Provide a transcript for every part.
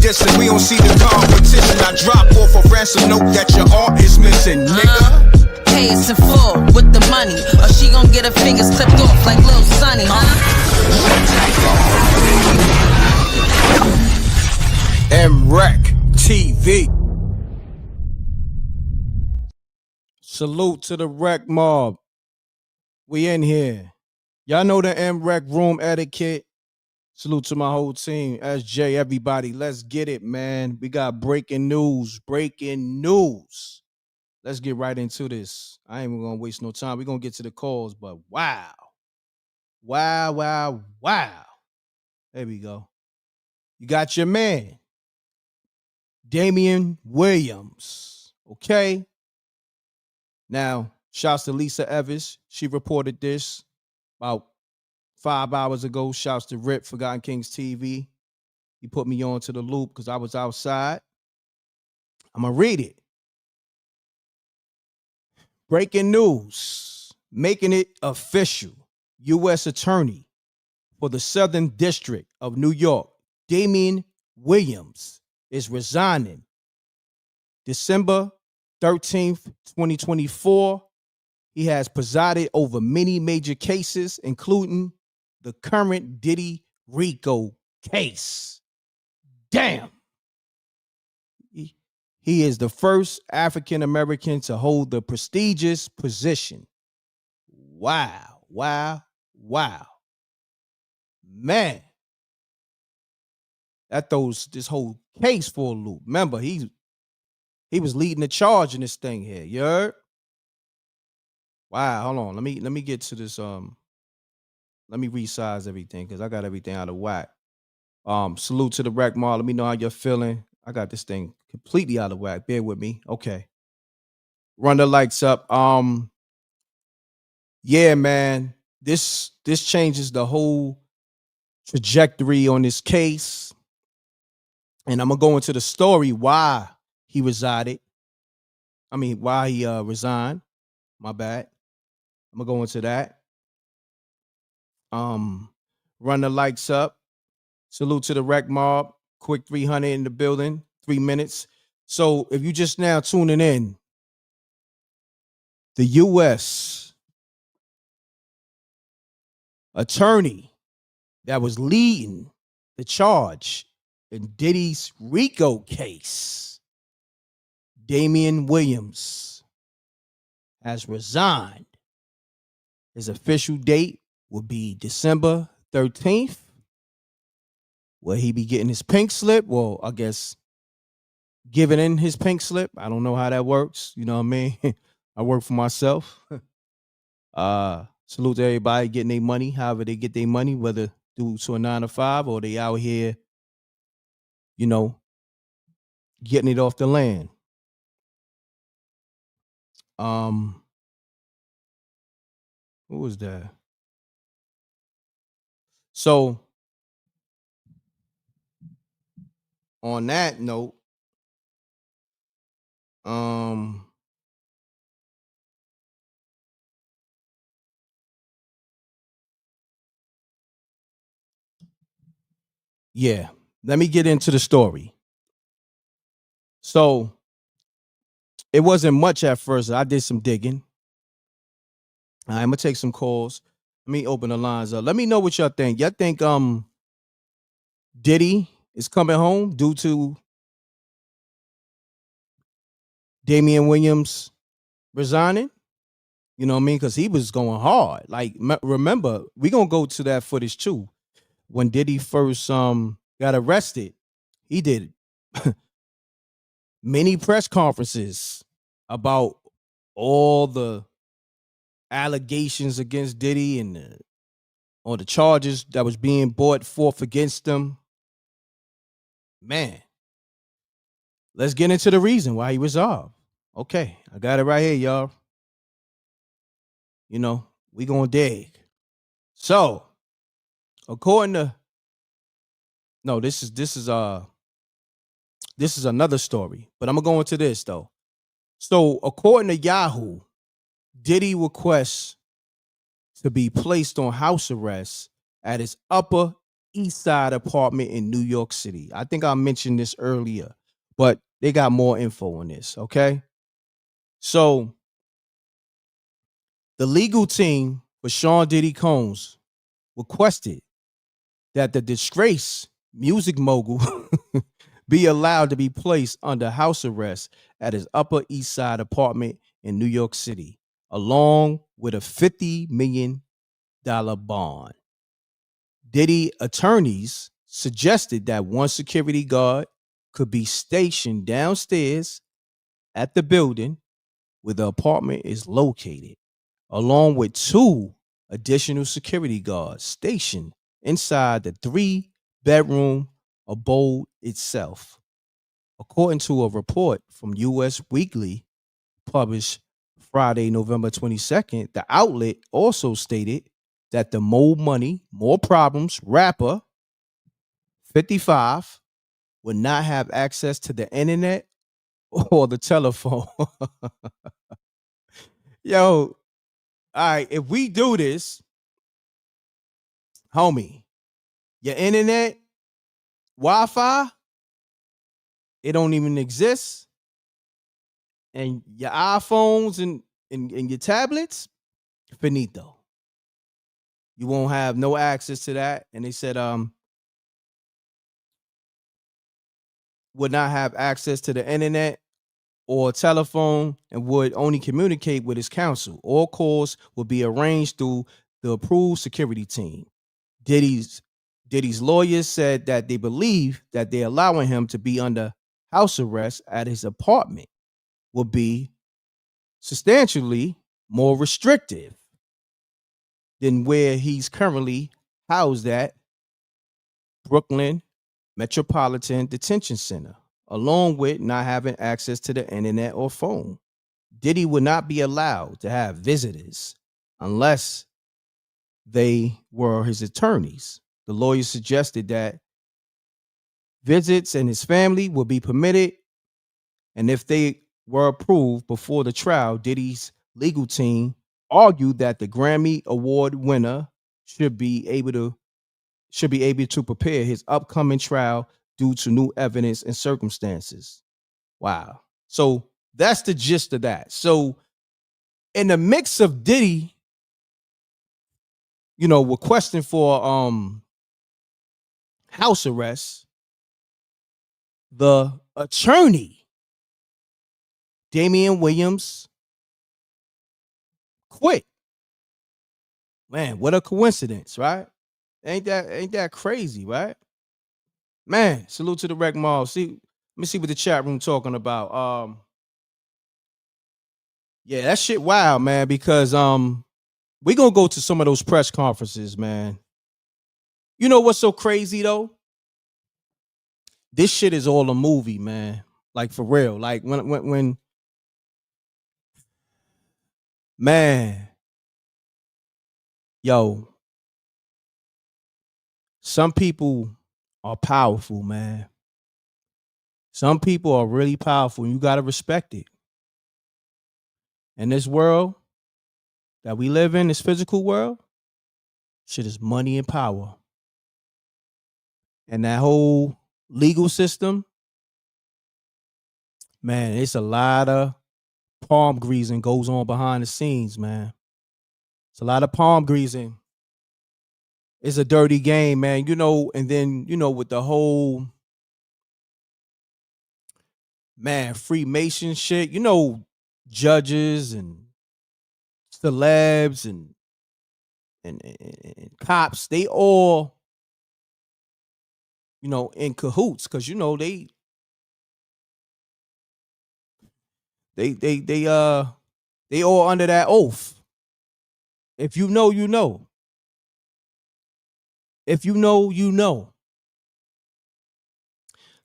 dissing. We don't see the competition. I drop off a ransom note that your art is missing, nigga. Pay us in full with the money, or she gon' get her fingers clipped off like Lil Sonny, MRecktv. Salute to the Rec Mob. We in here. Y'all know the M.Reck room etiquette. Salute to my whole team. SJ, everybody. Let's get it, man. We got breaking news. Breaking news. Let's get right into this. I ain't even gonna waste no time. We're gonna get to the calls, but wow. Wow. There we go. You got your man, Damian Williams. Okay. Now, shouts to Lisa Evans. She reported this about 5 hours ago. Shouts to Rip, Forgotten Kings TV. He put me on to the loop because I was outside. I'm going to read it. Breaking news. Making it official. U.S. Attorney for the Southern District of New York, Damian Williams, is resigning December 13th, 2024. He has presided over many major cases, including the current Diddy Rico case. Damn. He is the first African American to hold the prestigious position. Wow. Man. That throws this whole case for a loop. Remember, he was leading the charge in this thing here. You heard? Wow, hold on. Let me get to this. Let me resize everything because I got everything out of whack. Salute to the Rec Mob. Let me know how you're feeling. I got this thing completely out of whack. Bear with me. Okay. Run the lights up. Yeah, man. This changes the whole trajectory on this case. And I'm gonna go into the story why he resigned. My bad. I'm gonna go into that. Run the lights up. Salute to the Rec Mob. Quick 300 in the building. 3 minutes. So if you just now tuning in, the U.S. attorney that was leading the charge in Diddy's Rico case, Damian Williams, has resigned. His official date will be December 13th. Will he be getting his pink slip? Well, I guess giving in his pink slip. I don't know how that works. You know what I mean? I work for myself. Salute to everybody getting their money, however they get their money, whether due to a 9 to 5 or they out here, you know, getting it off the land. What was that? So on that note, yeah, let me get into the story. So it wasn't much at first. I did some digging. I'm gonna take some calls. Let me open the lines up. Let me know what y'all think. Y'all think Diddy is coming home due to Damian Williams resigning? You know what I mean? Because he was going hard. Like, remember, we're gonna go to that footage too. When Diddy first got arrested, he did many press conferences about all the allegations against Diddy and all the charges that was being brought forth against him. Man, let's get into the reason why he resigned. Okay, I got it right here, y'all. You know, we gonna dig. So, according to this is another story, but I'm gonna go into this though. So, according to Yahoo, Diddy requests to be placed on house arrest at his Upper East Side apartment in New York City. I think I mentioned this earlier, but they got more info on this. Okay. So the legal team for Sean Diddy Combs requested that the disgraced music mogul be allowed to be placed under house arrest at his Upper East Side apartment in New York City, along with a $50 million bond. Diddy attorneys suggested that one security guard could be stationed downstairs at the building where the apartment is located, along with two additional security guards stationed inside the 3-bedroom abode itself. According to a report from US Weekly published Friday, November 22nd, the outlet also stated that the More Money, More Problems rapper 55 would not have access to the internet or the telephone. Yo, all right, if we do this, homie, your internet, Wi-Fi, it don't even exist. And your iPhones and your tablets, finito. You won't have no access to that. And they said would not have access to the internet or telephone and would only communicate with his counsel. All calls would be arranged through the approved security team. Diddy's lawyers said that they believe that they're allowing him to be under house arrest at his apartment will be substantially more restrictive than where he's currently housed at Brooklyn Metropolitan Detention Center, along with not having access to the internet or phone. Diddy would not be allowed to have visitors unless they were his attorneys. The lawyer suggested that visits and his family would be permitted, and if they were approved before the trial, Diddy's legal team argued that the Grammy Award winner should be able to prepare his upcoming trial due to new evidence and circumstances. Wow. So that's the gist of that. So in the mix of Diddy, requesting for house arrest, the attorney, Damian Williams, quit. Man, what a coincidence, right? Ain't that crazy, right? Man, salute to the Rec Mall. Let me see what the chat room talking about. Yeah, that shit wild, man, because we gonna go to some of those press conferences, man. You know what's so crazy though? This shit is all a movie, man. Like for real. Like when man, yo, some people are powerful, man. Some people are really powerful, and you gotta respect it. In this world that we live in, this physical world, shit is money and power. And that whole legal system, man, it's a lot of palm greasing goes on behind the scenes, man. It's a lot of palm greasing. It's a dirty game, man. And then, with the whole man Freemason shit, judges and celebs and cops, they all, in cahoots, because they all under that oath. If you know, you know. If you know, you know.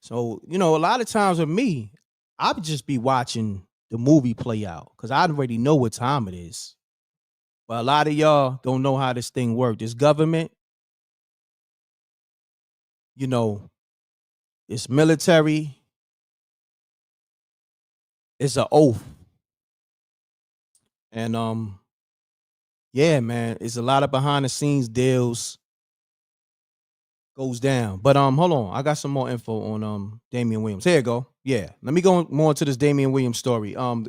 So, a lot of times with me, I'd just be watching the movie play out because I already know what time it is. But a lot of y'all don't know how this thing works. This government, it's military. It's an oath. And yeah, man, it's a lot of behind the scenes deals goes down. But hold on, I got some more info on Damian Williams. Here you go. Yeah, let me go more into this Damian Williams story. Let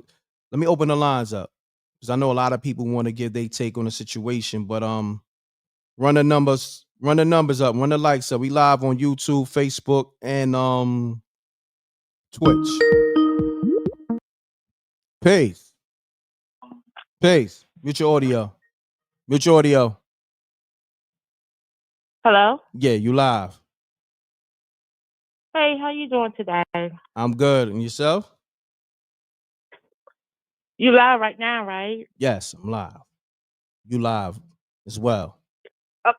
me open the lines up because I know a lot of people want to give their take on the situation. But run the numbers up, run the likes up. We live on YouTube, Facebook, and Twitch. Peace. Peace. Mute your audio. Mute your audio. Hello? Yeah, you live. Hey, how you doing today? I'm good. And yourself? You live right now, right? Yes, I'm live. You live as well. Okay.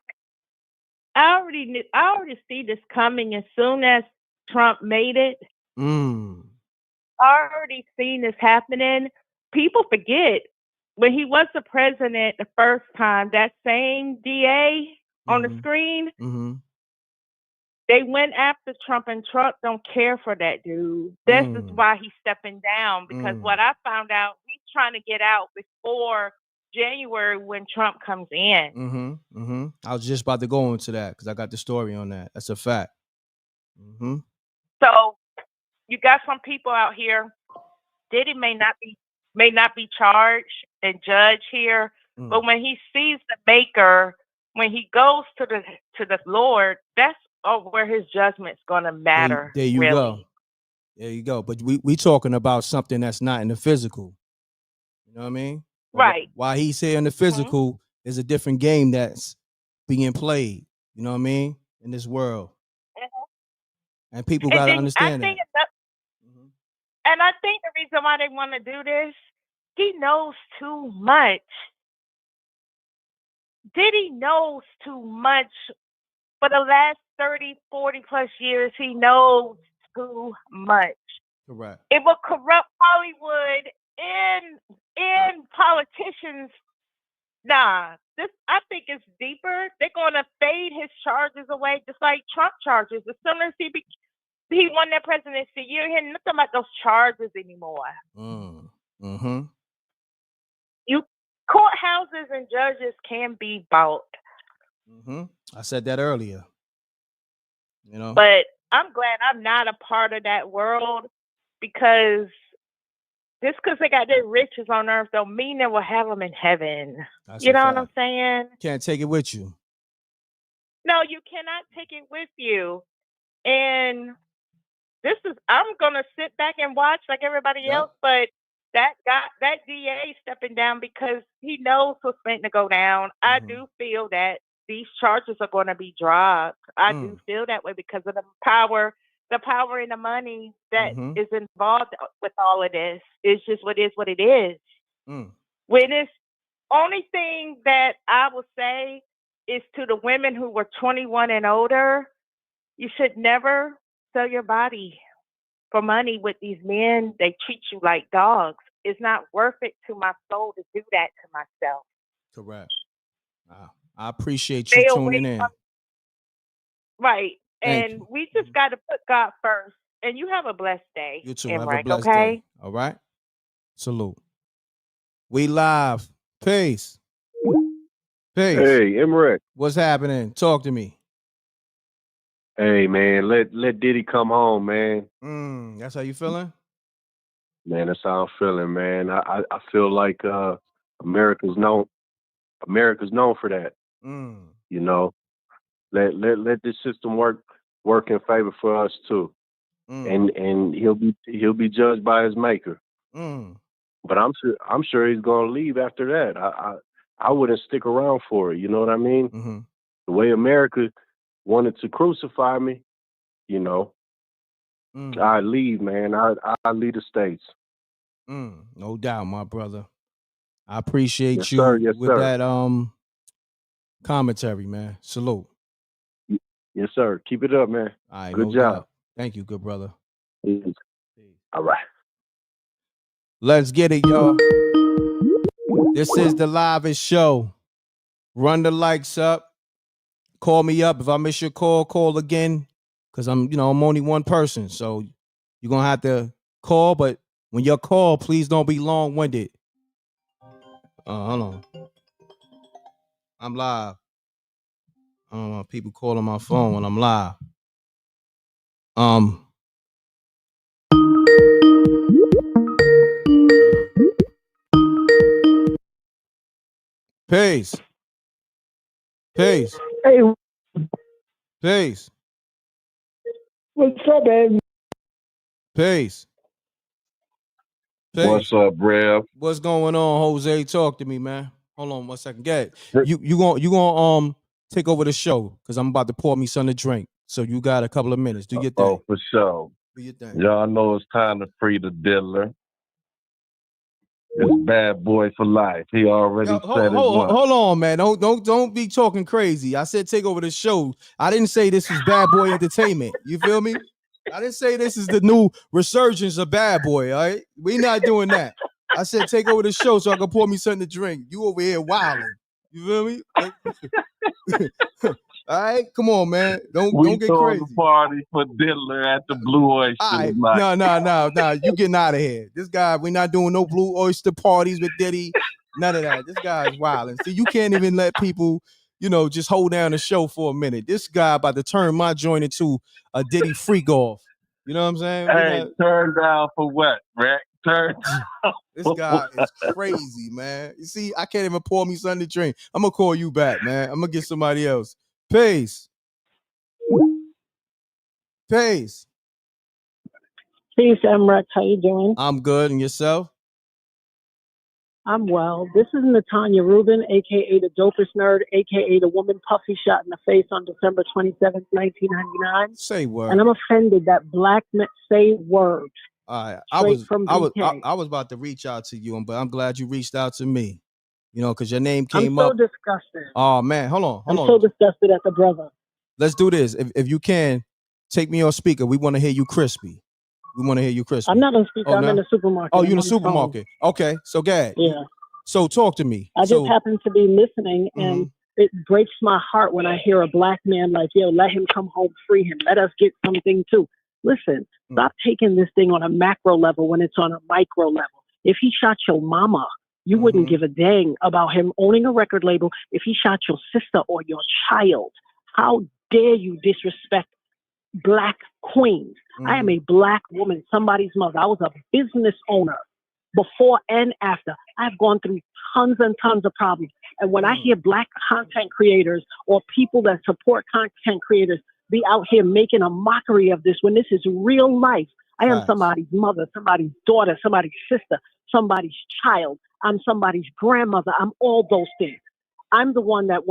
I already see this coming as soon as Trump made it. I already seen this happening. People forget when he was the president the first time, that same DA on the screen, they went after Trump, and Trump don't care for that dude. This is why he's stepping down, because what I found out, he's trying to get out before January when Trump comes in. I was just about to go into that because I got the story on that. That's a fact. So you got some people out here. Diddy may not be charged and judged here, but when he sees the maker, when he goes to the Lord, that's where his judgment's gonna matter. There you really. go. There you go. But we talking about something that's not in the physical. You know what I mean? Right. Why he's here in the physical is a different game that's being played. You know what I mean? In this world. And people got to understand that. And I think the reason why they want to do this, he knows too much. Diddy knows too much. For the last 30, 40 plus years, he knows too much. Correct. It will corrupt Hollywood and politicians. Nah, I think it's deeper. They're gonna fade his charges away, just like Trump charges. As soon as he won that presidency, you hear nothing about those charges anymore. Courthouses and judges can be bought. I said that earlier. You know, but I'm glad I'm not a part of that world, because just because they got their riches on earth don't mean they will have them in heaven. You know what I'm saying? Can't take it with you. No, you cannot take it with you. And I'm gonna sit back and watch like everybody else, but that DA stepping down because he knows what's going to go down. I do feel that these charges are going to be dropped. I do feel that way because of the power and the money that is involved with all of this. It's just what it is. When it's only thing that I will say is to the women who were 21 and older, you should never sell your body for money with these men. They treat you like dogs. It's not worth it to my soul to do that to myself. Correct. I appreciate you tuning in. Right. And we just got to put God first. And you have a blessed day. You too. M.Reck, have a blessed day. All right. Salute. We live. Peace. Peace. Hey, M.Reck. What's happening? Talk to me. Hey, man, let Diddy come home, man. That's how you feeling? Man, that's how I'm feeling, man. I feel like America's known for that. You know, let this system work in favor for us too, and he'll be judged by his maker. But I'm sure he's gonna leave after that. I wouldn't stick around for it. You know what I mean? The way America wanted to crucify me, you know, I leave, man. I leave the States. No doubt, my brother. I appreciate yes, you sir. Yes, with sir. that commentary, man. Salute. Yes, sir. Keep it up, man. All right, good no job. Doubt. Thank you, good brother. Peace. All right. Let's get it, y'all. This is the livest show. Run the likes up. Call me up. If I miss your call again. Because I'm only one person. So you're going to have to call. But when you call, please don't be long-winded. Hold on. I'm live. I don't want people calling my phone when I'm live. Peace. Peace. Hey, Peace. what's up, baby? Peace. What's up, Rev? What's going on, Jose? Talk to me, man. Hold on 1 second. Get you gonna take over the show because I'm about to pour me something to drink. So you got a couple of minutes. Do your thing. Oh, for sure. Do your thing. Y'all know it's time to free the diddler. It's bad boy for life. He already said it once. Hold on, man. Don't be talking crazy. I said take over the show. I didn't say this is Bad Boy Entertainment. You feel me? I didn't say this is the new resurgence of Bad Boy. All right, we not doing that. I said take over the show so I can pour me something to drink. You over here wilding. You feel me? All right, come on, man. Don't get crazy. The party for diddler at the Blue Oyster. All right. No. You getting out of here. This guy, we're not doing no Blue Oyster parties with Diddy. None of that. This guy is wilding. See, you can't even let people, just hold down the show for a minute. This guy about to turn my joint into a Diddy freak off. You know what I'm saying? Hey, turn down for what, Reck? Turn down. This guy is crazy, man. You see, I can't even pour me something to drink. I'm going to call you back, man. I'm going to get somebody else. Peace. Peace. Peace, M.Reck. How you doing? I'm good. And yourself? I'm well. This is Natanya Rubin, a.k.a. the dopest nerd, a.k.a. the woman Puffy shot in the face on December 27th, 1999. Say word. And I'm offended that black men say word. I was about to reach out to you, but I'm glad you reached out to me. Because your name came up. I'm so disgusted. Oh, man. Hold on. I'm so disgusted at the brother. Let's do this. If you can, take me on speaker. We want to hear you crispy. I'm not on speaker. I'm in the supermarket. Oh, you're in the supermarket. Okay. So, go ahead. Yeah. So, talk to me. I just happen to be listening, and it breaks my heart when I hear a black man like, yo, let him come home, free him. Let us get something, too. Listen, stop taking this thing on a macro level when it's on a micro level. If he shot your mama, you wouldn't give a dang about him owning a record label. If he shot your sister or your child, how dare you disrespect black queens? I am a black woman, somebody's mother. I was a business owner before and after. I've gone through tons and tons of problems. And when I hear black content creators or people that support content creators be out here making a mockery of this when this is real life, I am somebody's mother, somebody's daughter, somebody's sister, somebody's child. I'm somebody's grandmother. I'm all those things. I'm the one that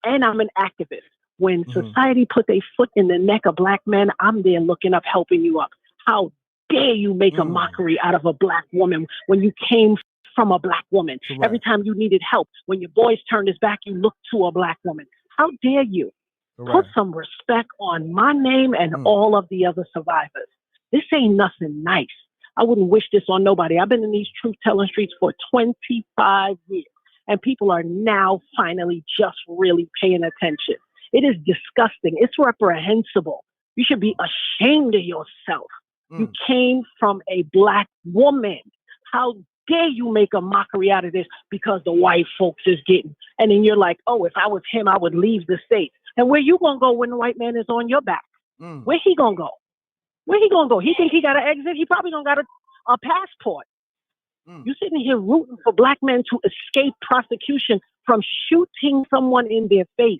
and I'm an activist. When society put their foot in the neck of black men, I'm there looking up, helping you up. How dare you make a mockery out of a black woman when you came from a black woman? Correct. Every time you needed help, when your boys turned his back, you looked to a black woman. How dare you? Correct. Put some respect on my name and all of the other survivors. This ain't nothing nice. I wouldn't wish this on nobody. I've been in these truth-telling streets for 25 years, and people are now finally just really paying attention. It is disgusting. It's reprehensible. You should be ashamed of yourself. You came from a black woman. How dare you make a mockery out of this because the white folks is getting. And then you're like, oh, if I was him, I would leave the state. And where you going to go when the white man is on your back? Where he going to go? Where he going to go? He think he got an exit? He probably don't got a passport. You sitting here rooting for black men to escape prosecution from shooting someone in their face.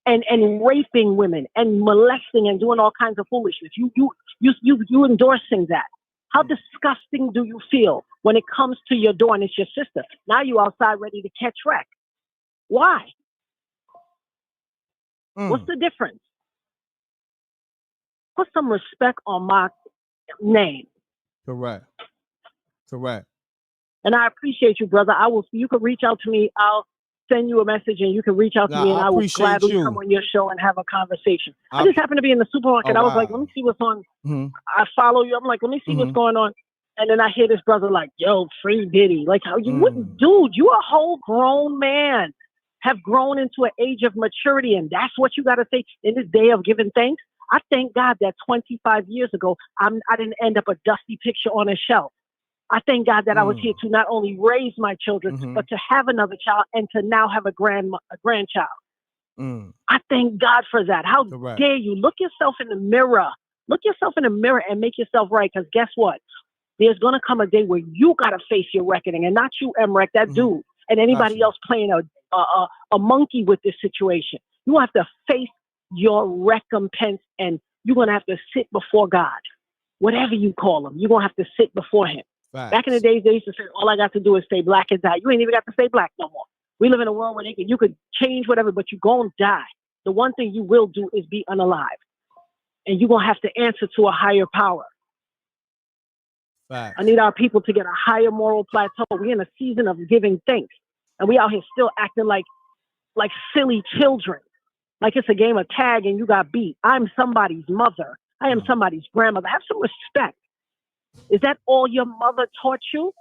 And raping women and molesting and doing all kinds of foolishness. You endorsing that. How disgusting do you feel when it comes to your door and it's your sister? Now you outside ready to catch wreck. Why? What's the difference? Put some respect on my name. Correct. And I appreciate you, brother. You can reach out to me. I'll send you a message and you can reach out to me and I will gladly come on your show and have a conversation. I just happened to be in the supermarket. I was like, let me see what's on. I follow you. I'm like, let me see what's going on. And then I hear this brother like, yo, free Diddy. Like, how you wouldn't, dude, you a whole grown man, have grown into an age of maturity. And that's what you got to say in this day of giving thanks. I thank God that 25 years ago, I didn't end up a dusty picture on a shelf. I thank God that I was here to not only raise my children, but to have another child and to now have a grandchild. I thank God for that. How dare you? Look yourself in the mirror. Look yourself in the mirror and make yourself right. Because guess what? There's going to come a day where you got to face your reckoning, and not you, M.Reck, that dude, and anybody else playing a monkey with this situation. You have to face your recompense, and you're going to have to sit before God. Whatever you call him, you're going to have to sit before him. Back in the days, they used to say, all I got to do is stay black and die. You ain't even got to stay black no more. We live in a world where you could change whatever, but you're going to die. The one thing you will do is be unalive. And you're going to have to answer to a higher power. I need our people to get a higher moral plateau. We're in a season of giving thanks. And we out here still acting like silly children. Like it's a game of tag and you got beat. I'm somebody's mother. I am somebody's grandmother. Have some respect. Is that all your mother taught you?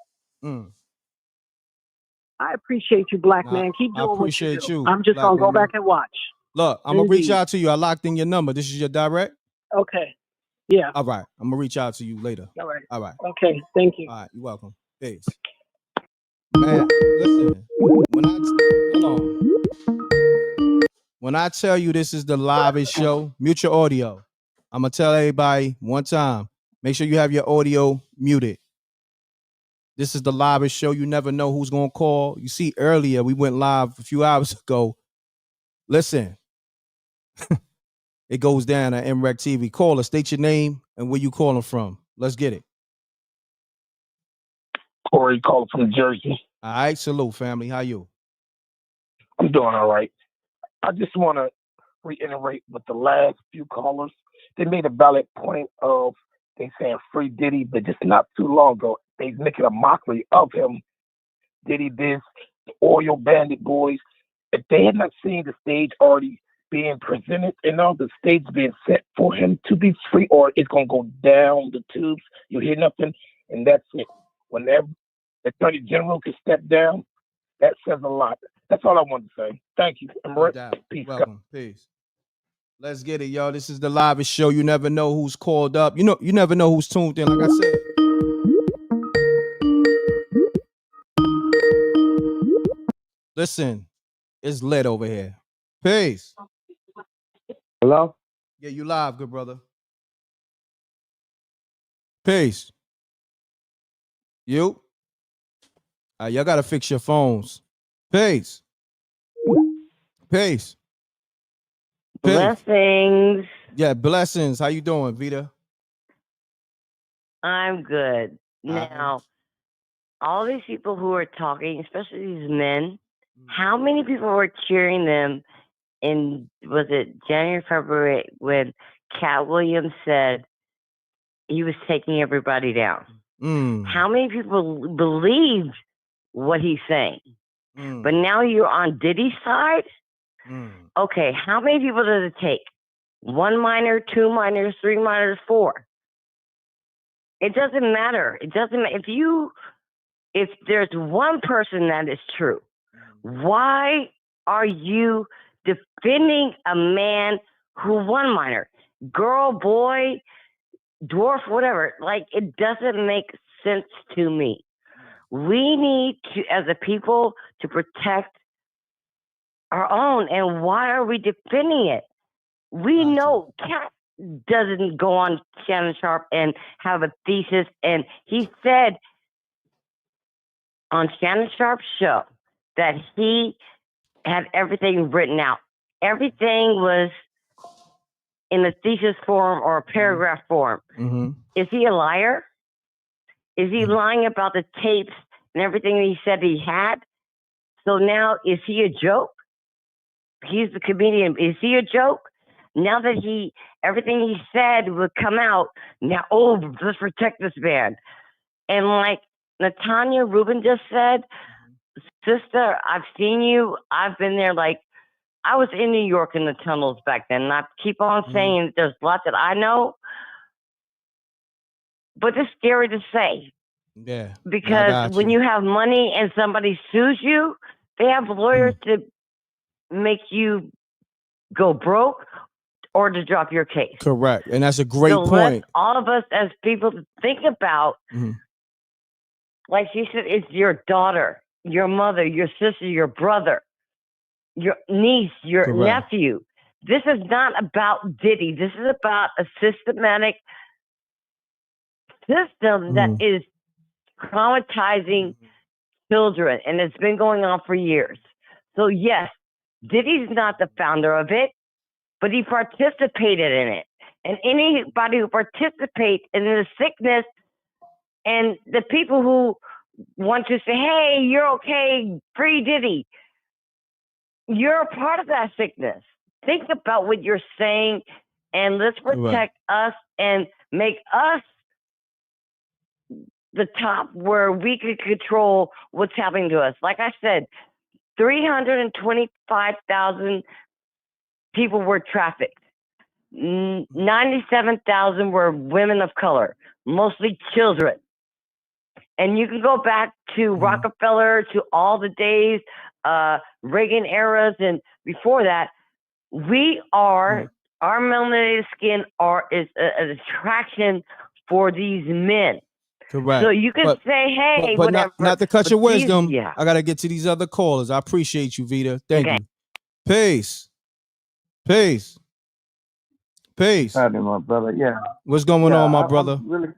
I appreciate you, black man. Keep doing what you do. I'm just going to go back and watch. Look, I'm going to reach out to you. I locked in your number. This is your direct? Okay. Yeah. All right. I'm going to reach out to you later. All right. All right. Okay. Thank you. All right. You're welcome. Peace. Man, listen. When I tell you this is the livest show, mute your audio. I'm going to tell everybody one time. Make sure you have your audio muted. This is the livest show. You never know who's going to call. You see, earlier we went live a few hours ago. Listen, it goes down at MRecktv. Call us, state your name and where you calling from. Let's get it. Corey calling from Jersey. All right, salute, family. How you? I'm doing all right. I just want to reiterate with the last few callers. They made a valid point of they saying free Diddy, but just not too long ago, they making a mockery of him. Diddy this, the oil bandit boys. If they had not seen the stage already being presented and all the stage being set for him to be free, or it's going to go down the tubes, you hear nothing, and that's it. Whenever the Attorney General can step down, that says a lot. That's all I want to say. Thank you. Peace. Welcome. Peace. Let's get it, y'all. This is the livest show. You never know who's called up. You never know who's tuned in, like I said. Listen, it's lit over here. Peace. Hello? Yeah, you live, good brother. Peace. You? Y'all got to fix your phones. Peace. Peace. Blessings. Yeah, blessings. How you doing, Vita? I'm good. Now, all these people who are talking, especially these men, how many people were cheering them in, was it January, February, when Cat Williams said he was taking everybody down? How many people believed what he's saying? But now you're on Diddy's side? Okay, how many people does it take? 1 minor, 2 minors, 3 minors, 4? It doesn't matter. It doesn't matter. If there's one person that is true, why are you defending a man who 1 minor? Girl, boy, dwarf, whatever. Like, it doesn't make sense to me. We need to, as a people, to protect our own. And why are we defending it? We know Cat doesn't go on Shannon Sharp and have a thesis. And he said on Shannon Sharp's show that he had everything written out. Everything was in a thesis form or a paragraph form. Is he a liar? Is he lying about the tapes and everything that he said he had? So now, is he a joke? He's the comedian. Is he a joke? Now that everything he said would come out, now, let's protect this man. And like Natanya Rubin just said, sister, I've seen you. I've been there. Like, I was in New York in the tunnels back then. And I keep on saying there's lots that I know. But it's scary to say. Yeah. Because when you have money and somebody sues you, they have lawyers to make you go broke or to drop your case. Correct. And that's a great point. All of us as people think about, like she said, it's your daughter, your mother, your sister, your brother. your niece, your nephew. This is not about Diddy. This is about a systematic system that is traumatizing children, and it's been going on for years. So yes, Diddy's not the founder of it, but he participated in it. And anybody who participates in the sickness and the people who want to say, hey, you're okay, free Diddy, you're a part of that sickness. Think about what you're saying, and let's protect us and make us the top where we could control what's happening to us. Like I said, 325,000 people were trafficked. 97,000 were women of color, mostly children. And you can go back to Rockefeller, to all the days, Reagan eras, and before that. We are, our melanated skin is an attraction for these men. Correct. So you can say, hey, but whatever. not to cut your wisdom. Yeah. I got to get to these other callers. I appreciate you, Vita. Thank you. Peace. Peace. Peace. Howdy, my brother. Yeah. What's going on, my brother? I'm really,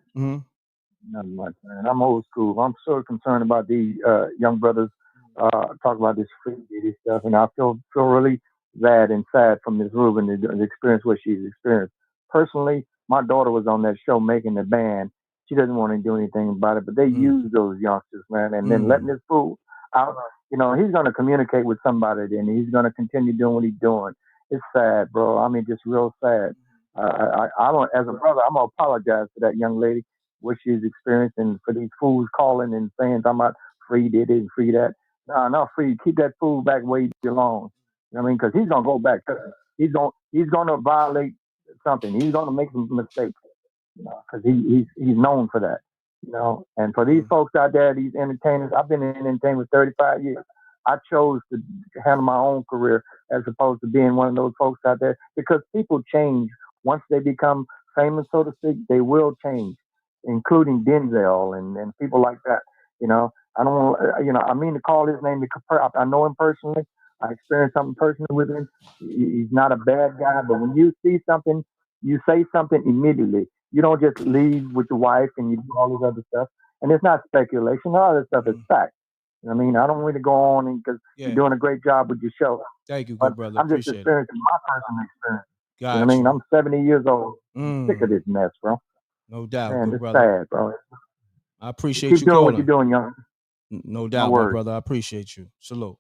not much, man. I'm old school. I'm so concerned about these young brothers talk about this free Diddy stuff, and I feel really bad and sad from Ms. Rubin the experience what she's experienced. Personally, my daughter was on that show making the band. She doesn't want to do anything about it, but they use those youngsters, man, and then letting this fool out. You know, he's going to communicate with somebody, then he's going to continue doing what he's doing. It's sad, bro. I mean, just real sad. I don't, as a brother, I'm gonna apologize to that young lady what she's experienced, and for these fools calling and saying talking about free Diddy and free that. No, free. Keep that fool back where he belongs. You know what I mean? Because he's gonna go back. He's gonna violate something. He's gonna make some mistakes. You know, because he's known for that. You know, and for these folks out there, these entertainers, I've been in entertainment 35 years. I chose to handle my own career as opposed to being one of those folks out there because people change. Once they become famous, so to speak, they will change, including Denzel and people like that. You know, I don't want, I mean to call his name because I know him personally. I experienced something personally with him. He's not a bad guy, but when you see something, you say something immediately. You don't just leave with your wife and you do all this other stuff. And it's not speculation. All this stuff is fact. I mean, I don't want to go on because you're doing a great job with your show. Thank you, good brother. I'm just experiencing my personal experience. You know what I mean? I'm 70 years old. I'm sick of this mess, bro. No doubt, man, good it's brother. sad, bro. I appreciate Keep you doing calling. what you're doing, young. No doubt, my brother. I appreciate you. Salute.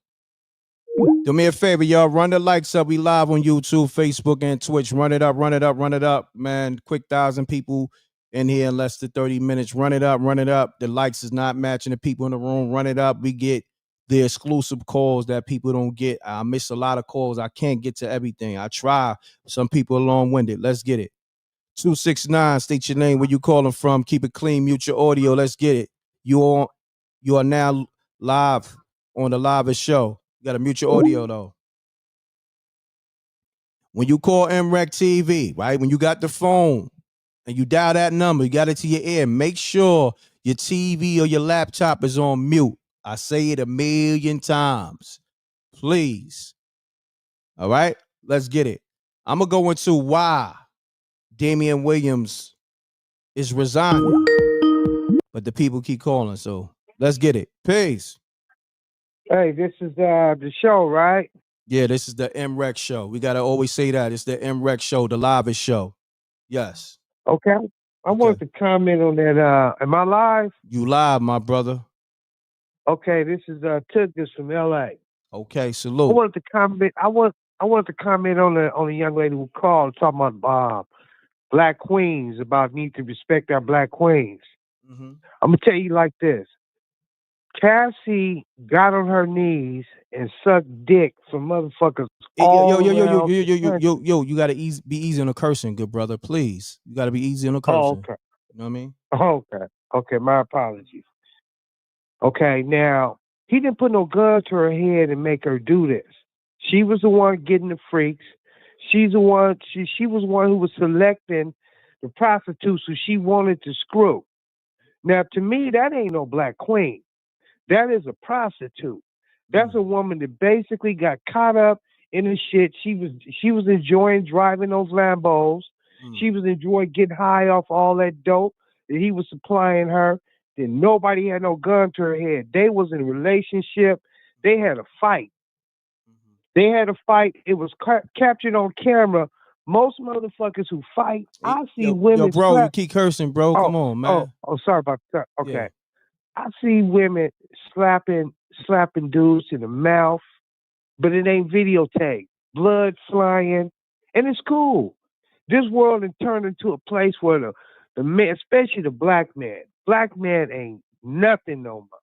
Do me a favor, y'all. Run the likes up. We live on YouTube, Facebook, and Twitch. Run it up, run it up, run it up. Man, quick 1,000 people in here in less than 30 minutes. Run it up, run it up. The likes is not matching the people in the room. Run it up. We get the exclusive calls that people don't get. I miss a lot of calls. I can't get to everything. I try. Some people are long-winded. Let's get it. 269, state your name, where you calling from. Keep it clean, mute your audio. Let's get it. You are now live on the livest show. You gotta mute your audio though. When you call MRecktv, right? When you got the phone and you dial that number, you got it to your ear. Make sure your TV or your laptop is on mute. I say it 1,000,000 times. Please. All right, let's get it. I'm gonna go into why Damian Williams is resigning, but the people keep calling, so let's get it. Peace. Hey, this is the show, right? Yeah, this is the M.Reck show. We gotta always say that. It's the M.Reck show, the livest show. Yes. Okay. I wanted to comment on that. Am I live? You live, my brother. Okay, this is Tugas from LA. Okay, salute. I wanted to comment. I wanted to comment on the young lady who called talking about black queens, about need to respect our black queens. Mm-hmm. I'm gonna tell you like this. Cassie got on her knees and sucked dick from motherfuckers. Yo, you gotta be easy on the cursing, good brother. Please. You gotta be easy on the cursing. Oh, okay. You know what I mean? Okay, my apologies. Okay, now he didn't put no gun to her head and make her do this. She was the one getting the freaks. She's the one. She was the one who was selecting the prostitutes who she wanted to screw. Now, to me, that ain't no black queen. That is a prostitute. That's a woman that basically got caught up in the shit. She was enjoying driving those Lambos. She was enjoying getting high off all that dope that he was supplying her. Then nobody had no gun to her head. They was in a relationship. They had a fight. They had a fight. It was captured on camera. Most motherfuckers who fight, I see women. Yo, bro, you keep cursing, bro. Come on, man. Sorry about that. Okay. Yeah. I see women slapping dudes in the mouth, but it ain't videotaped. Blood flying, and it's cool. This world has turned into a place where the man, especially the black man ain't nothing no more.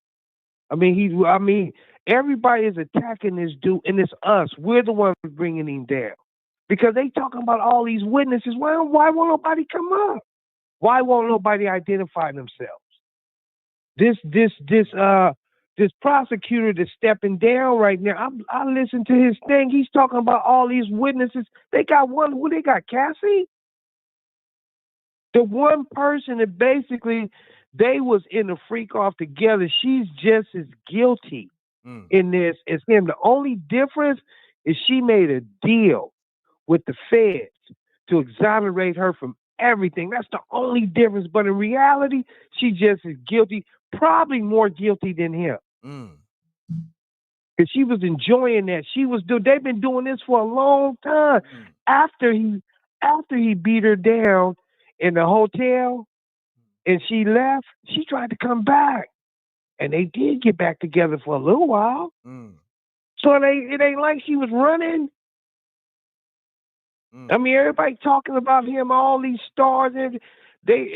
I mean, everybody is attacking this dude, and it's us. We're the ones bringing him down because they talking about all these witnesses. Well, why won't nobody come up? Why won't nobody identify themselves? This prosecutor that's stepping down right now, I listened to his thing. He's talking about all these witnesses. They got one. Who they got? Cassie? The one person that basically they was in a freak off together. She's just as guilty in this as him. The only difference is she made a deal with the feds to exonerate her from everything. That's the only difference. But in reality, she just as guilty, probably more guilty than him. Because she was enjoying that. They've been doing this for a long time. After he beat her down in the hotel and she left, she tried to come back. And they did get back together for a little while. So it ain't like she was running. I mean, everybody talking about him, all these stars, and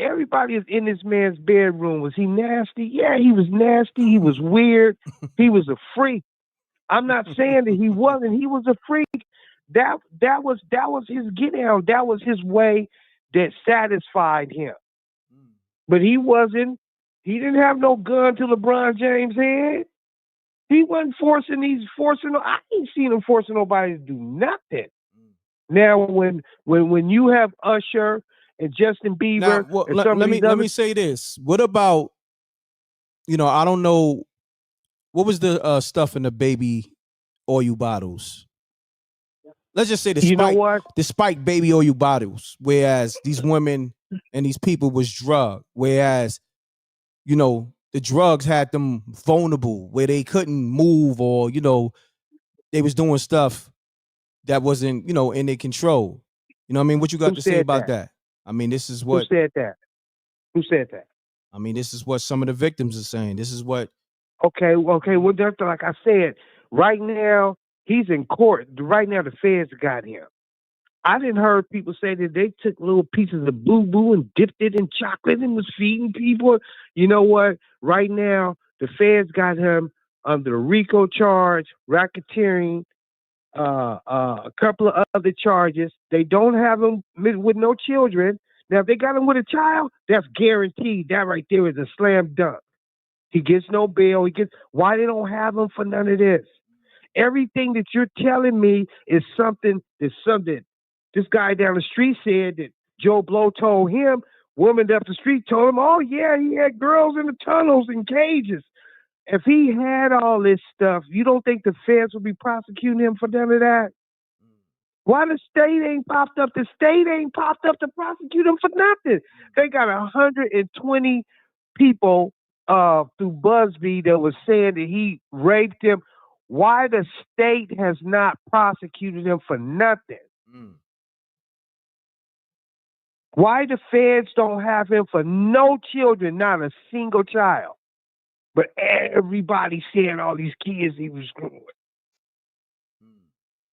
everybody is in this man's bedroom. Was he nasty? Yeah, he was nasty. He was weird. He was a freak. I'm not saying that he wasn't. He was a freak. That was his get down. That was his way that satisfied him. But he wasn't. He didn't have no gun to LeBron James' head. He wasn't forcing. I ain't seen him forcing nobody to do nothing. Now, when you have Usher and Justin Bieber, let me say this. What about, I don't know, what was the stuff in the baby oil bottles? Let's just say the spike baby oil bottles, whereas these women and these people was drugged, whereas, the drugs had them vulnerable where they couldn't move or, they was doing stuff that wasn't, in their control. You know what I mean? What you got to say about that? I mean, this is what... Who said that? I mean, this is what some of the victims are saying. This is what... Okay. Well, that's like I said, right now, he's in court. Right now, the feds got him. I didn't heard people say that they took little pieces of boo-boo and dipped it in chocolate and was feeding people. You know what? Right now, the feds got him under the Rico charge, racketeering, a couple of other charges. They don't have him with no children. Now, if they got him with a child, that's guaranteed. That right there is a slam dunk. He gets no bail. Why they don't have him for none of this? Everything that you're telling me is something. This guy down the street said that Joe Blow told him. Woman up the street told him, oh, yeah, he had girls in the tunnels and cages. If he had all this stuff, you don't think the feds would be prosecuting him for none of that? Why the state ain't popped up? The state ain't popped up to prosecute him for nothing. They got 120 people through BuzzFeed that was saying that he raped him. Why the state has not prosecuted him for nothing? Why the feds don't have him for no children, not a single child? But everybody saying all these kids he was screwing.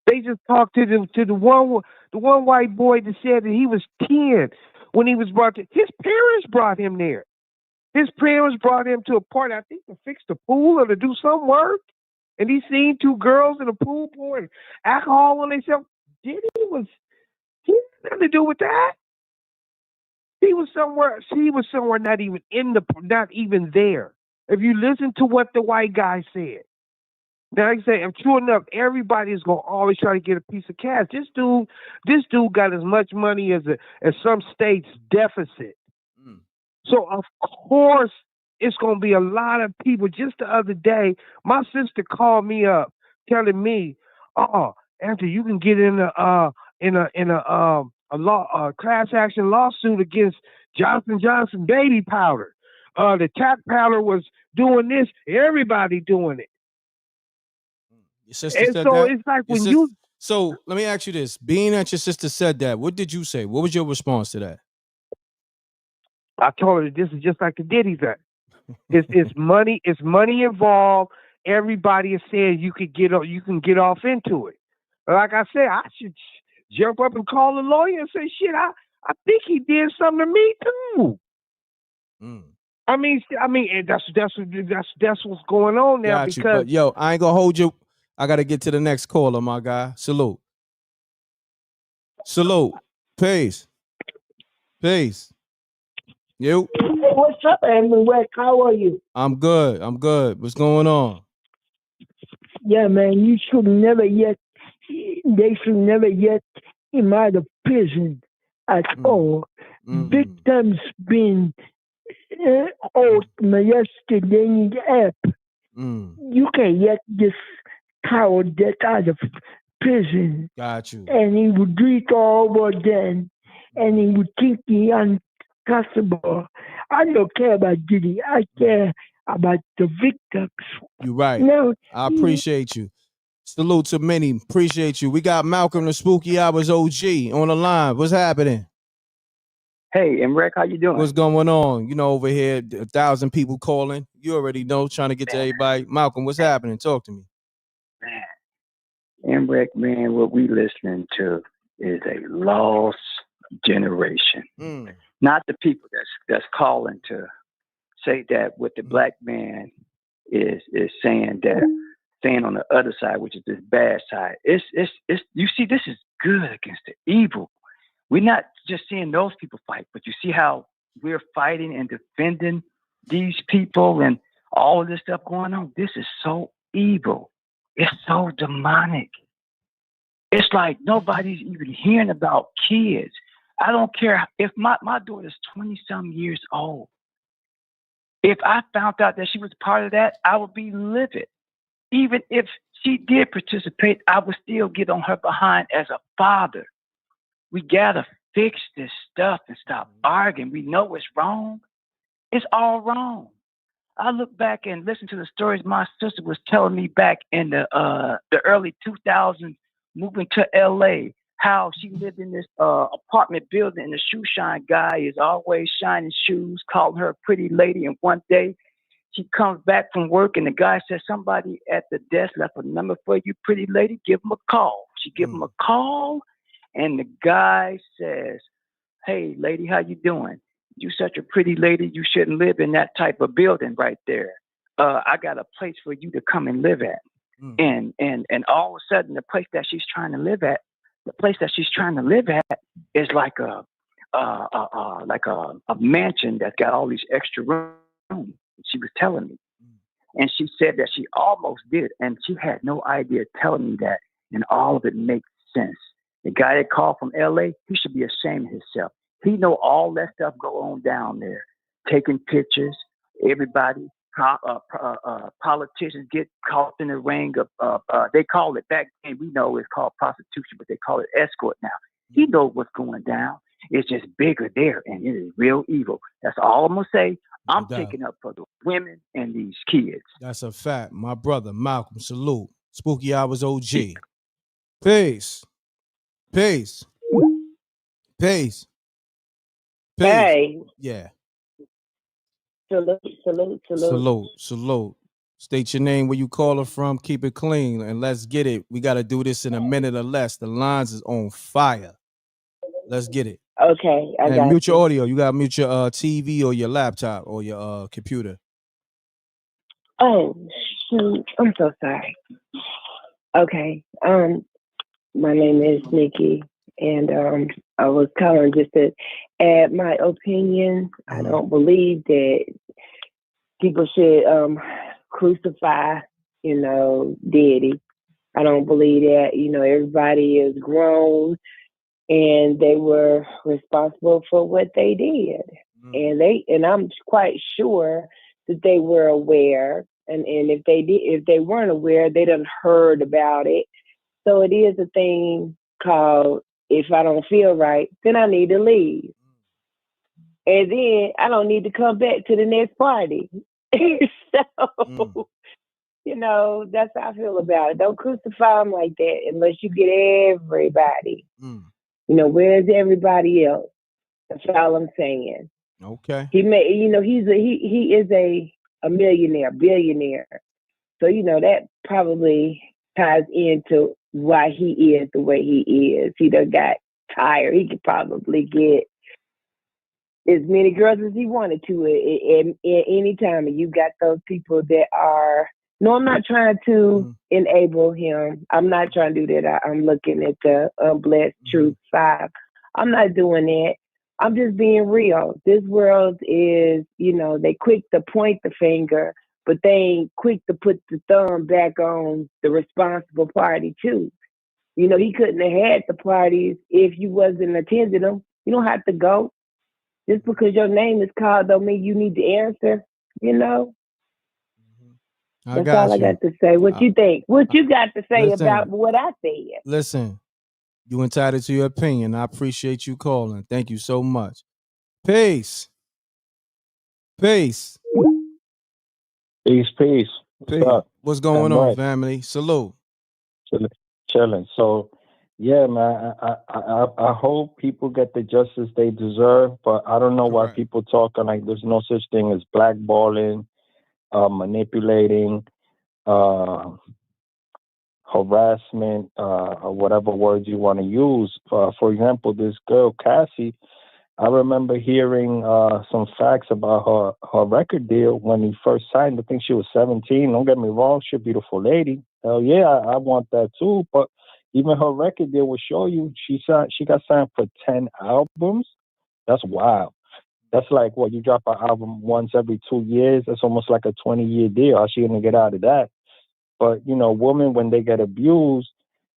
They just talked to the one white boy that said that he was 10 when he was brought to. His parents brought him there. His parents brought him to a party, I think, to fix the pool or to do some work. And he seen two girls in a pool pouring alcohol on themselves. He had nothing to do with that. He was somewhere. She was somewhere not even there. If you listen to what the white guy said. Now, like I say, if true enough, everybody is gonna always try to get a piece of cash. This dude got as much money as some state's deficit. So of course it's gonna be a lot of people. Just the other day, my sister called me up telling me, "Oh, Anthony, you can get in a class action lawsuit against Johnson Johnson baby powder. The tack powder was doing this. Everybody doing it." Your sister And said so that? it's like Your when sis- you. So let me ask you this. Being that your sister said that, what did you say? What was your response to that? I told her this is just like the Diddy thing. It's money. It's money involved. Everybody is saying you can get off into it. Like I said, I should jump up and call the lawyer and say, "Shit, I think he did something to me too." I mean, and that's what's going on now. Got you. Because But yo, I ain't gonna hold you. I gotta get to the next caller, my guy. Salute. Salute. Peace. Peace. You? Hey, what's up, M.Reck? How are you? I'm good. I'm good. What's going on? Yeah, man, they should never yet come out of prison at all. Victims been molested in the app. You can get this coward get out of prison. Got you. And he would do it all over again. And he would think he uncustable. I don't care about Diddy. I care about the victims. You right. No, I appreciate you. Salute to many. Appreciate you. We got Malcolm the Spooky Hours OG on the line. What's happening? Hey, M.Reck, how you doing? What's going on? You know, over here, 1,000 people calling. You already know, trying to get to everybody. Malcolm, what's happening? Talk to me. Man, M.Reck, man, what we listening to is a lost generation. Not the people that's calling to say that what the black man is saying on the other side, which is this bad side. It's you see, this is good against the evil. We're not just seeing those people fight, but you see how we're fighting and defending these people and all of this stuff going on. This is so evil. It's so demonic. It's like nobody's even hearing about kids. I don't care if my daughter's 20-some years old. If I found out that she was part of that, I would be livid. Even if she did participate, I would still get on her behind as a father. We gotta fix this stuff and stop arguing. We know it's wrong. It's all wrong. I look back and listen to the stories my sister was telling me back in the early 2000s, moving to LA, how she lived in this apartment building and the shoe shine guy is always shining shoes, calling her a pretty lady. And one day she comes back from work and the guy says, "Somebody at the desk left a number for you, pretty lady. Give him a call." She give him a call and the guy says, "Hey, lady, how you doing? You such a pretty lady. You shouldn't live in that type of building right there. I got a place for you to come and live at." And all of a sudden, the place that she's trying to live at is like a mansion that's got all these extra rooms. She was telling me, and she said that she almost did, and she had no idea telling me that, and all of it makes sense. The guy that called from LA, he should be ashamed of himself. He know all that stuff go on down there, taking pictures. Everybody, politicians get caught in the ring of they call it back then. We know it's called prostitution, but they call it escort now. He knows what's going down. It's just bigger there, and it is real evil. That's all I'm gonna say. I'm taking up for the women and these kids. That's a fact, my brother Malcolm. Salute. Spooky Hours OG. Peace. Peace. Peace. Peace. Hey. Yeah. Salute. State your name, where you calling from, keep it clean, and let's get it. We got to do this in a minute or less. The lines is on fire. Let's get it. Okay, I got mute your audio. You got to mute your TV or your laptop or your computer. Oh, shoot. I'm so sorry. Okay. My name is Nikki, and I was calling just to add my opinion. I don't believe that people should crucify, Diddy. I don't believe that, everybody is grown and they were responsible for what they did. And I'm quite sure that they were aware, and if they weren't aware, they done heard about it. So it is a thing called, if I don't feel right, then I need to leave. And then I don't need to come back to the next party. So, that's how I feel about it. Don't crucify them like that unless you get everybody. Where's everybody else? That's all I'm saying. Okay. He is a millionaire, billionaire. So, that probably ties into why he is the way he is. He done got tired. He could probably get as many girls as he wanted to at any time. And you got those people that are, no, I'm not trying to enable him. I'm not trying to do that. I'm looking at the unblessed truth 5. I'm not doing that. I'm just being real. This world is, they quick to point the finger, but they ain't quick to put the thumb back on the responsible party too. He couldn't have had the parties if you wasn't attending them. You don't have to go. Just because your name is called don't mean you need to answer, That's all I got to say. What you think? What you got to say about what I said? Listen, you entitled to your opinion. I appreciate you calling. Thank you so much. Peace. Peace. Peace, peace. What's going on, family? Salute. Chilling. So, yeah, man, I hope people get the justice they deserve, but I don't know why people talking like there's no such thing as blackballing, manipulating, harassment, or whatever words you want to use. For example, this girl, Cassie, I remember hearing some facts about her record deal when he first signed. I think she was 17. Don't get me wrong, she's a beautiful lady. Hell yeah, I want that too. But even her record deal will show you she got signed for 10 albums. That's wild. That's like what you drop an album once every 2 years. That's almost like a 20-year deal. How's she gonna get out of that? But women, when they get abused,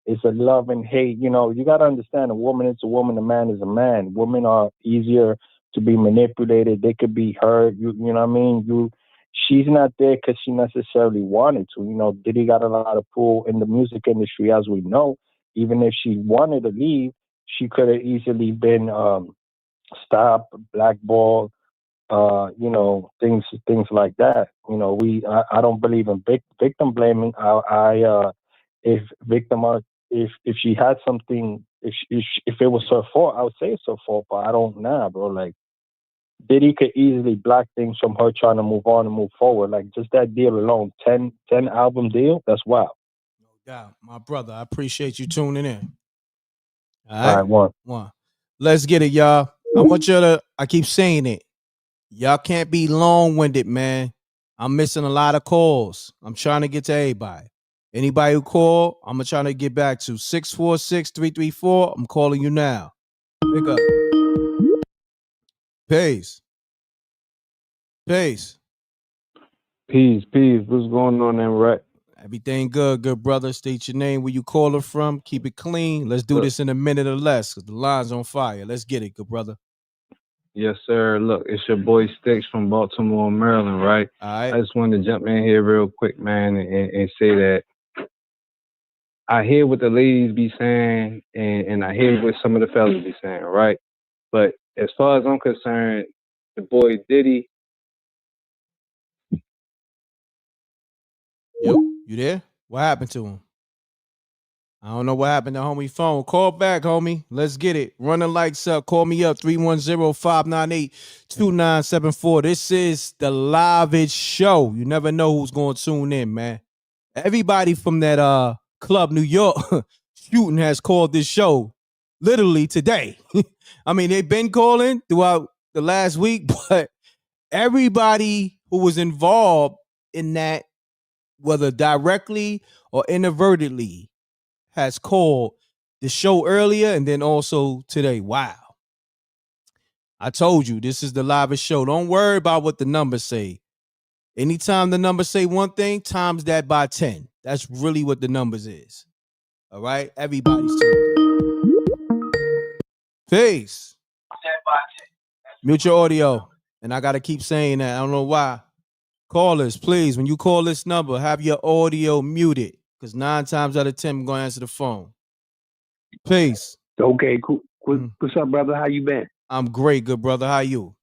it's a love and hate. You got to understand, a woman is a woman, a man is a man. Women are easier to be manipulated. They could be hurt. You know what I mean? She's not there because she necessarily wanted to. Diddy got a lot of pull in the music industry, as we know. Even if she wanted to leave, she could have easily been stopped, blackballed, things like that. I don't believe in victim blaming. If she had something, if it was her fault, I would say it's her fault, but I don't know, bro. Like, Diddy could easily block things from her trying to move on and move forward. Like, just that deal alone, 10 album deal, that's wild. No doubt. My brother, I appreciate you tuning in. All right, one. Let's get it, y'all. I want you to, I keep saying it. Y'all can't be long-winded, man. I'm missing a lot of calls. I'm trying to get to everybody. Anybody who call, I'm trying to get back to 646-334. I'm calling you now. Pick up. Peace. Peace. What's going on, M.Reck? Everything good brother. State your name, where you calling from. Keep it clean. Let's do this in a minute or less, because the line's on fire. Let's get it, good brother. Yes, sir. Look, it's your boy Sticks from Baltimore, Maryland, right? All right. I just wanted to jump in here real quick, man, and say that I hear what the ladies be saying, and I hear what some of the fellas be saying, right? But as far as I'm concerned, the boy Diddy. Yo, you there? What happened to him? I don't know what happened to homie phone. Call back, homie. Let's get it. Run the lights up. Call me up, 310-598-2974. This is the Live Show. You never know who's going to tune in, man. Everybody from that Club New York shooting has called this show literally today. I mean, they've been calling throughout the last week, but everybody who was involved in that, whether directly or inadvertently, has called the show earlier and then also today. Wow. I told you, this is the Live Show. Don't worry about what the numbers say. Anytime the numbers say one thing, times that by 10. That's really what the numbers is. All right? Everybody's tuned in. Peace. Mute your audio. And I got to keep saying that. I don't know why. Callers, please, when you call this number, have your audio muted. Because 9 times out of 10, I'm going to answer the phone. Peace. Okay, cool. What's up, brother? How you been? I'm great, good brother. How you?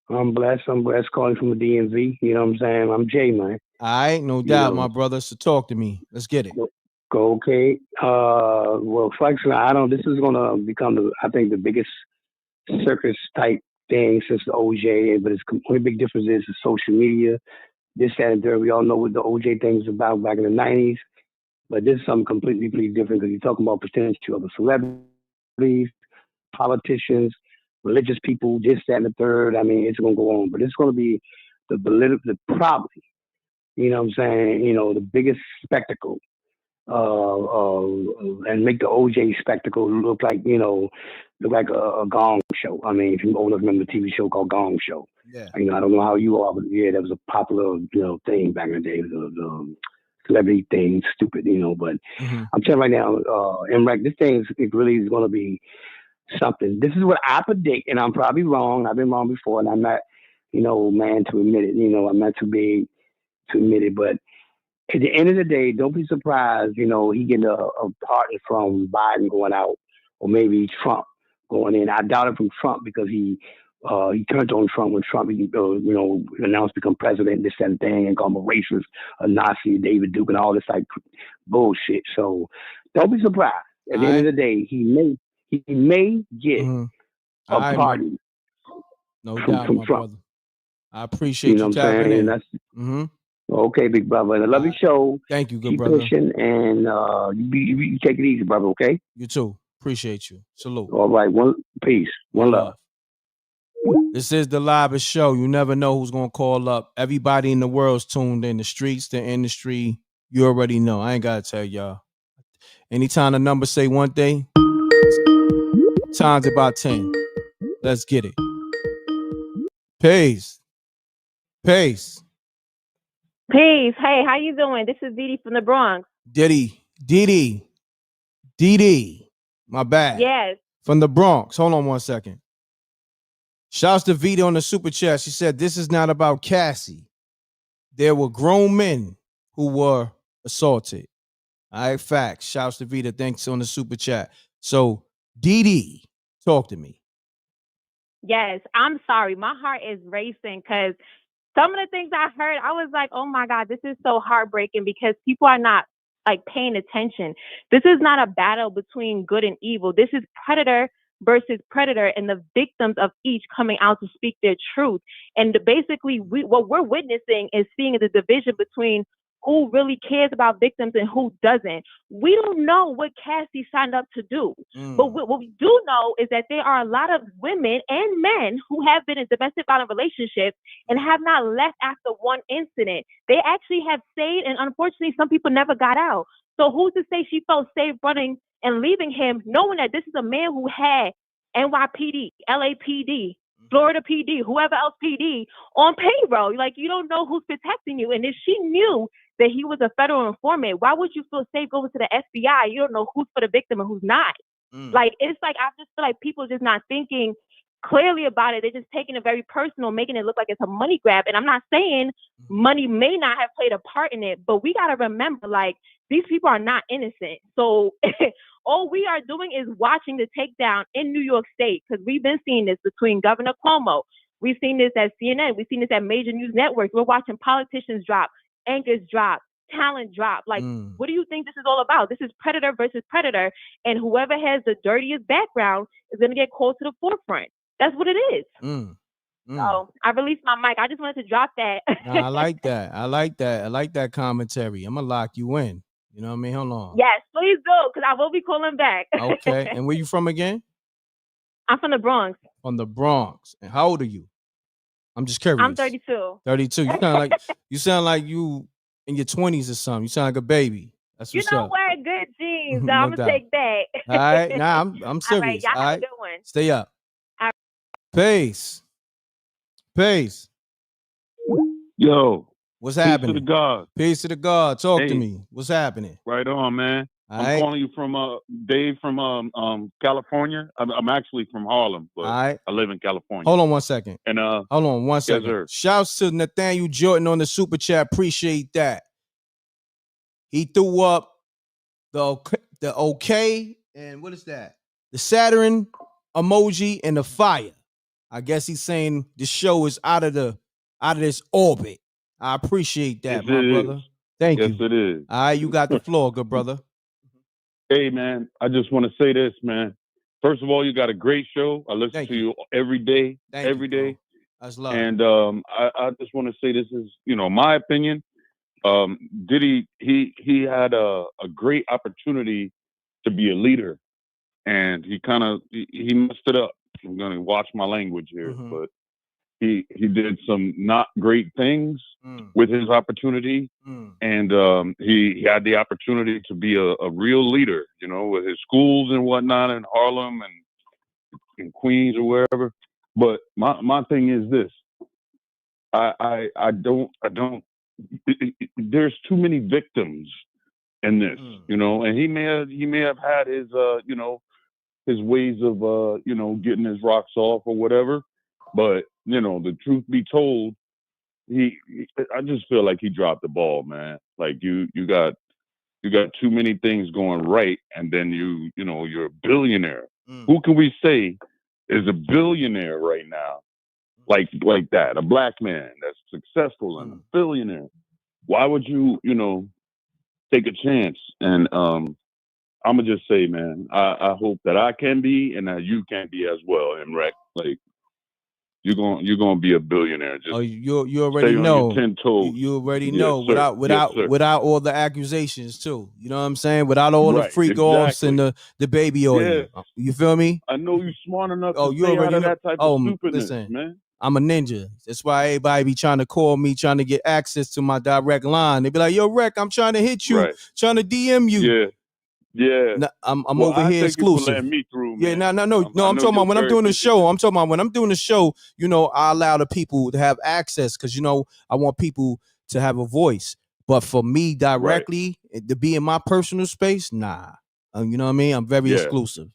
I'm blessed. Calling from the DMV. You know what I'm saying? I'm Jay, man. All right, no doubt, my brother. So talk to me. Let's get it. Okay. Well, Flex, this is going to become, I think, the biggest circus type thing since the OJ, but it's the only big difference is the social media, this, that, and third. We all know what the OJ thing was about back in the 90s, but this is something completely different because you're talking about potential of the celebrities, politicians, religious people, this, that, and the third. I mean, it's going to go on, but it's going to be probably, you know what I'm saying, the biggest spectacle, and make the OJ spectacle look like, a gong show. I mean, if you old enough, remember the TV show called Gong Show. Yeah. I don't know how you are, but yeah, that was a popular, thing back in the day. The celebrity thing, stupid, but I'm telling you right now, M.Reck, this thing it really is going to be something. This is what I predict, and I'm probably wrong. I've been wrong before, and I'm not, man to admit it. I'm not too big to admit it, but at the end of the day, don't be surprised, he getting a partner from Biden going out, or maybe Trump going in. I doubt it from Trump because he turned on Trump when Trump, announced become president, this and thing, and called him a racist, a Nazi, David Duke, and all this like bullshit. So don't be surprised. At the end of the day, he may get a pardon. No doubt, from my Trump. brother. I appreciate you tapping in. That's okay, big brother. And I love your show. Thank you, good Keep brother. pushing, and you take it easy, brother. Okay. You too. Appreciate you. Salute. All right. Peace. One love. This is the live show. You never know who's gonna call up. Everybody in the world's tuned in. The streets, the industry. You already know. I ain't gotta tell y'all. Anytime the number say one thing, times about 10. Let's get it. Peace. Peace. Hey, how you doing? This is Diddy from the Bronx. Diddy. My bad. Yes. From the Bronx. Hold on 1 second. Shouts to Vita on the super chat. She said, this is not about Cassie. There were grown men who were assaulted. All right, facts. Shouts to Vita. Thanks on the super chat. So, Diddy, talk to me. Yes, I'm sorry. My heart is racing because some of the things I heard, I was like, oh my God, this is so heartbreaking because people are not like paying attention. This is not a battle between good and evil. This is predator versus predator, and the victims of each coming out to speak their truth. And basically, what we're witnessing is seeing the division between who really cares about victims and who doesn't. We don't know what Cassie signed up to do. But what we do know is that there are a lot of women and men who have been in domestic violence relationships and have not left after one incident. They actually have stayed, and unfortunately, some people never got out. So who's to say she felt safe running and leaving him, knowing that this is a man who had NYPD, LAPD, Florida PD, whoever else PD on payroll? Like, you don't know who's protecting you. And if she knew that he was a federal informant, why would you feel safe going to the FBI? You don't know who's for the victim and who's not. Like, it's like, I just feel like people just not thinking clearly about it. They're just taking it very personal, making it look like it's a money grab. And I'm not saying money may not have played a part in it, but we got to remember, like, these people are not innocent. So all we are doing is watching the takedown in New York State, because we've been seeing this between Governor Cuomo. We've seen this at CNN. We've seen this at major news networks. We're watching politicians drop, anchors drop, talent drop. Like, what do you think this is all about? This is predator versus predator. And whoever has the dirtiest background is going to get called to the forefront. That's what it is. So I released my mic. I just wanted to drop that. Nah, I like that. I like that commentary. I'm going to lock you in. You know what I mean? Hold on. Yes, please do, because I will be calling back. Okay. And where you from again? I'm from the Bronx. From the Bronx. And how old are you? I'm just curious. I'm 32. 32. You sound like you in your 20s or something. You sound like a baby. That's what's up. You don't wear good jeans. So I'm going to take that. All right. Nah, I'm serious. All right. Y'all have a good one. Stay up. All right. Peace. Yo. What's happening? Peace to the God. Peace to the God. Talk to me. What's happening? Right on, man. I'm calling you from Dave from California. I'm actually from Harlem, but I live in California. Hold on one second. And hold on one second. Yes, sir. Shouts to Nathaniel Jordan on the super chat. Appreciate that. He threw up the okay, and what is that? The Saturn emoji and the fire. I guess he's saying the show is out of this orbit. I appreciate that, my brother. Thank you. Yes, it is. All right, you got the floor, good brother. Hey, man, I just want to say this, man. First of all, you got a great show. I listen to you every day, every day. That's love. And I just want to say this is, my opinion. Diddy, he had a great opportunity to be a leader, and he messed it up. I'm going to watch my language here, but he did some not great things with his opportunity, and he had the opportunity to be a real leader, with his schools and whatnot in Harlem and in Queens or wherever. But my thing is this: I don't. There's too many victims in this, and he may have had his his ways of getting his rocks off or whatever. But the truth be told, I just feel like he dropped the ball, man. Like you got too many things going right, and then you're a billionaire. Who can we say is a billionaire right now? Like that, a black man that's successful and a billionaire. Why would you take a chance? And I'm gonna just say, man, I hope that I can be and that you can be as well, M.Reck. Like you're gonna be a billionaire. Just you already stay know. on your 10 toes. You already Yes, know sir. without all the accusations too. You know what I'm saying? Without all the Right, freak offs exactly. and the baby oil. Yeah. You feel me? I know you're smart enough Oh, to you stay already out of know. that type Oh, of stupidness, listen, man. I'm a ninja. That's why everybody be trying to call me, trying to get access to my direct line. They be like, "Yo, Reck, I'm trying to hit you, Right. trying to DM you." Yeah. Yeah. No, I'm Well, over I here thank you for exclusive. letting me through, Yeah, man. no. I I'm know talking you're about when I'm very doing the busy. show. I'm talking about when I'm doing the show. I allow the people to have access because I want people to have a voice. But for me directly to be in my personal space, nah. You know what I mean? I'm very Yeah. exclusive.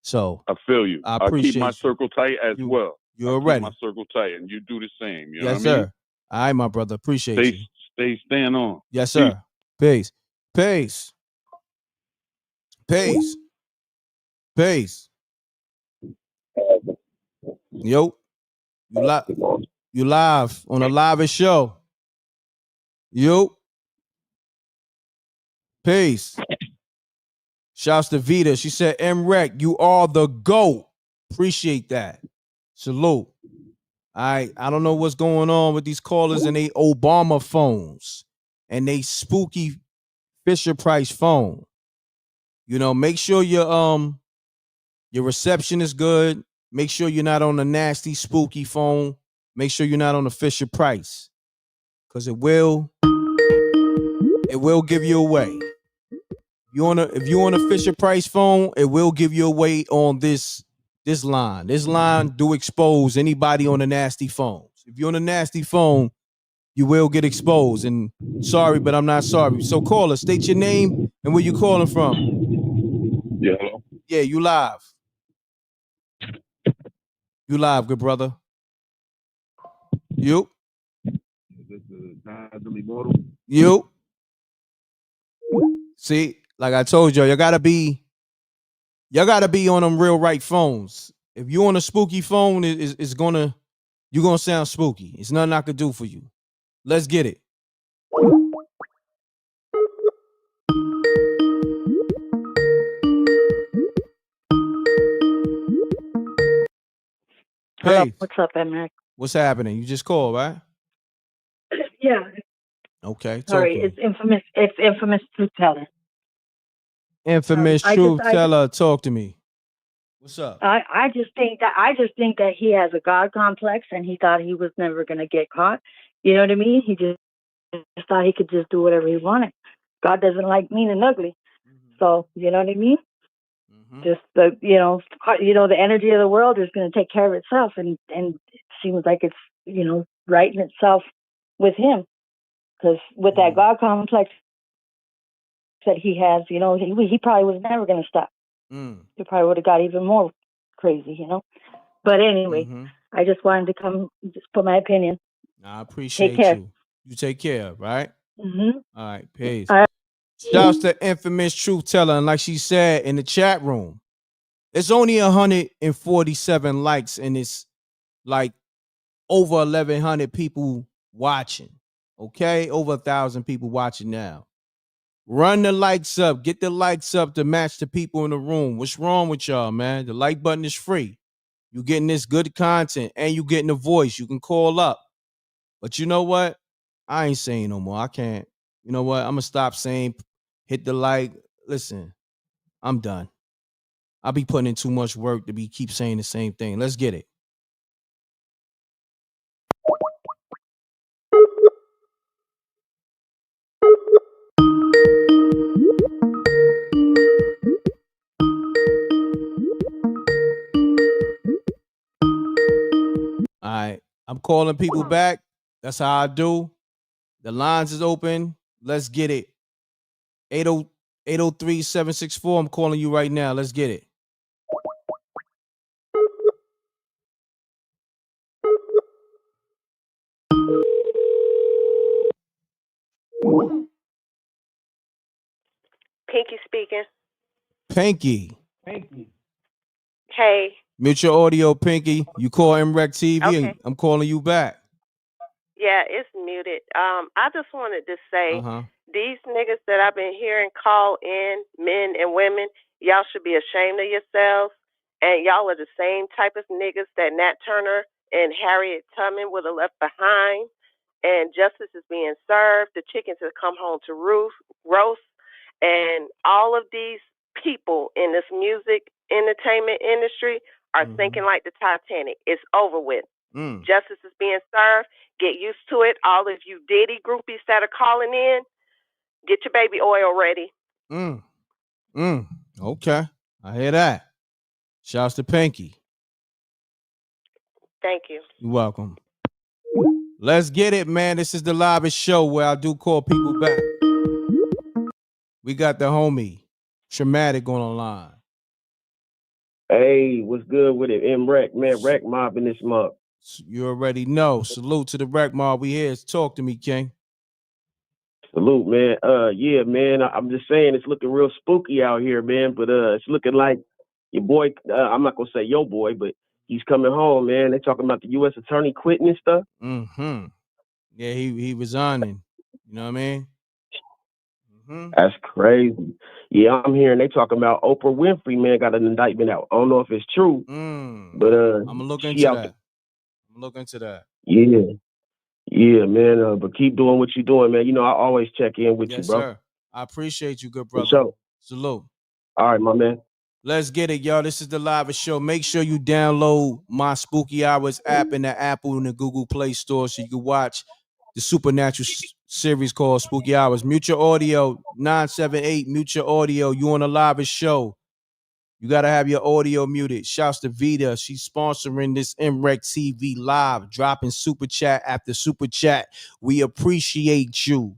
So I feel you. I I keep my appreciate circle tight as well. you I already. keep my circle tight, and you do the same. You know Yes, what I mean? sir. All right, my brother. Appreciate you. Stand on. Yes, sir. Peace. Yo, you live on a live show. Yo, peace. Shouts to Vita. She said, M.Reck, you are the GOAT. Appreciate that. Salute. I don't know what's going on with these callers and they Obama phones and they spooky Fisher Price phone. Make sure your reception is good. Make sure you're not on a nasty, spooky phone. Make sure you're not on a Fisher Price. Because it will give you away. If you're on a Fisher Price phone, it will give you away on this line. This line do expose anybody on a nasty phone. If you're on a nasty phone, you will get exposed. And sorry, but I'm not sorry. So caller, state your name and where you calling from. Yeah, hello? Yeah, you live. You live, good brother. You. You. See, like I told y'all gotta be on them real right phones. If you're on a spooky phone, you're gonna sound spooky. It's nothing I could do for you. Let's get it. Hello, Hey, what's up, M.Reck? what's happening? You just called, right? Yeah, Okay, talk sorry, to me. it's infamous. It's infamous truth teller. Infamous truth teller, talk to me. What's up? I just think that he has a God complex, and he thought he was never going to get caught. You know what I mean? He just thought he could just do whatever he wanted. God doesn't like mean and ugly, so you know what I mean. Just the the energy of the world is going to take care of itself, and it seems like it's righting itself with him, because with that God complex, that he has, you know, he probably was never going to stop. He probably would have got even more crazy, you know. But anyway, I just wanted to come, just put my opinion. I appreciate you. You take care, right? All right, peace. Shouts to infamous truth teller, and like she said in the chat room, it's only 147 likes, and it's like over 1,100 people watching. Okay, over 1,000 people watching now. Run the likes up. Get the likes up to match the people in the room. What's wrong with y'all, man? The like button is free. You getting this good content, and you getting a voice. You can call up. But you know what? I ain't saying no more. I can't. You know what? I'm gonna stop saying hit the like. Listen, I'm done. I'll be putting in too much work to be keep saying the same thing. Let's get it. All right. I'm calling people back. That's how I do. The lines is open. Let's get it. 803-764. I'm calling you right now. Let's get it. Pinky speaking. Pinky. Hey. Mute your audio, Pinky. You call MRecktv, Okay. and I'm calling you back. Yeah, it's muted. I just wanted to say these niggas that I've been hearing call in, men and women, y'all should be ashamed of yourselves. And y'all are the same type of niggas that Nat Turner and Harriet Tubman would have left behind. And justice is being served. The chickens have come home to roast. And all of these people in this music entertainment industry are sinking like the Titanic. It's over with. Justice is being served. Get used to it. All of you Diddy groupies that are calling in, get your baby oil ready. Okay. I hear that. Shouts to Pinky. Thank you. You're welcome. Let's get it, man. This is the livest show where I do call people back. We got the homie Traumatic on the line. Hey, what's good with it? M.Reck, man, Reck mob in this month. You already know. Salute to the Reck mob. We here. Talk to me, King. Salute, man. Yeah, man. I'm just saying it's looking real spooky out here, man. But it's looking like your boy. I'm not gonna say your boy, but he's coming home, man. They talking about the U.S. attorney quitting and stuff. Yeah, he resigning. You know what I mean? That's crazy. Yeah, I'm hearing they talking about Oprah Winfrey, man, got an indictment out. I don't know if it's true, but I'm gonna look into that. Yeah, man. But keep doing what you're doing, man. You know, I always check in with you, bro. Sir. I appreciate you, good brother. So, salute. All right, my man. Let's get it, y'all. This is the live show. Make sure you download my Spooky Hours app in the Apple and the Google Play Store so you can watch the Supernatural series called Spooky Hours. Mute your audio, 978. Mute your audio. You on the live show. You got to have your audio muted. Shouts to Vita. She's sponsoring this MRecktv live, dropping super chat after super chat. We appreciate you.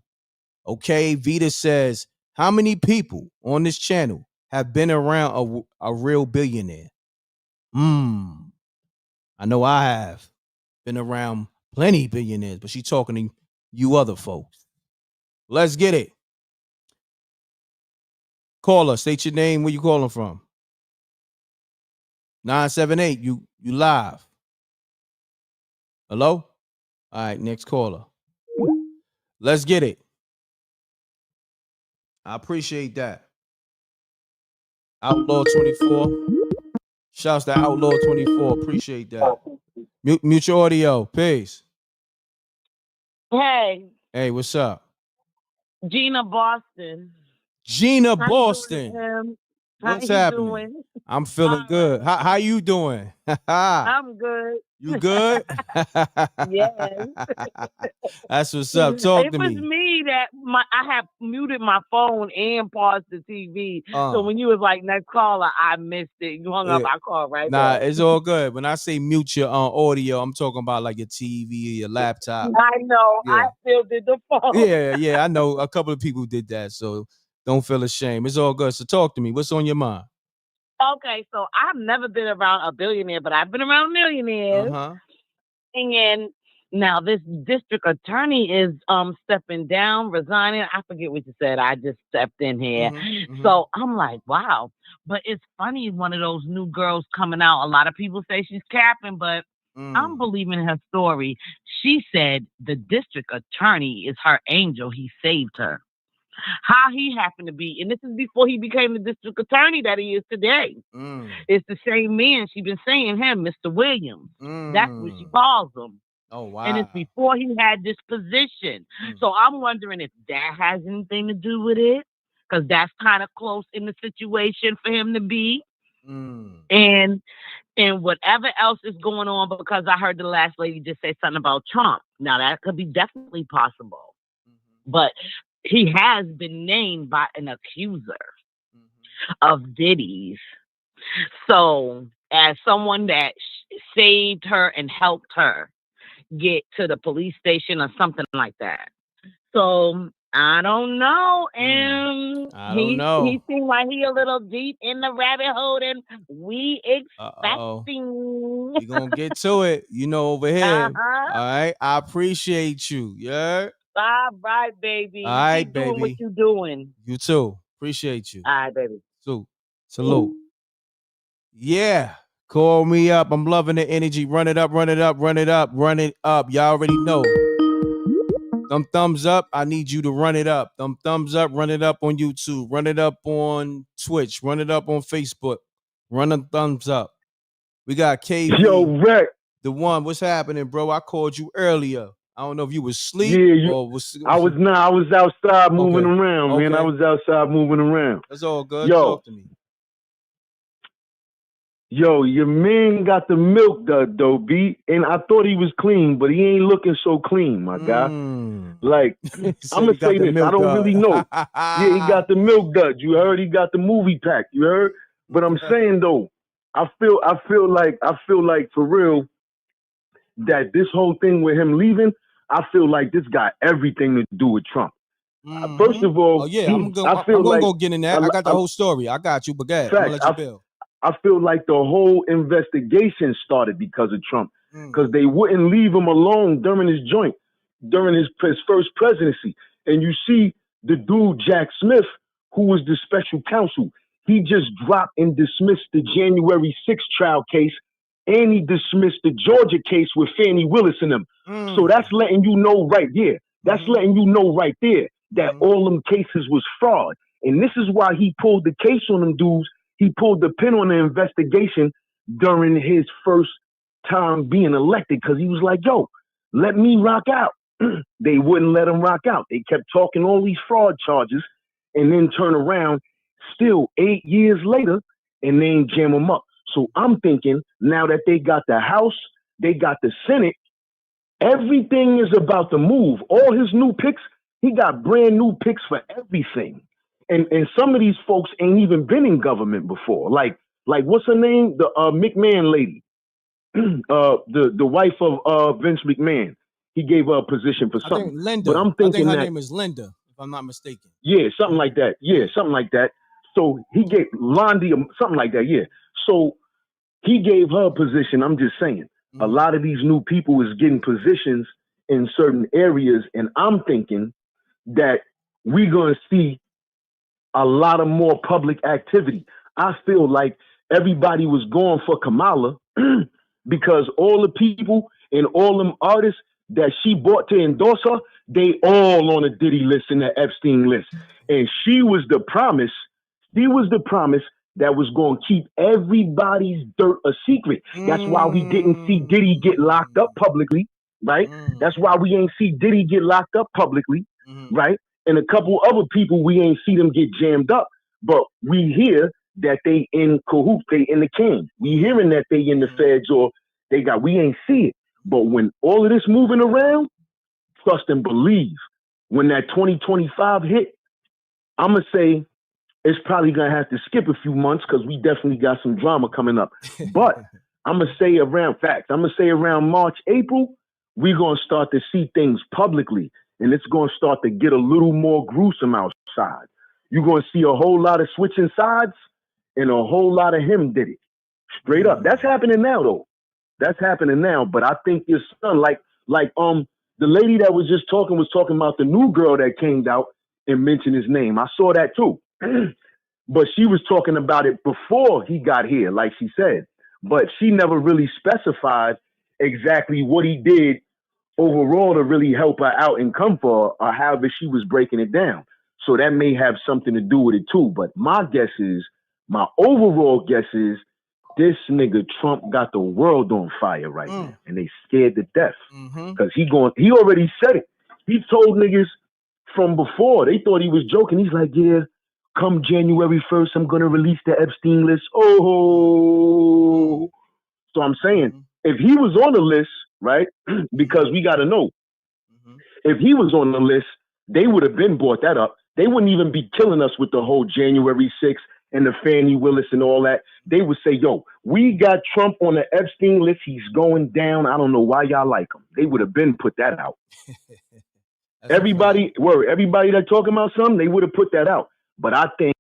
Okay, Vita says, how many people on this channel have been around a real billionaire? I know I have been around plenty billionaires, but she's talking to you other folks. Let's get it. Call us. State your name. Where you calling from? 978. You live. Hello? All right, next caller. Let's get it. I appreciate that. Outlaw 24. Shouts to Outlaw 24. Appreciate that. Mute your audio. Peace. Hey. Hey, what's up? Gina Boston. Gina How Boston. You doing, What's How you happening? Doing? I'm feeling good. How you doing? I'm good. You good? Yes. That's what's up. Talk to me. It was me that I have muted my phone and paused the TV. So when you was like, next caller, I missed it. You hung up, I called right back. It's all good. When I say mute your audio, I'm talking about like your TV or your laptop. I know. Yeah. I still did the phone. Yeah, I know a couple of people did that. So Don't feel ashamed. It's all good. So talk to me. What's on your mind? Okay, so I've never been around a billionaire, but I've been around millionaires. And now this district attorney is stepping down, resigning. I forget what you said. I just stepped in here. So I'm like, wow. But it's funny, one of those new girls coming out. A lot of people say she's capping, but I'm believing her story. She said the district attorney is her angel. He saved her. How he happened to be, and this is before he became the district attorney that he is today. It's the same man. She's been saying him, Mr. Williams. That's what she calls him. Oh, wow. And it's before he had this position. So I'm wondering if that has anything to do with it, because that's kind of close in the situation for him to be. And whatever else is going on, because I heard the last lady just say something about Trump. Now, that could be definitely possible. But he has been named by an accuser of Diddy's. So, as someone that saved her and helped her get to the police station or something like that. So, I don't know. And he seemed like he a little deep in the rabbit hole, and we expecting. We're going to get to it. You know, over here. All right. I appreciate you. Yeah. All right, baby. All right, Keep doing what you doing. You too. Appreciate you. All right, baby. Salute. Yeah. Call me up. I'm loving the energy. Run it up, run it up, run it up, run it up. Y'all already know. Them thumbs up, I need you to run it up. Them thumbs up, run it up on YouTube. Run it up on Twitch. Run it up on Facebook. Run them thumbs up. We got KV. Yo, Reck. The one. What's happening, bro? I called you earlier. I don't know if you was asleep or was. I was outside moving around, man. I was outside moving around. That's all good. Yo. Talk to me. Yo, your man got the milk dud though, B. And I thought he was clean, but he ain't looking so clean, my guy. Like, I'm gonna say this. I don't really know. Yeah, he got the milk dud. You heard? He got the movie pack. You heard? But I'm saying though, I feel like for real that this whole thing with him leaving, I feel like this got everything to do with Trump. First of all, I'm gonna go get in that. I got the whole story. I got you, but go ahead. I'm gonna let you build. I feel like the whole investigation started because of Trump, because they wouldn't leave him alone during his first presidency. And you see the dude, Jack Smith, who was the special counsel, he just dropped and dismissed the January 6th trial case, and he dismissed the Georgia case with Fannie Willis in them. So that's letting you know right there. That's letting you know right there that all them cases was fraud. And this is why he pulled the case on them dudes. He pulled the pin on the investigation during his first time being elected, because he was like, yo, let me rock out. They wouldn't let him rock out. They kept talking all these fraud charges and then turn around still 8 years later and they ain't jam him up. So I'm thinking now that they got the House, they got the Senate, everything is about to move. All his new picks, he got brand new picks for everything. And some of these folks ain't even been in government before. Like what's her name? The McMahon lady. The wife of Vince McMahon. He gave her a position for something. I think Linda. But I'm thinking her name is Linda, if I'm not mistaken. Yeah, something like that. Yeah, something like that. So he gave Londi something like that. Yeah. So he gave her a position. I'm just saying, a lot of these new people is getting positions in certain areas, and I'm thinking that we're gonna see a lot of more public activity. I feel like everybody was going for Kamala because all the people and all them artists that she bought to endorse her, they all on a Diddy list and the Epstein list. And she was the promise. She was the promise that was going to keep everybody's dirt a secret. That's why we didn't see Diddy get locked up publicly, right? That's why we ain't see Diddy get locked up publicly, right? And a couple other people, we ain't see them get jammed up. But we hear that they in cahoots, they in the can. We hearing that they in the feds or we ain't see it. But when all of this moving around, trust and believe, when that 2025 hit, I'm going to say it's probably going to have to skip a few months because we definitely got some drama coming up. But I'm going to say around March, April, we're going to start to see things publicly. And it's going to start to get a little more gruesome outside. you're going to see a whole lot of switching sides and a whole lot of him did it. Straight up. That's happening now, though. That's happening now. But I think your son, like the lady that was talking about the new girl that came out and mentioned his name. I saw that too. But she was talking about it before he got here, like she said. But she never really specified exactly what he did overall to really help her out and come for her, or however she was breaking it down. So that may have something to do with it too. But my overall guess is this nigga Trump got the world on fire right now, and they scared to death. Because he already said it. He told niggas from before, they thought he was joking. He's like, yeah, come January 1st, I'm going to release the Epstein list. Oh. So I'm saying, if he was on the list, right, because we got to know, if he was on the list, they would have been brought that up. They wouldn't even be killing us with the whole January 6th and the Fannie Willis and all that. They would say, yo, we got Trump on the Epstein list. He's going down. I don't know why y'all like him. They would have been put that out. Everybody that talking about something, they would have put that out. But I think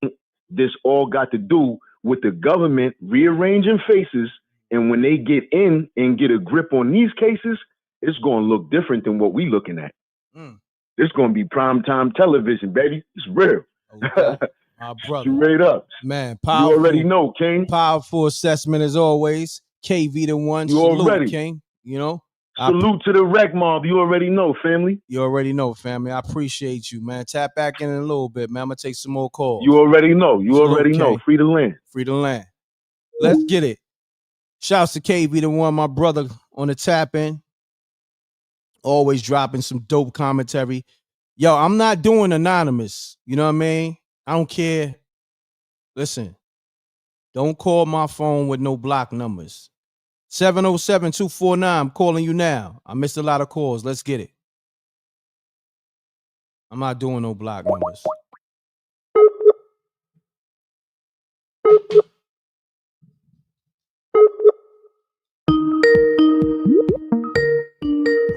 this all got to do with the government rearranging faces. And when they get in and get a grip on these cases, it's going to look different than what we looking at. It's going to be primetime television, baby. It's real. Okay. My brother. Straight up. Man, powerful. You already know, King. Powerful assessment as always. KV the one. You Salute, already. King. You know? Salute to the rec mob. You already know, family. You already know, family. I appreciate you, man. Tap back in a little bit, man. I'm going to take some more calls. You already know. You Salute, already know. King. Free the land. Free the land. Let's get it. Shouts to KV the one, my brother on the tap in. Always dropping some dope commentary. Yo, I'm not doing anonymous. You know what I mean? I don't care. Listen, don't call my phone with no block numbers. 707-249. I'm calling you now. I missed a lot of calls. Let's get it. I'm not doing no block numbers.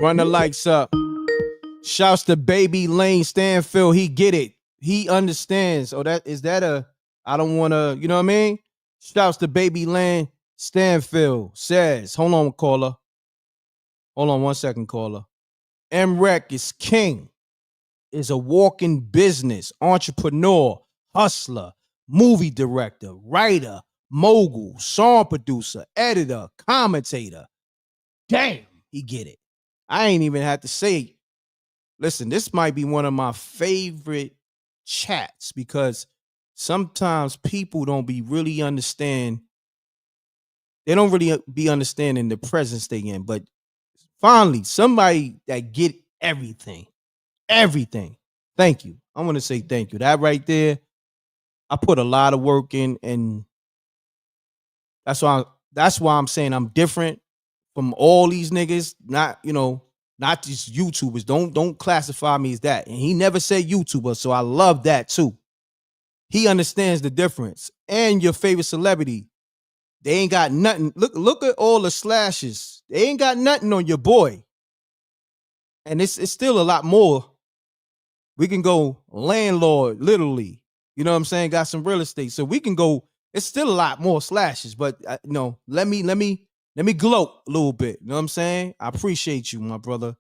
Run the lights up. Shouts to Baby Lane Stanfield. He get it. He understands. Oh, I don't want to, you know what I mean? Shouts to Baby Lane Stanfield. Says, hold on, caller. Hold on 1 second, caller. M.Reck is king. Is a walking business, entrepreneur, hustler, movie director, writer, mogul, song producer, editor, commentator. Damn, he get it. I ain't even had to say, listen, this might be one of my favorite chats because sometimes people don't be really understand. They don't really be understanding the presence they in. But finally, somebody that get everything. Everything. Thank you. I want to say thank you. That right there, I put a lot of work in, and that's why I'm saying I'm different from all these niggas. Not just YouTubers. Don't classify me as that. And he never said YouTuber, so I love that too. He understands the difference. And your favorite celebrity, they ain't got nothing. Look at all the slashes. They ain't got nothing on your boy. And it's still a lot more. We can go landlord, literally. You know what I'm saying? Got some real estate. So we can go, it's still a lot more slashes, but let me gloat a little bit. You know what I'm saying? I appreciate you, my brother.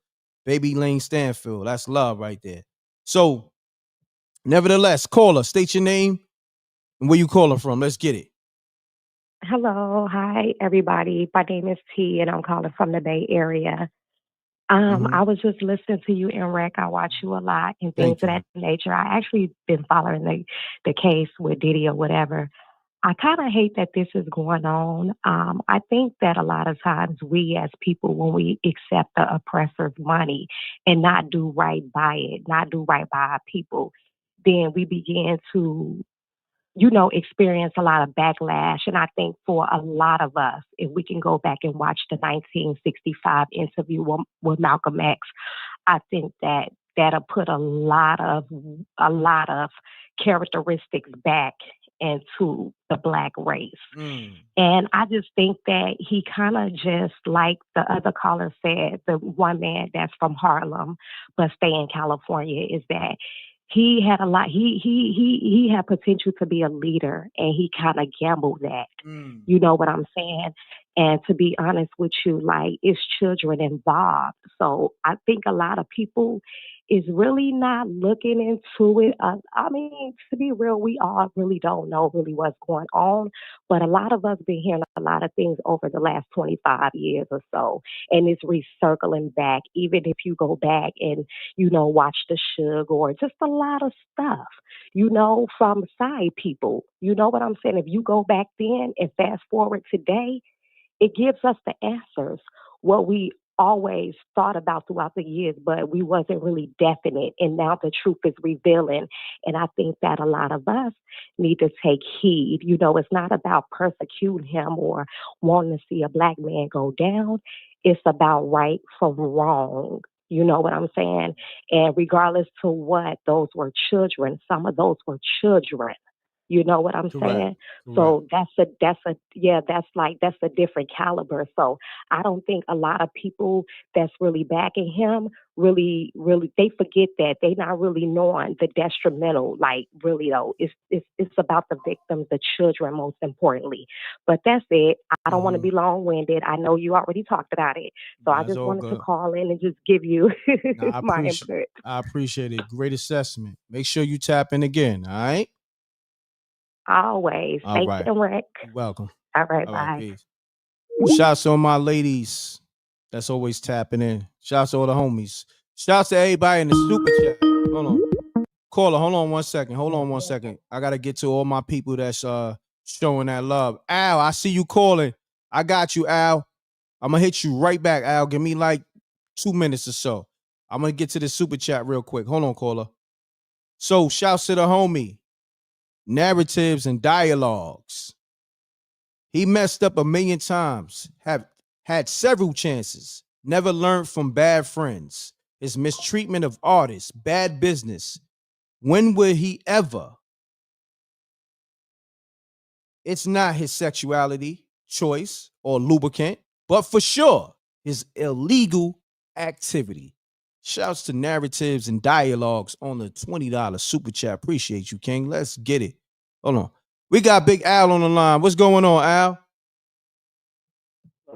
Baby Lane Stanfield. That's love right there. So, nevertheless, caller, state your name and where you calling from. Let's get it. Hello. Hi, everybody. My name is T, and I'm calling from the Bay Area. I was just listening to you in rec. I watch you a lot and things of that nature. I actually been following the case with Diddy or whatever. I kind of hate that this is going on. I think that a lot of times we as people, when we accept the oppressor's money and not do right by it, not do right by our people, then we begin to experience a lot of backlash. And I think for a lot of us, if we can go back and watch the 1965 interview with Malcolm X, I think that that'll put a lot of characteristics back into the Black race. And I just think that he kind of just, like the other caller said, the one man that's from Harlem but stay in California, is that he had a lot. He had potential to be a leader, and he kind of gambled that. You know what I'm saying? And to be honest with you, like, it's children involved. So I think a lot of people is really not looking into it. I mean, to be real, we all really don't know really what's going on. But a lot of us been hearing a lot of things over the last 25 years or so. And it's recircling back, even if you go back and, you know, watch the Suge or just a lot of stuff, you know, from side people. You know what I'm saying? If you go back then and fast forward today, it gives us the answers, what we always thought about throughout the years, but we wasn't really definite. And now the truth is revealing. And I think that a lot of us need to take heed. You know, it's not about persecuting him or wanting to see a black man go down. It's about right from wrong. You know what I'm saying? And regardless to what, those were children. Some of those were children. You know what I'm saying? So that's a different caliber. So I don't think a lot of people that's really backing him really they forget that they not really knowing the detrimental. Like, really though, it's about the victims, the children, most importantly. But that's it. I don't want to be long winded. I know you already talked about it, so I just wanted to call in and just give you my input. I appreciate it. Great assessment. Make sure you tap in again. All right. Always. All Thanks, right. M.Reck. You're welcome. All right, All bye. right, peace. Shouts to all my ladies that's always tapping in. Shouts to all the homies. Shouts to everybody in the super chat. Hold on. Caller, hold on one second. I gotta get to all my people that's showing that love. Al, I see you calling. I got you, Al. I'm gonna hit you right back, Al. Give me like 2 minutes or so. I'm gonna get to the super chat real quick. Hold on, caller. So shouts to the homie. Narratives and dialogues. He messed up 1,000,000 times, have had several chances, never learned from bad friends, his mistreatment of artists, bad business. When will he ever? It's not his sexuality, choice, or lubricant, but for sure, his illegal activity. Shouts to Narratives and Dialogues on the $20 super chat. Appreciate you, King. Let's get it. Hold on. We got Big Al on the line. What's going on, Al?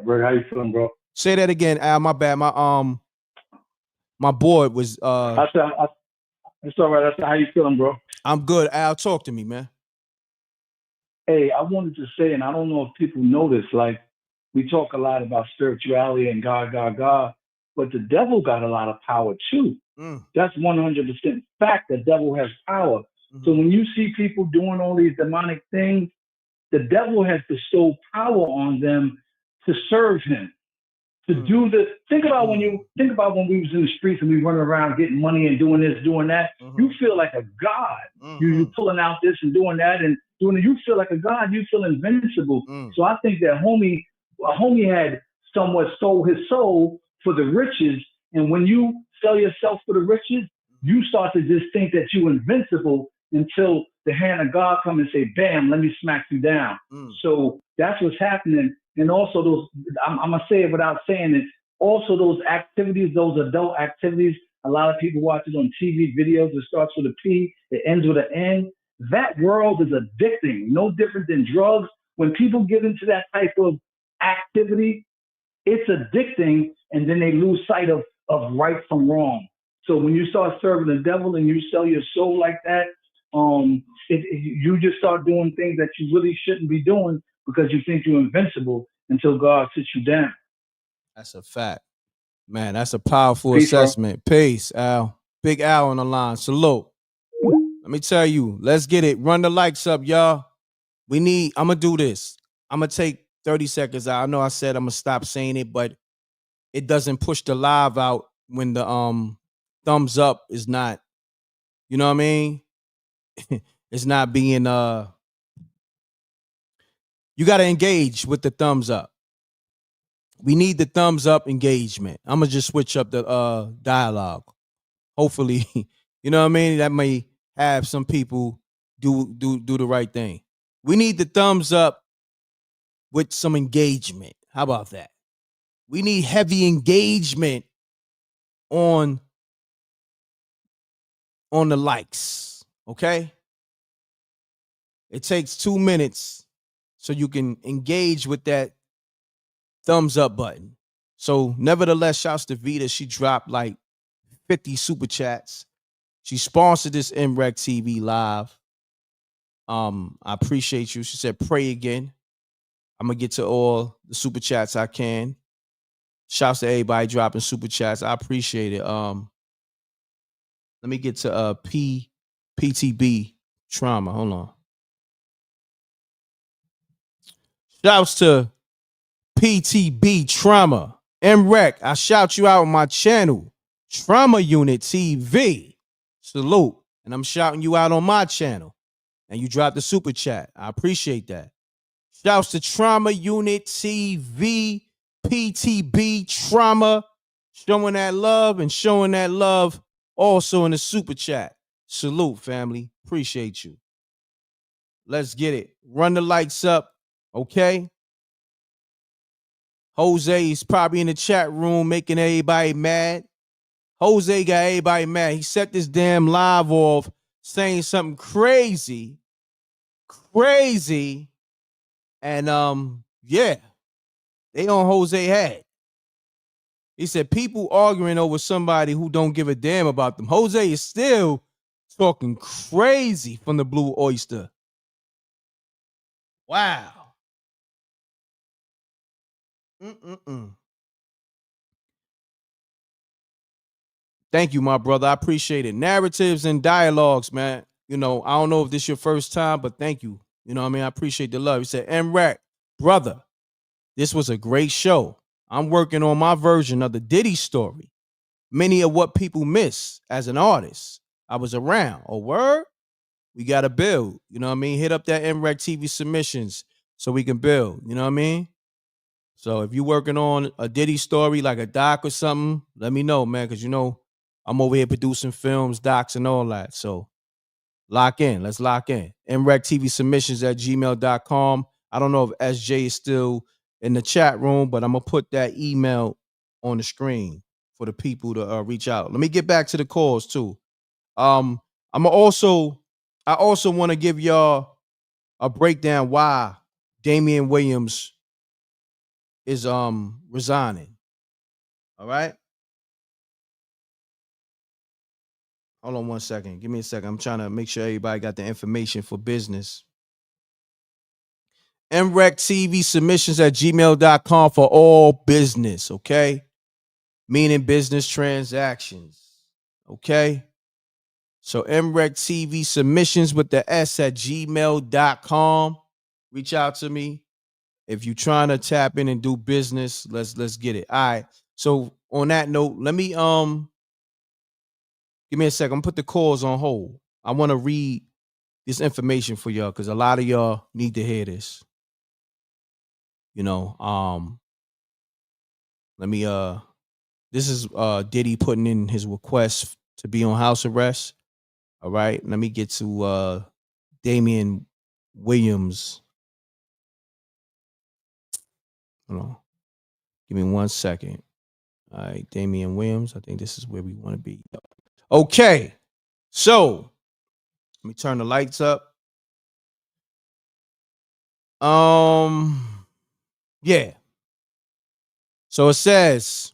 Bro, how you feeling, bro? Say that again, Al. My bad. My board was it's all right. I said, how you feeling, bro? I'm good, Al. Talk to me, man. Hey, I wanted to say, and I don't know if people know this, like, we talk a lot about spirituality and God, but the devil got a lot of power too. That's 100% fact. The devil has power. So when you see people doing all these demonic things, the devil has bestowed power on them to serve him. To do the think about when we was in the streets and we running around getting money and doing this, doing that. You feel like a god. You pulling out this and doing that and doing it. You feel like a god. You feel invincible. So I think that homie had somewhat sold his soul for the riches. And when you sell yourself for the riches, you start to just think that you're invincible until the hand of God come and say, bam, let me smack you down. So that's what's happening. And also those, I'm going to say it without saying it, also those activities, those adult activities, a lot of people watch it on TV videos. It starts with a P, it ends with an N. That world is addicting, no different than drugs. When people get into that type of activity, it's addicting, and then they lose sight of right from wrong. So when you start serving the devil and you sell your soul like that, you just start doing things that you really shouldn't be doing because you think you're invincible until God sits you down. That's a fact. Man, that's a powerful assessment. Bro. Peace, Al. Big Al on the line. Salute. Let me tell you, let's get it. Run the likes up, y'all. I'm going to do this. I'm going to take 30 seconds out. I know I said I'm going to stop saying it, but it doesn't push the live out when the thumbs up is not, you know what I mean? It's not being, you got to engage with the thumbs up. We need the thumbs up engagement. I'm going to just switch up the dialogue. Hopefully, you know what I mean? That may have some people do the right thing. We need the thumbs up with some engagement. How about that? We need heavy engagement on on the likes, okay? It takes 2 minutes so you can engage with that thumbs up button. So nevertheless, shouts to Vita. She dropped like 50 super chats. She sponsored this MRecktv live. I appreciate you. She said, pray again. I'm going to get to all the super chats I can. Shouts to everybody dropping super chats. I appreciate it. Let me get to PTB Trauma. Hold on. Shouts to PTB Trauma. M.Reck, I shout you out on my channel. Trauma Unit TV. Salute. And I'm shouting you out on my channel. And you dropped the super chat. I appreciate that. Shouts to Trauma Unit TV, PTB Trauma, showing that love and showing that love also in the super chat. Salute, family. Appreciate you. Let's get it. Run the lights up, okay? Jose is probably in the chat room making everybody mad. Jose got everybody mad. He set this damn live off saying something crazy. And yeah, they on Jose head. He said people arguing over somebody who don't give a damn about them. Jose is still talking crazy from the Blue Oyster. Wow. Thank you, my brother. I appreciate it. Narratives and dialogues, man. You know, I don't know if this is your first time, but thank you. You know what I mean? I appreciate the love. He said, M.Reck, brother, this was a great show. I'm working on my version of the Diddy story. Many of what people miss as an artist. I was around. Oh, word? We got to build. You know what I mean? Hit up that MRecktv submissions so we can build. You know what I mean? So if you're working on a Diddy story, like a doc or something, let me know, man, because, you know, I'm over here producing films, docs, and all that. So lock in. Let's lock in. mrecktvsubmissions@gmail.com. I don't know if SJ is still in the chat room, but I'm going to put that email on the screen for the people to reach out. Let me get back to the calls, too. I also want to give y'all a breakdown why Damian Williams is resigning. All right? Hold on one second. Give me a second. I'm trying to make sure everybody got the information for business. mrecktvsubmissions@gmail.com for all business, okay? Meaning business transactions, okay? So mrecktvsubmissions with the s@gmail.com. Reach out to me. If you're trying to tap in and do business, let's get it. All right. So on that note, let me give me a second. I'm put the calls on hold. I want to read this information for y'all because a lot of y'all need to hear this. You know, let me this is Diddy putting in his request to be on house arrest. All right. Let me get to Damian Williams. Hold on. Give me 1 second. All right, Damian Williams. I think this is where we want to be. Okay. So let me turn the lights up. Yeah. So it says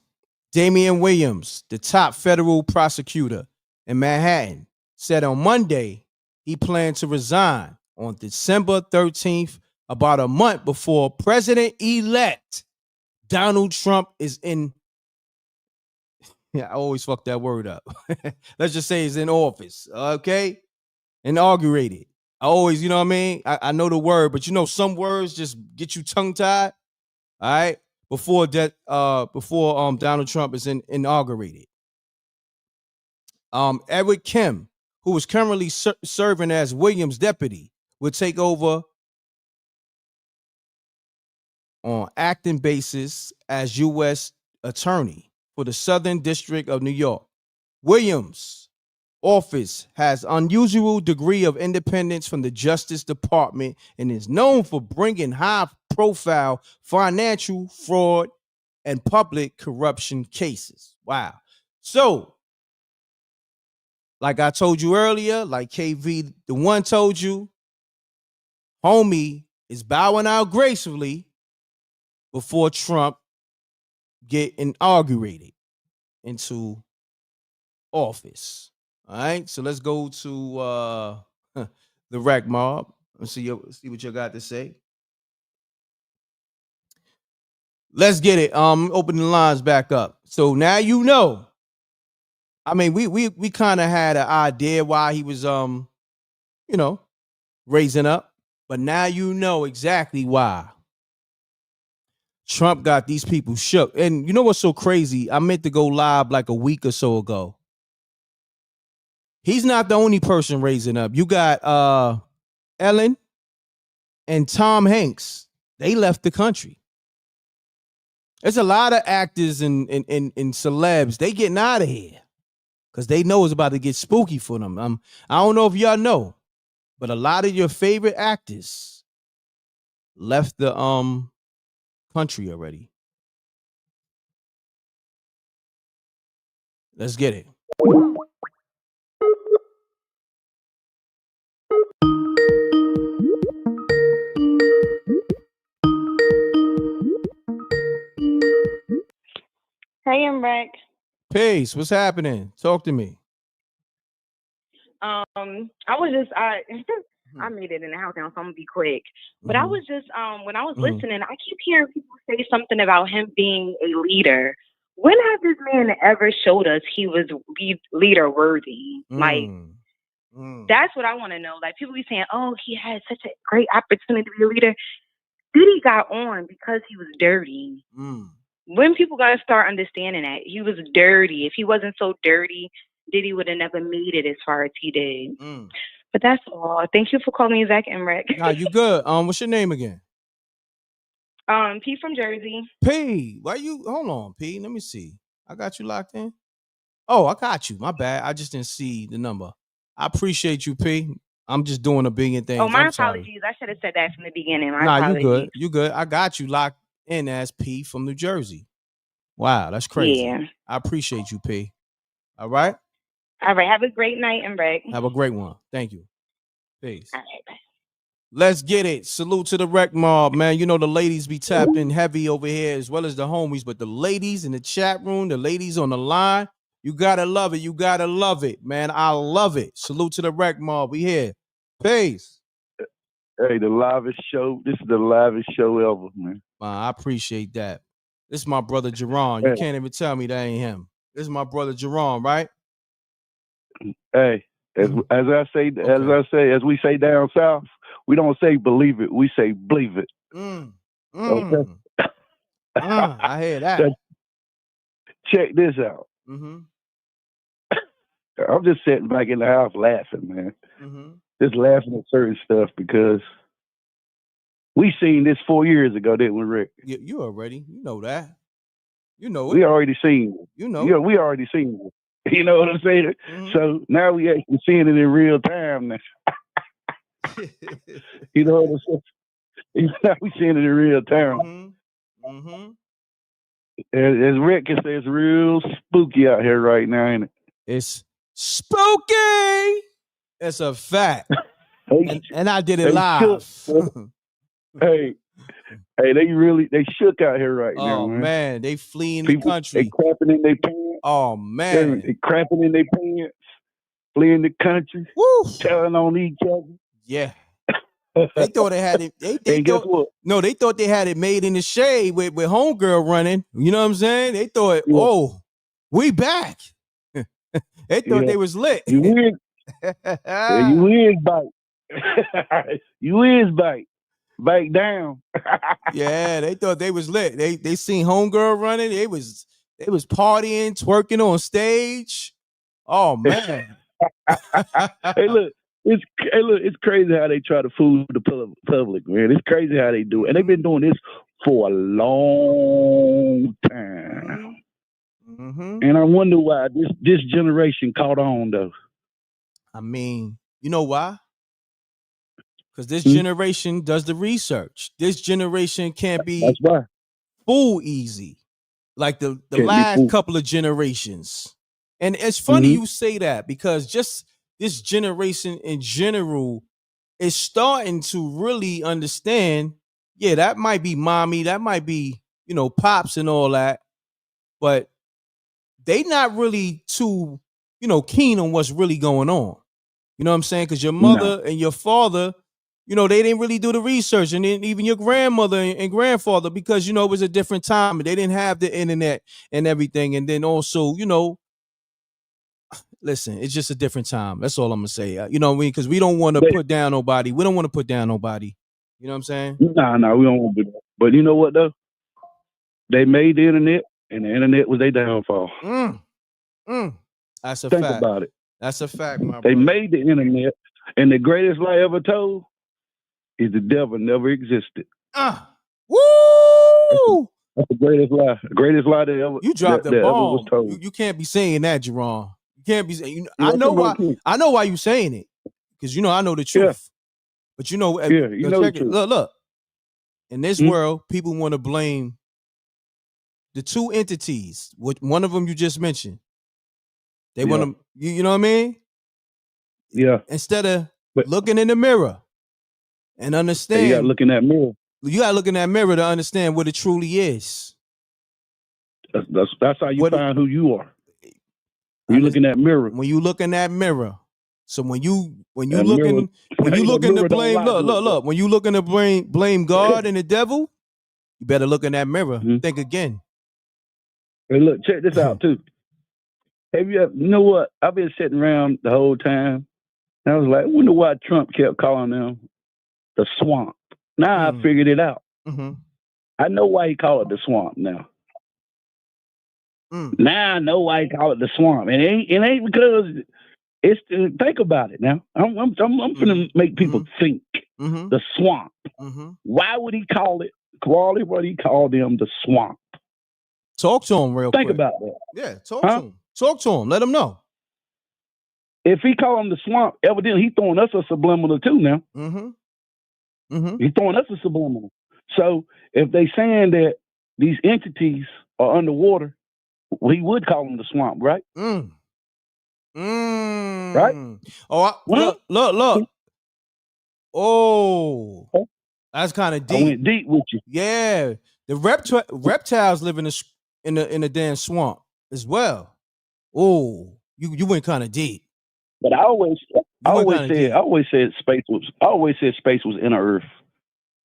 Damian Williams, the top federal prosecutor in Manhattan, said on Monday he planned to resign on December 13th, about a month before President-elect Donald Trump is in. Yeah, I always fuck that word up. Let's just say he's in office. Okay. Inaugurated. I always, you know what I mean? I know the word, but you know, some words just get you tongue tied. All right. Before Donald Trump is inaugurated. Edward Kim, who is currently serving as Williams' deputy, will take over on acting basis as U.S. attorney for the Southern District of New York. Williams' office has unusual degree of independence from the Justice Department and is known for bringing high-profile financial fraud and public corruption cases. Wow. So like I told you earlier, like KV the one told you, homie is bowing out gracefully before Trump get inaugurated into office. All right, so let's go to the Wreck Mob. Let's see what you got to say. Let's get it. Open the lines back up. So now you know. I mean, we kind of had an idea why he was raising up, but now you know exactly why. Trump got these people shook. And you know what's so crazy? I meant to go live like a week or so ago. He's not the only person raising up. You got Ellen and Tom Hanks. They left the country. There's a lot of actors and celebs. They getting out of here because they know it's about to get spooky for them. I don't know if y'all know, but a lot of your favorite actors left the country already. Let's get it. Hey, M.Reck. Peace. What's happening? Talk to me. I was just I made it in the house now, so I'm gonna be quick. But I was just when I was listening, I keep hearing people say something about him being a leader. When has this man ever showed us he was leader worthy? Like that's what I want to know. Like people be saying, "Oh, he had such a great opportunity to be a leader." Diddy got on because he was dirty. When people gotta start understanding that he was dirty. If he wasn't so dirty, Diddy would have never made it as far as he did. But that's all. Thank you for calling me Zach M.Reck. Nah, you good. What's your name again? P from Jersey. P. Why you hold on, P? Let me see. I got you locked in. Oh, I got you. My bad. I just didn't see the number. I appreciate you, P. I'm just doing a billion things. Oh, my I'm sorry. apologies. I should have said that from the beginning. My Nah, apologies. you good. You good. I got you locked in as P from New Jersey. Wow, that's crazy. Yeah. I appreciate you, P. All right? All right. Have a great night, M.Reck. Have a great one. Thank you. Peace. All right, bye. Let's get it. Salute to the Wreck Mob, man. You know the ladies be tapping heavy over here as well as the homies, but the ladies in the chat room, the ladies on the line, you gotta love it. You gotta love it, man. I love it. Salute to the Wreck Mob. We here. Peace. Hey, the livest show. This is the livest show ever, man. I appreciate that. This is my brother Jerron. You can't even tell me that ain't him. This is my brother Jerron, right? Hey, as we say down south, we don't say believe it, we say believe it. Okay. I hear that. Check this out. I'm just sitting back in the house laughing, man. Just laughing at certain stuff because we seen this 4 years ago, didn't we, Rick? You already, you know that. You know it. We already seen it. You know. Yeah, we already seen it. You know what I'm saying? So now we actually seeing it in real time now. You know what I'm saying? Now we seeing it in real time. As Rick can say, it's real spooky out here right now, ain't it? It's spooky. It's a fact. and I did it live. Hey, they shook out here right now, man. Oh man, they fleeing the country. They crapping in their pants. Oh man, they crapping in their pants, fleeing the country, telling on each other. Yeah, they thought they had it. They guess what? No, they thought they had it made in the shade with homegirl running. You know what I'm saying? They thought, oh, we back. They thought they was lit. You is, you is bite. You is bite. Back down. Yeah, they thought they was lit. They seen homegirl running. They was partying, twerking on stage. Oh man. Hey, look, it's crazy how they try to fool the public, man. It's crazy how they do it. And they've been doing this for a long time. And I wonder why this generation caught on, though. I mean, you know why? Because this generation does the research. This generation can't be fooled easy like the last couple of generations. And it's funny you say that, because just this generation in general is starting to really understand, yeah, that might be mommy, that might be, pops and all that, but they not really too, keen on what's really going on. You know what I'm saying? Because your mother and your father, they didn't really do the research, and then even your grandmother and grandfather, because it was a different time and they didn't have the internet and everything. And then also, listen, it's just a different time. That's all I'm gonna say. You know what I mean? Because we don't want to put down nobody. We don't want to put down nobody. You know what I'm saying? Nah, we don't want to do that. But you know what though? They made the internet, and the internet was their downfall. That's a Think fact. about it. That's a fact, my They brother. made the internet, and the greatest lie ever told is the devil never existed. Woo! That's the greatest lie. The greatest lie that ever You dropped the that ever bomb. was told. You can't be saying that, Jerron. You can't be saying. Yeah, I know come on, why. kid. I know why you saying it, because I know the truth. But you know check the it. truth. Look. In this world, people want to blame the two entities. One of them you just mentioned. They want to. You know what I mean? Yeah. Instead of looking in the mirror and understand. You got to look in that mirror. You got to look in that mirror to understand what it truly is. That's how you find who you are. You look in that mirror. When you look in that mirror. So when you looking to blame, look, when you looking to blame God and the devil, you better look in that mirror. Think again. Hey, look, check this out too. Have you ever, you know what? I've been sitting around the whole time. And I was like, I wonder why Trump kept calling them the swamp. Now I figured it out. I know why he called it the swamp now. Now I know why he called it the swamp. It ain't because it's think about it now. I'm gonna make people think the swamp. Why would he call it? Why would he call them the swamp? Talk to him real quick. Think about that. Yeah, talk to him. Talk to him. Let him know. If he call him the swamp, evidently he's throwing us a subliminal too now. He's throwing us a subliminal. So if they saying that these entities are underwater, he would call them the swamp, right? Right? Oh, look. Oh, that's kind of deep. I went deep with you. Yeah, the reptiles live in the damn swamp as well. Oh, you went kind of deep. But I always said space was inner Earth.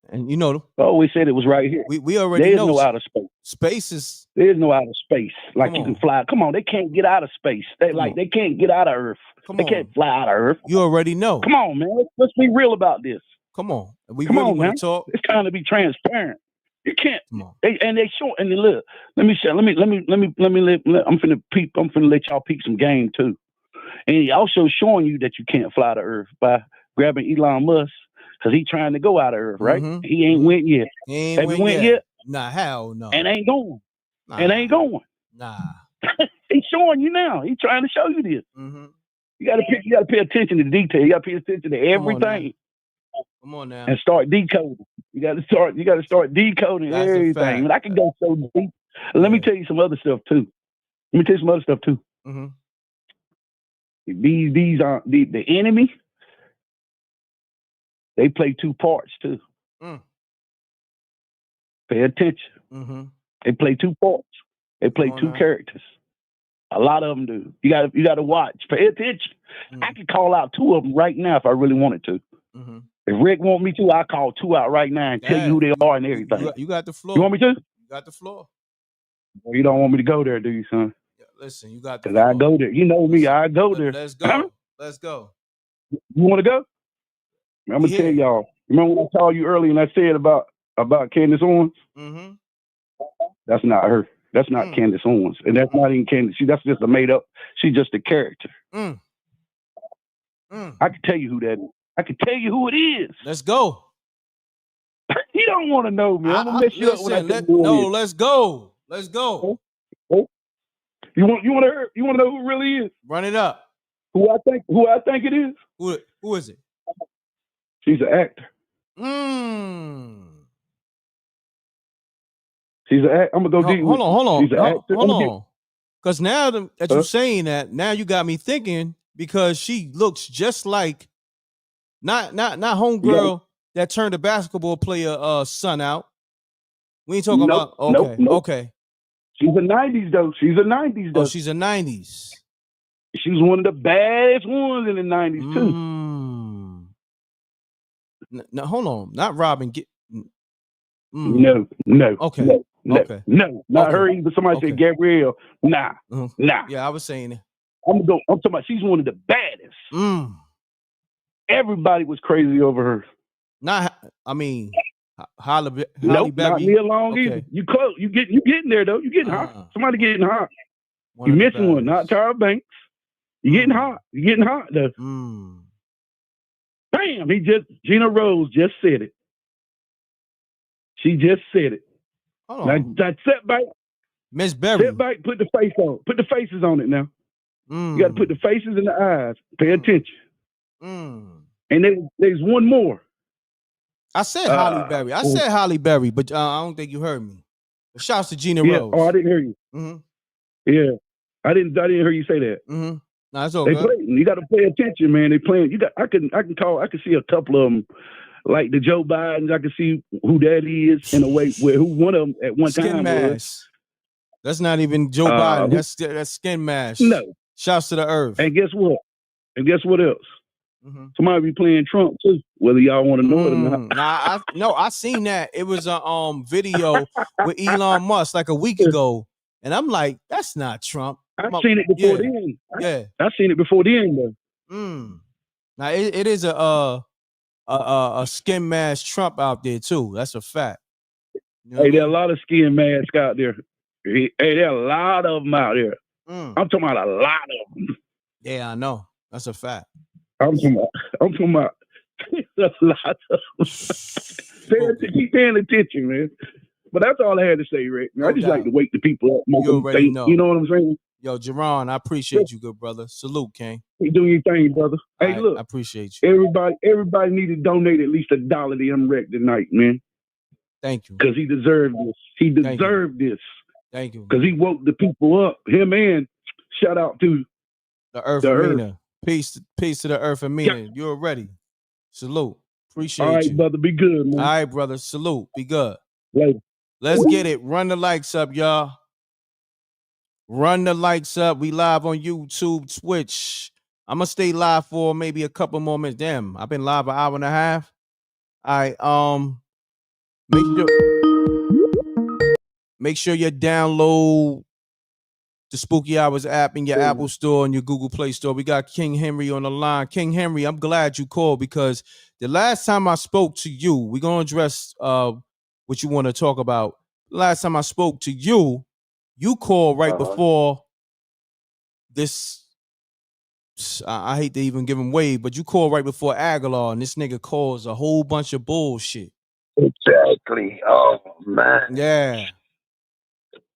And I always said it was right here. We already There's know no outer space. There's no outer space. Like you can fly. Come on, they can't get out of space. They can't get out of Earth. They can't fly out of Earth. You already know. Come on, man. Let's be real about this. Come on. We Come really on, want man. to talk. It's time to be transparent. You can't. Come on. They show. And look, let me I'm finna let y'all peek some game too. And he also showing you that you can't fly to Earth by grabbing Elon Musk, because he's trying to go out of Earth, right? He ain't went yet. Have you went yet? Nah, hell no. And ain't going. Ain't going. Nah. He's showing you now. He's trying to show you this. You gotta pay attention to detail. You gotta pay attention to everything. Come on now. And start decoding. You gotta start decoding That's everything. And I can go so deep. Let me tell you some other stuff too. These are the enemy. They play two parts too. Pay attention. They play two parts. They play two characters. A lot of them do. You got to watch. Pay attention. I can call out two of them right now if I really wanted to. If Rick want me to, I'll call two out right now and tell you who they are and everything. You got the floor. You want me to? You got the floor. Well, you don't want me to go there, do you, son? Listen, you got the floor. Because I go there. You know me. I go there. Let's go. Huh? Let's go. You want to go? I'm going to tell y'all. Remember when I told you earlier and I said about Candace Owens? That's not her. That's not Candace Owens. And that's not even Candace. That's just a made up. She's just a character. I can tell you who that is. I can tell you who it is. Let's go. You don't want to know, man. I'm going to mess you up when I tell you No, let's go. Let's go. You want to know who it really is? Run it up. Who I think it is? Who is it? She's an actor. She's an actor. I'm gonna go deep. Hold on. She's an actor. Hold on. Because now that you're saying that, now you got me thinking, because she looks just like not homegirl that turned a basketball player son out. We ain't talking about okay. She's a 90s though. Oh, she's a 90s. She was one of the baddest ones in the 90s too. No, hold on. Not Robin. No. Okay. Not her either. Somebody said Gabrielle. Nah. Yeah, I was saying it. I'm talking about she's one of the baddest. Everybody was crazy over her. Halle Berry. Not me along either. You close. You getting there though. You getting hot. Somebody getting hot. You missing one. Not Tyra Banks. You getting hot. You getting hot though. Bam! Gina Rose just said it. She just said it. Now set back. Miss Berry. Sit back, put the face on. Put the faces on it now. You got to put the faces in the eyes. Pay attention. And there's one more. I said Halle Berry. I said Halle Berry, but I don't think you heard me. But shouts to Gina Rose. Oh, I didn't hear you. Yeah, I didn't hear you say that. No, that's all they good. Playing. You got to pay attention, man. They playing. I can see a couple of them. Like the Joe Bidens, I can see who that is in a way where who one of them at one Skin time mask. was. That's not even Joe Biden. That's Skin mask. No. Shouts to the earth. And guess what? Guess what else? Somebody be playing Trump too, whether y'all want to know it or not. I seen that. It was a video with Elon Musk like a week ago, and I'm like, that's not Trump. I've seen it before then. I've seen it before then though. Now it is a skin mask Trump out there too. That's a fact. You know there are a lot of skin masks out there. Hey, there are a lot of them out there. I'm talking about a lot of them. Yeah, I know. That's a fact. I'm talking about a lot of them. Keep paying attention, man. But that's all I had to say, Rick. I just like to wake the people up. You already know. You know what I'm saying? Yo, Jerron, I appreciate you, good brother. Salute, King. You doing your thing, brother. Hey, look. I appreciate you. Everybody need to donate at least $1 to M.Reck tonight, man. Thank you. Because he deserved this. He deserved this. Thank you. Because he woke the people up. Him and shout out to the Earth Arena. Peace to the Earth Arena. Yeah. You're ready. Salute. Appreciate you. All right, brother. Be good, man. All right, brother. Salute. Be good. Later. Let's get it. Run the likes up, y'all. Run the likes up. We live on YouTube, Twitch. I'm gonna stay live for maybe a couple more minutes. Damn, I've been live an hour and a half. All right. Make sure you download the Spooky Hours app in your Apple Store and your Google Play Store. We got King Henry on the line. King Henry, I'm glad you called because the last time I spoke to you, we're gonna address what you want to talk about. Last time I spoke to you, you called right before this. I hate to even give him wave, but you called right before Aguilar, and this nigga calls a whole bunch of bullshit. Exactly. Oh man. Yeah.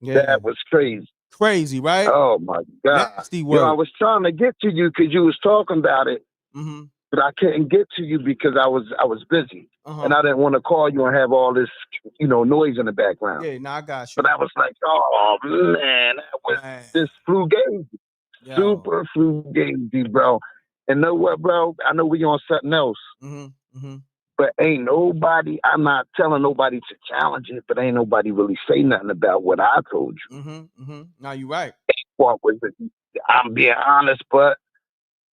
That was crazy. Crazy, right? Oh my God. Nasty word. I was trying to get to you because you was talking about it, but I couldn't get to you because I was busy, and I didn't want to call you and have all this, noise in the background. Yeah, I got you. But I was like, oh man, that was this fugazi, super fugazi, bro. And know what, bro? I know we on something else. But ain't nobody, I'm not telling nobody to challenge it, but ain't nobody really say nothing about what I told you. No, you're right. I'm being honest, but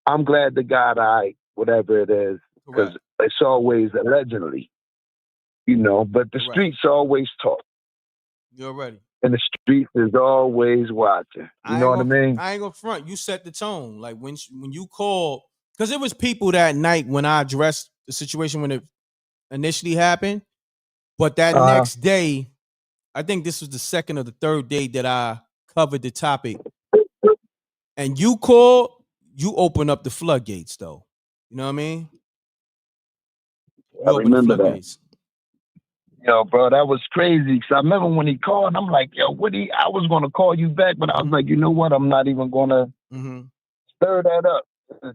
I'm glad the God whatever it is, because it's always allegedly, but the streets always talk. You're ready. And the streets is always watching. You know what I mean? I ain't gonna front. You set the tone. Like when you called, because it was people that night when I addressed the situation when it initially happened, but that next day, I think this was the second or the third day that I covered the topic, and you called, you open up the floodgates, though. You know what I mean? I remember that. Yo, bro, that was crazy. Cause I remember when he called, and I'm like, yo, I was gonna call you back, but I was like, you know what? I'm not even gonna stir that up.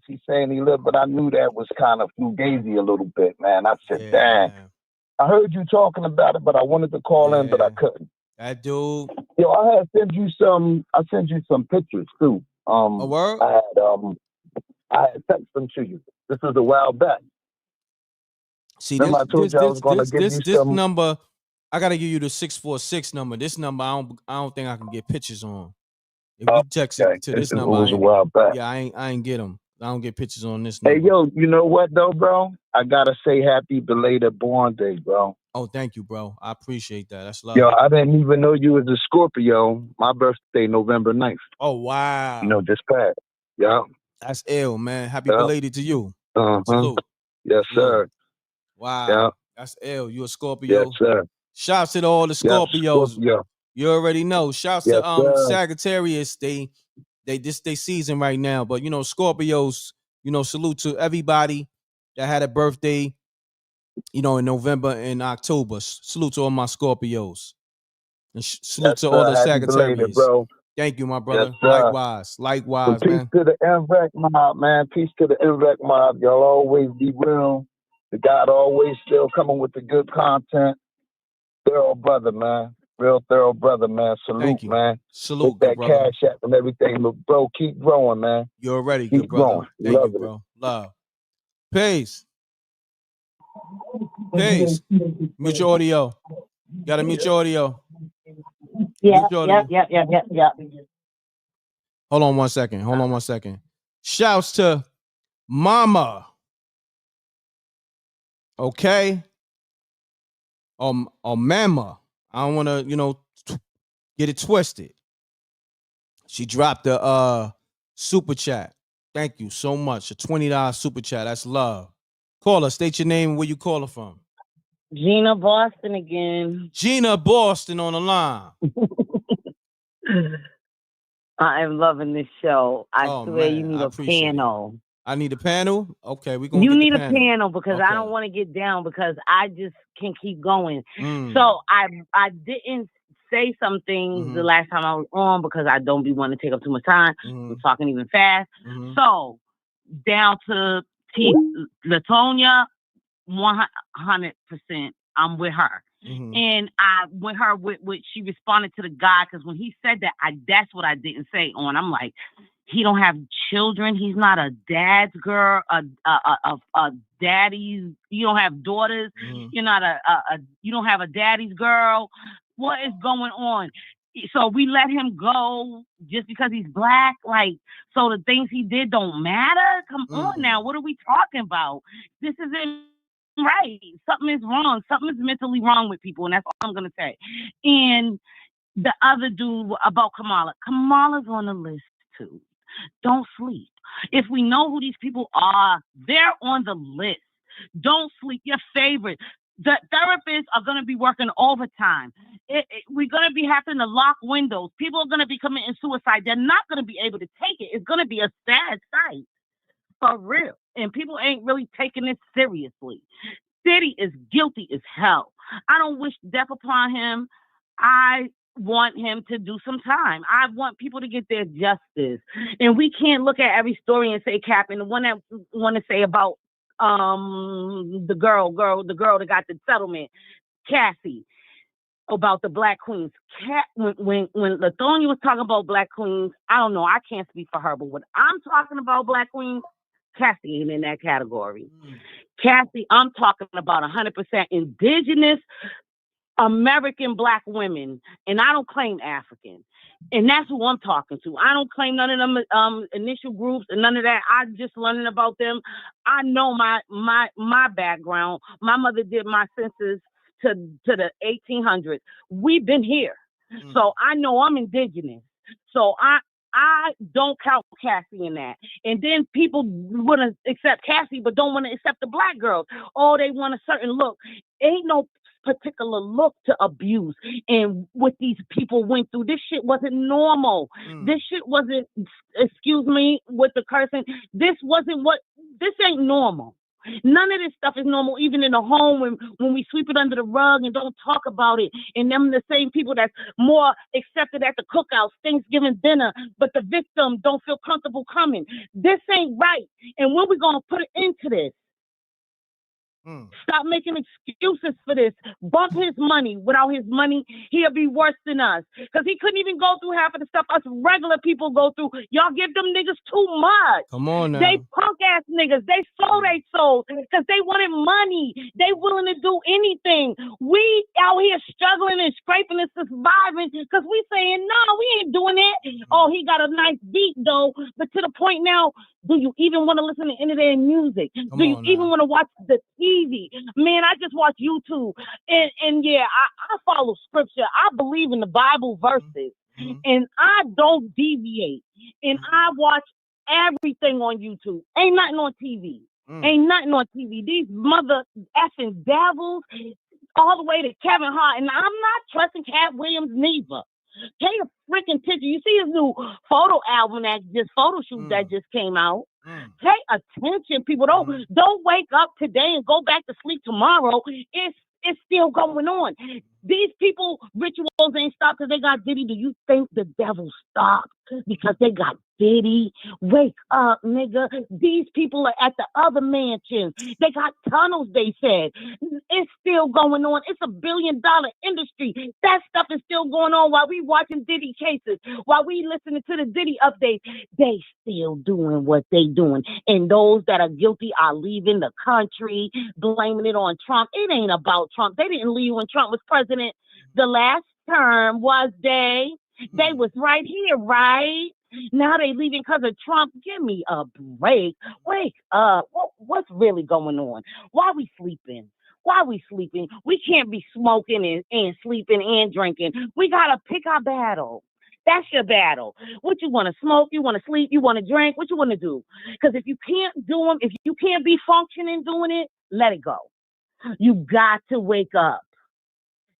He's saying he lived, but I knew that was kind of fugazi a little bit, man. I said, damn. I heard you talking about it, but I wanted to call in, but I couldn't. That dude. Yo, I sent you some pictures too. A word? I had text them to you. This was a while back. See, remember I told you I was gonna give you this some number. I gotta give you the 646 number. This number I don't think I can get pictures on. If you text it to this number, was a while back. Yeah, I ain't get them. I don't get pictures on this Hey, number. yo, you know what though, bro? I gotta say happy belated born day, bro. Oh, thank you, bro. I appreciate that. That's love. Yo, I didn't even know you was a Scorpio. My birthday, November 9th. Oh, wow. You know, just passed. Yeah. That's ill, man. Happy belated to you. Uh-huh. Salute. Yes, sir. Wow. Yeah. That's ill. You a Scorpio? Yes, sir. Shouts to all the Scorpios. Scorpio. You already know. Shouts Yes, to sir. Sagittarius. They season right now. But you know, Scorpios, you know, salute to everybody that had a birthday, you know, in November and October. Salute to all my Scorpios. And salute to all the Sagittarius. Bro. Thank you, my brother. Yes, Likewise, peace man. to the M.Reck mob, man. Peace to the M.Reck mob. Y'all always be real. The God always still coming with the good content. Thorough brother, man. Real thorough brother, man. Salute, man. Salute, that brother. cash app and everything. Look, bro, keep growing, man. You're already keep good, brother. Growing. Thank Love you, bro. Love. Peace. Mute your audio. You gotta mute your audio. Yeah. Hold on 1 second. Shouts to Mama. Okay. Or Mama. I don't wanna, you know, get it twisted. She dropped a super chat. Thank you so much. A $20 super chat. That's love. Caller, state your name and where you calling from. Gina Boston again. Gina Boston on the line. I am loving this show. I swear man, you need I a panel. I need a panel? Okay, we're going to You get need the a panel because I don't want to get down because I just can keep going. So I didn't say some things the last time I was on because I don't be wanting to take up too much time. I'm talking even fast. So down to Latonia, 100%. I'm with her. And I with her with she responded to the guy because when he said that, that's what I didn't say on. I'm like, he don't have children. He's not a dad's girl, a daddy's. You don't have daughters. You're not you don't have a daddy's girl. What is going on? So we let him go just because he's black. Like, so the things he did don't matter. Come on now, what are we talking about? This isn't right. Something is wrong. Something is mentally wrong with people, and that's all I'm gonna say. And the other dude about Kamala. Kamala's on the list too. Don't sleep. If we know who these people are, they're on the list. Don't sleep. Your favorite. The therapists are going to be working overtime. We're going to be having to lock windows. People are going to be committing suicide. They're not going to be able to take it. It's going to be a sad sight. For real. And people ain't really taking it seriously. Diddy is guilty as hell. I don't wish death upon him. I want him to do some time. I want people to get their justice. And we can't look at every story and say Cap. And the one that want to say about the girl that got the settlement, Cassie, about the Black Queens. When Latonia was talking about Black Queens, I don't know, I can't speak for her, but when I'm talking about Black Queens, Cassie ain't in that category. Cassie, I'm talking about 100% indigenous American Black women, and I don't claim African. And that's who I'm talking to. I don't claim none of them initial groups and none of that. I'm just learning about them. I know my background. My mother did my census to the 1800s. We've been here. So I know I'm indigenous. So I don't count Cassie in that. And then people want to accept Cassie, but don't want to accept the Black girls. Oh, they want a certain look. Ain't no particular look to abuse. And what these people went through, this shit wasn't normal. This shit wasn't, excuse me with the cursing, this ain't normal. None of this stuff is normal, even in the home when we sweep it under the rug and don't talk about it. And them the same people that's more accepted at the cookouts, Thanksgiving dinner, but the victim don't feel comfortable coming. This ain't right. And when we gonna put it into this? Stop making excuses for this. Bump his money. Without his money, he'll be worse than us. Because he couldn't even go through half of the stuff us regular people go through. Y'all give them niggas too much. Come on now. They punk ass niggas. They sold their souls because they wanted money. They willing to do anything. We out here struggling and scraping and surviving because we saying, no, we ain't doing it. Oh, he got a nice beat though. But to the point now, do you even want to listen to any of their music? Do you even want to watch the TV? Man, I just watch YouTube. And yeah, I follow scripture. I believe in the Bible verses. And I don't deviate. And I watch everything on YouTube. Ain't nothing on TV. Ain't nothing on TV. These mother effing devils, all the way to Kevin Hart. And I'm not trusting Cat Williams neither. Pay a freaking attention. You see his new photo album photo shoot that just came out. Pay attention, people. Don't wake up today and go back to sleep tomorrow. It's still going on. These people rituals ain't stopped because they got Diddy. Do you think the devil stopped because they got Diddy? Wake up, nigga. These people are at the other mansions. They got tunnels, they said. It's still going on. It's $1 billion industry. That stuff is still going on while we watching Diddy cases, while we listening to the Diddy updates. They still doing what they doing. And those that are guilty are leaving the country, blaming it on Trump. It ain't about Trump. They didn't leave when Trump was president. The last term was they was right here, right? Now they leaving because of Trump. Give me a break. Wake up. What's really going on? Why we sleeping? Why we sleeping? We can't be smoking and sleeping and drinking. We got to pick our battle. That's your battle. What you want to smoke? You want to sleep? You want to drink? What you want to do? Because if you can't do them, if you can't be functioning doing it, let it go. You got to wake up.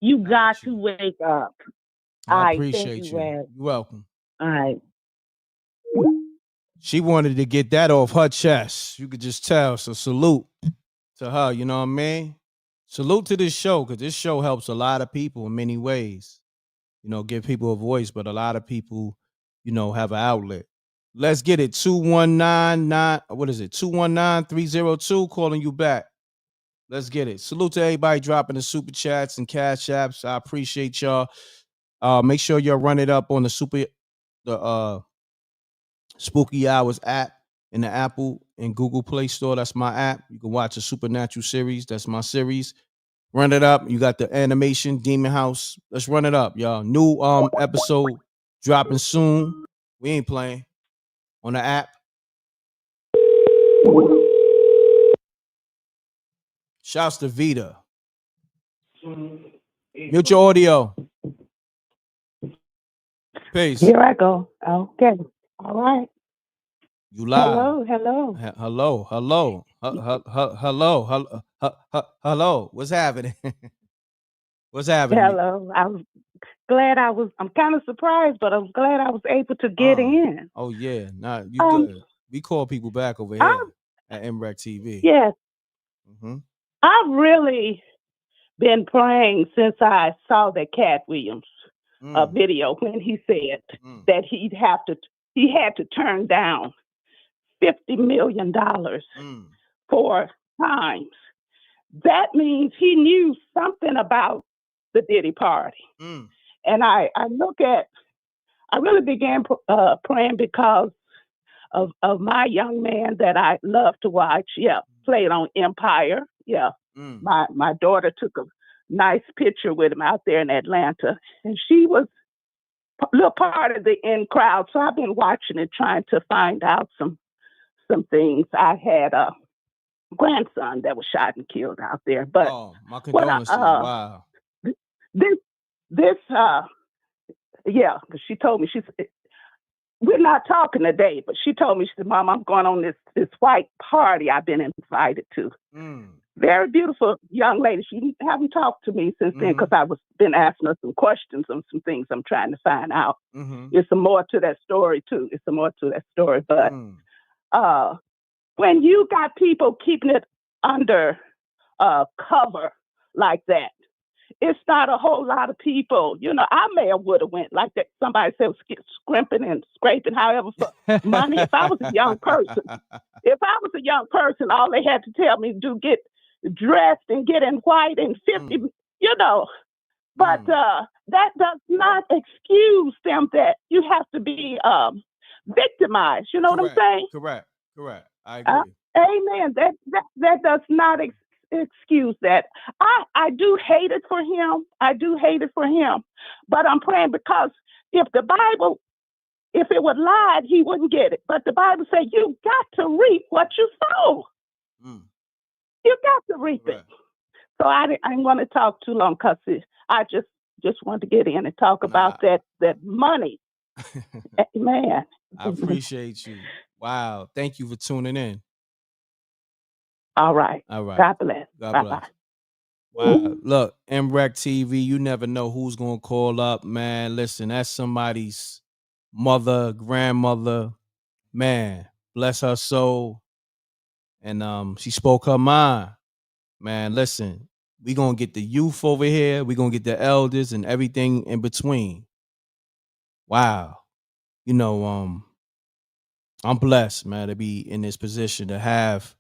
You got to wake up. I appreciate you. You're welcome. All right. She wanted to get that off her chest. You could just tell. So salute to her. You know what I mean? Salute to this show, because this show helps a lot of people in many ways. You know, give people a voice, but a lot of people, you know, have an outlet. Let's get it. 219-302 calling you back. Let's get it. Salute to everybody dropping the super chats and cash apps. I appreciate y'all. Make sure y'all run it up on the Spooky Hours app in the Apple and Google Play Store. That's my app. You can watch a Supernatural series. That's my series. Run it up. You got the animation, Demon House. Let's run it up, y'all. New episode dropping soon. We ain't playing on the app. Shouts to Vita. Mute your audio. Peace. Here I go. Okay. All right. You live. Hello. What's happening? What's happening? Hello. I'm kind of surprised, but I'm glad I was able to get in. Oh yeah. Nah, you good. We call people back over here at MRecktv. Yes. I've really been praying since I saw that Cat Williams video when he said that he had to turn down $50 million for crimes. That means he knew something about the Diddy party. And I really began praying because of my young man that I love to watch. Yeah, played on Empire. Yeah, my daughter took a nice picture with him out there in Atlanta, and she was a little part of the in crowd. So I've been watching it, trying to find out some things. I had a grandson that was shot and killed out there. But my condolences. Wow. Because she told me, we're not talking today, but she told me, she said, Mom, I'm going on this white party I've been invited to. Very beautiful young lady. She haven't talked to me since then because I was been asking her some questions on some things I'm trying to find out. It's some more to that story too. But when you got people keeping it under cover like that, it's not a whole lot of people. You know, I may have would have went like that. Somebody said scrimping and scraping, however, for money. If I was a young person, all they had to tell me to do, dressed and getting white and 50, you know. But that does not excuse them that you have to be victimized. You know what I'm saying? Correct. I agree. Amen. That does not excuse that. I do hate it for him. But I'm praying, because if the Bible, if it would lie, he wouldn't get it. But the Bible says you got to reap what you sow. You got to reap it. So I didn't want to talk too long, because I just wanted to get in and talk about that money. Man. I appreciate you. Wow. Thank you for tuning in. All right. God bless. Bye-bye. Wow. Look, MRecktv, you never know who's going to call up, man. Listen, that's somebody's mother, grandmother. Man, bless her soul. And she spoke her mind. Man, listen, we going to get the youth over here. We going to get the elders and everything in between. Wow. You know, I'm blessed, man, to be in this position, to have,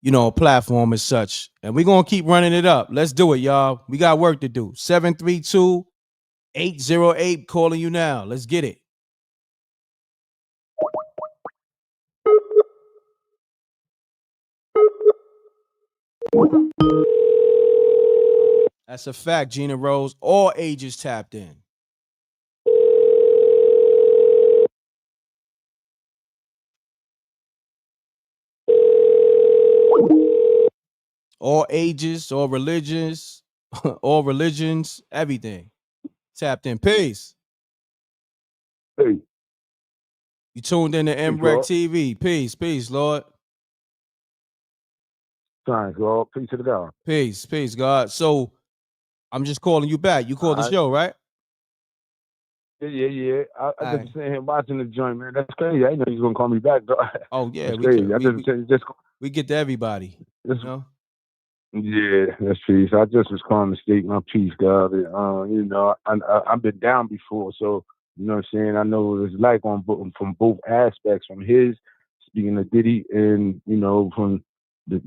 you know, a platform as such. And we're going to keep running it up. Let's do it, y'all. We got work to do. 732-808, calling you now. Let's get it. That's a fact, Gina Rose. All ages tapped in. All ages, all religions, everything. Tapped in. Peace. Hey. You tuned in to MRecktv. Peace, Lord. Thanks, Lord. Peace to the God. Peace, God. So I'm just calling you back. You called the show, right? Yeah. I just sitting here watching the joint, man. That's crazy. I didn't know you was gonna call me back, though. Oh yeah, that's crazy. We get to everybody. You know? Yeah, that's true. So I just was calling to state my peace, God. You know, I've been down before, so you know what I'm saying. I know it's like from both aspects, from his speaking of Diddy, and you know, from the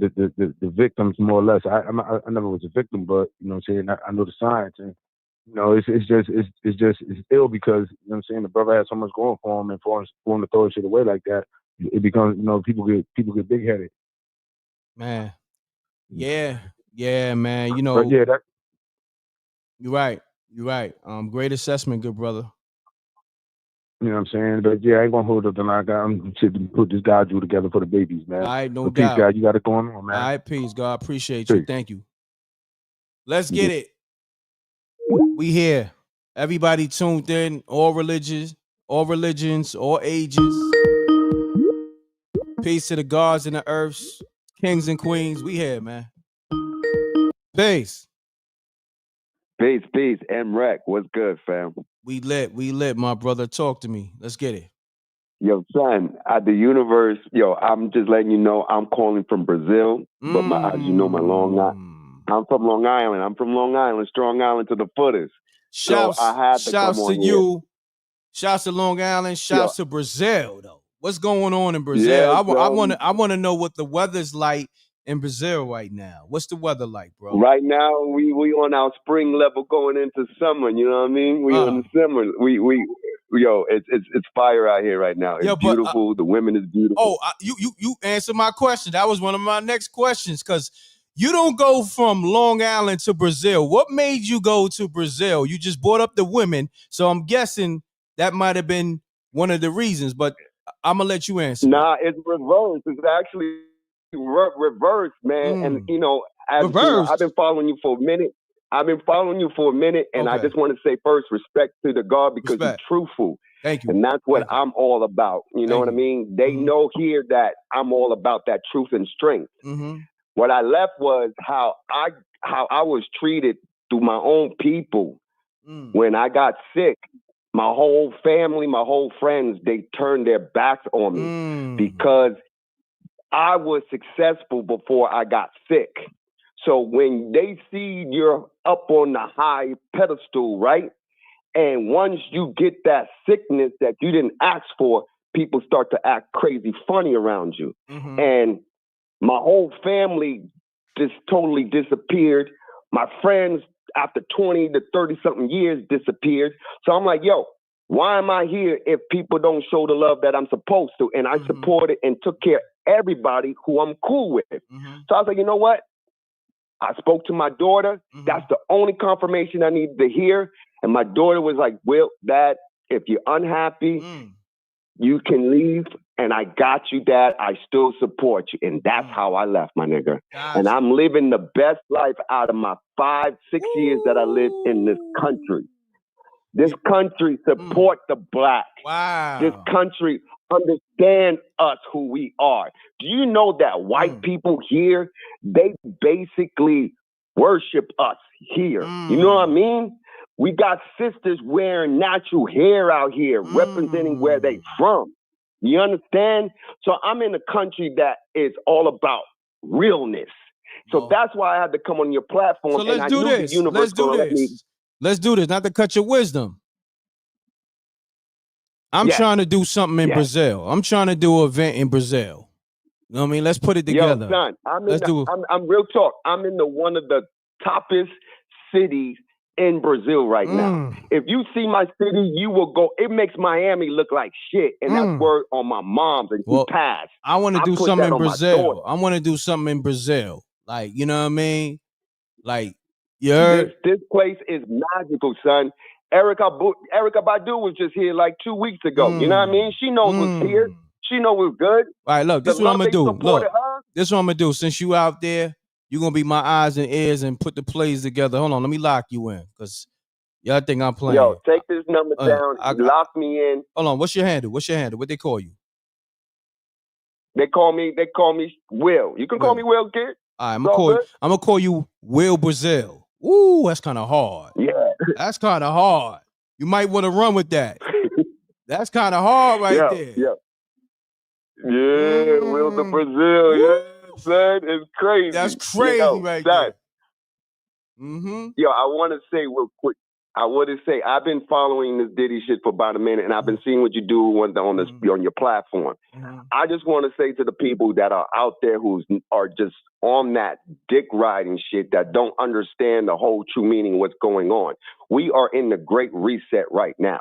victims more or less. I never was a victim, but you know what I'm saying. I know the signs, and you know, it's ill because you know what I'm saying. The brother has so much going for him, and for him to throw shit away like that, it becomes, you know, people get big headed. Man. Yeah, man. You know, but yeah, you're right. Great assessment, good brother. You know what I'm saying? But yeah, I ain't gonna hold up the line. I'm to put this guy Drew together for the babies, man. All right, no but doubt. Peace, God, you got it going on, man. All right, peace, God. Appreciate you. Thank you. Let's get it. We here. Everybody tuned in. All religions, all ages. Peace to the gods and the earths, kings and queens. We here, man. Peace. Peace. M.Reck, what's good, fam? We lit, my brother. Talk to me. Let's get it. Yo, son, the universe, I'm just letting you know I'm calling from Brazil, but as you know, I'm from Long Island. I'm from Long Island, Strong Island to the footers. So I had to come on to here. You. Shouts to Long Island. Shouts to Brazil, though. What's going on in Brazil? Yeah, I want to know what the weather's like in Brazil right now. What's the weather like, bro? Right now, we on our spring level going into summer. You know what I mean? We in the summer. It's fire out here right now. It's beautiful. The women is beautiful. Oh, you answered my question. That was one of my next questions, because you don't go from Long Island to Brazil. What made you go to Brazil? You just brought up the women, so I'm guessing that might have been one of the reasons. But I'm gonna let you answer. Nah, it's reverse. It's actually reverse, man. And you know, I've been following you for a minute. And I just want to say first, respect to the God, because you're truthful. Thank you. And that's what I'm all about. You know what I mean? They know here that I'm all about that truth and strength. What I left was how I was treated through my own people. When I got sick, my whole family, my whole friends, they turned their backs on me because I was successful before I got sick. So when they see you're up on the high pedestal, right? And once you get that sickness that you didn't ask for, people start to act crazy funny around you. And my whole family just totally disappeared. My friends, after 20 to 30-something years, disappeared. So I'm like, yo, why am I here if people don't show the love that I'm supposed to? And I supported and took care of everybody who I'm cool with. So I was like, you know what? I spoke to my daughter. That's the only confirmation I needed to hear. And my daughter was like, well, Dad, if you're unhappy, you can leave. And I got you, Dad. I still support you. And that's how I left, my nigga. And I'm living the best life out of my 5-6 years that I lived in this country. This country support the black. Wow. This country understand us who we are. Do you know that white people here, they basically worship us here? You know what I mean? We got sisters wearing natural hair out here, representing where they from. You understand? So I'm in a country that is all about realness. So that's why I had to come on your platform. So let's do this. Let's do this. Let's do this. Not to cut your wisdom. I'm trying to do something in Brazil. I'm trying to do an event in Brazil. You know what I mean? Let's put it together. Yo, son, I'm real talk. I'm in one of the toppest cities in Brazil right now. If you see my city, you will go. It makes Miami look like shit, and that's word on my mom's, and she passed. I want to do something in Brazil. I want to do something in Brazil. Like, you know what I mean? Like, you heard? This place is magical, son. Erykah Badu was just here like 2 weeks ago. You know what I mean? She knows what's here. She knows what's good. All right, look, this is what I'm going to do. Look, this is what I'm going to do. Since you out there, you're going to be my eyes and ears and put the plays together. Hold on, let me lock you in because y'all think I'm playing. Yo, take this number down. Lock me in. Hold on, what's your handle? What's your handle? What they call you? They call me Will. You can call me Will, kid. All right, I'm going to call you Will Brazil. Ooh, that's kind of hard. Yeah. That's kind of hard. You might want to run with that. That's kind of hard there. Yeah. Yeah, Will the Brazil. Yeah, son. It's crazy. That's crazy right there. Yo, I want to say real quick. I've been following this Diddy shit for about a minute, and I've been seeing what you do on your platform. I just want to say to the people that are out there who are just on that dick riding shit, that don't understand the whole true meaning of what's going on. We are in the great reset right now.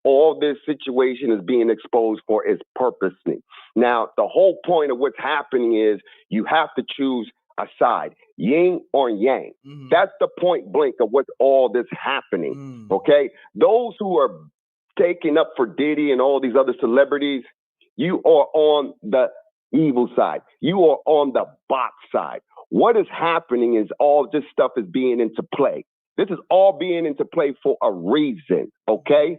All this situation is being exposed for its purposely. Now, the whole point of what's happening is you have to choose a side, yin or yang. That's the point blank of what's all this happening. Okay, those who are taking up for Diddy and all these other celebrities, you are on the evil side. You are on the bot side. What is happening is all this stuff is being into play. This is all being into play for a reason. Okay,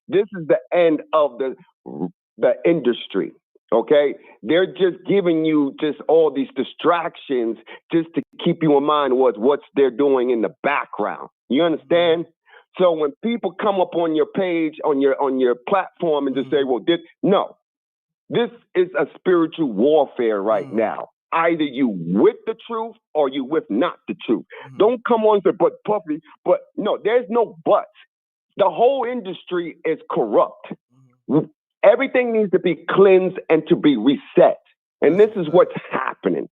this is the end of the industry. Okay, they're just giving you just all these distractions just to keep you in mind what they're doing in the background. You understand? So when people come up on your page, on your platform, and just say, "Well, this is a spiritual warfare right now. Either you with the truth or you with not the truth. Don't come on and say, but Puffy, but no, there's no buts. The whole industry is corrupt. Everything needs to be cleansed and to be reset. And this is what's happening.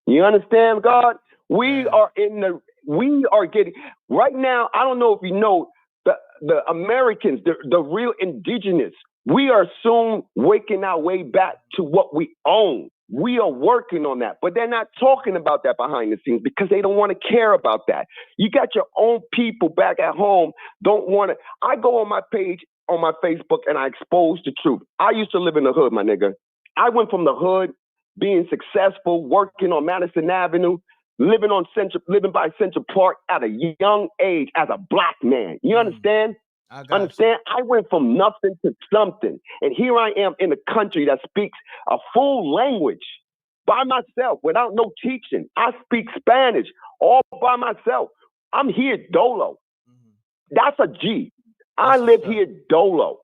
You understand, God? We are getting, right now, I don't know if you know, the Americans, the real indigenous, we are soon waking our way back to what we own. We are working on that, but they're not talking about that behind the scenes because they don't want to care about that. You got your own people back at home, don't want to. I go on my page, on my Facebook, and I expose the truth. I used to live in the hood, my nigga. I went from the hood, being successful, working on Madison Avenue, living by Central Park at a young age as a black man. You understand? I went from nothing to something. And here I am in a country that speaks a full language by myself without no teaching. I speak Spanish all by myself. I'm here dolo. That's a G. I live here dolo.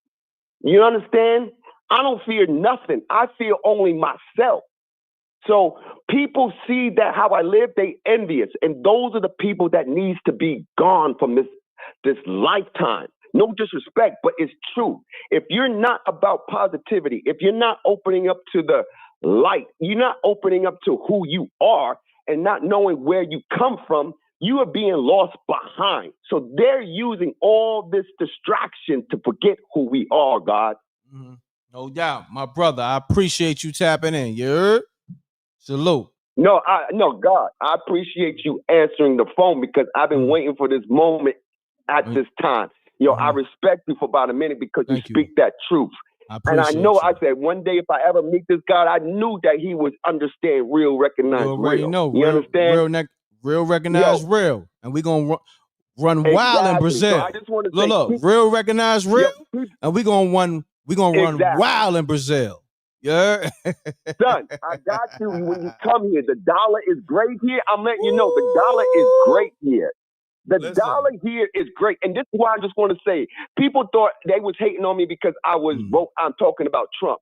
You understand? I don't fear nothing. I fear only myself. So people see that how I live, they envious. And those are the people that needs to be gone from this lifetime. No disrespect, but it's true. If you're not about positivity, if you're not opening up to the light, you're not opening up to who you are, and not knowing where you come from, you are being lost behind. So they're using all this distraction to forget who we are, God. Mm-hmm. No doubt. My brother, I appreciate you tapping in. You heard? Salute. No, God, I appreciate you answering the phone because I've been waiting for this moment at this time. I respect you for about a minute because you speak that truth. And I know I said one day if I ever meet this God, I knew that he would understand real, recognize you already real. know. You understand? Real recognize real. And we're going to run wild in Brazil. So I just want to look, real recognize real. And we're going to run wild in Brazil. Yeah. Son, I got you when you come here. The dollar is great here. I'm letting you know the dollar is great here. The dollar here is great. And this is why I just want to say, people thought they was hating on me because I'm talking about Trump.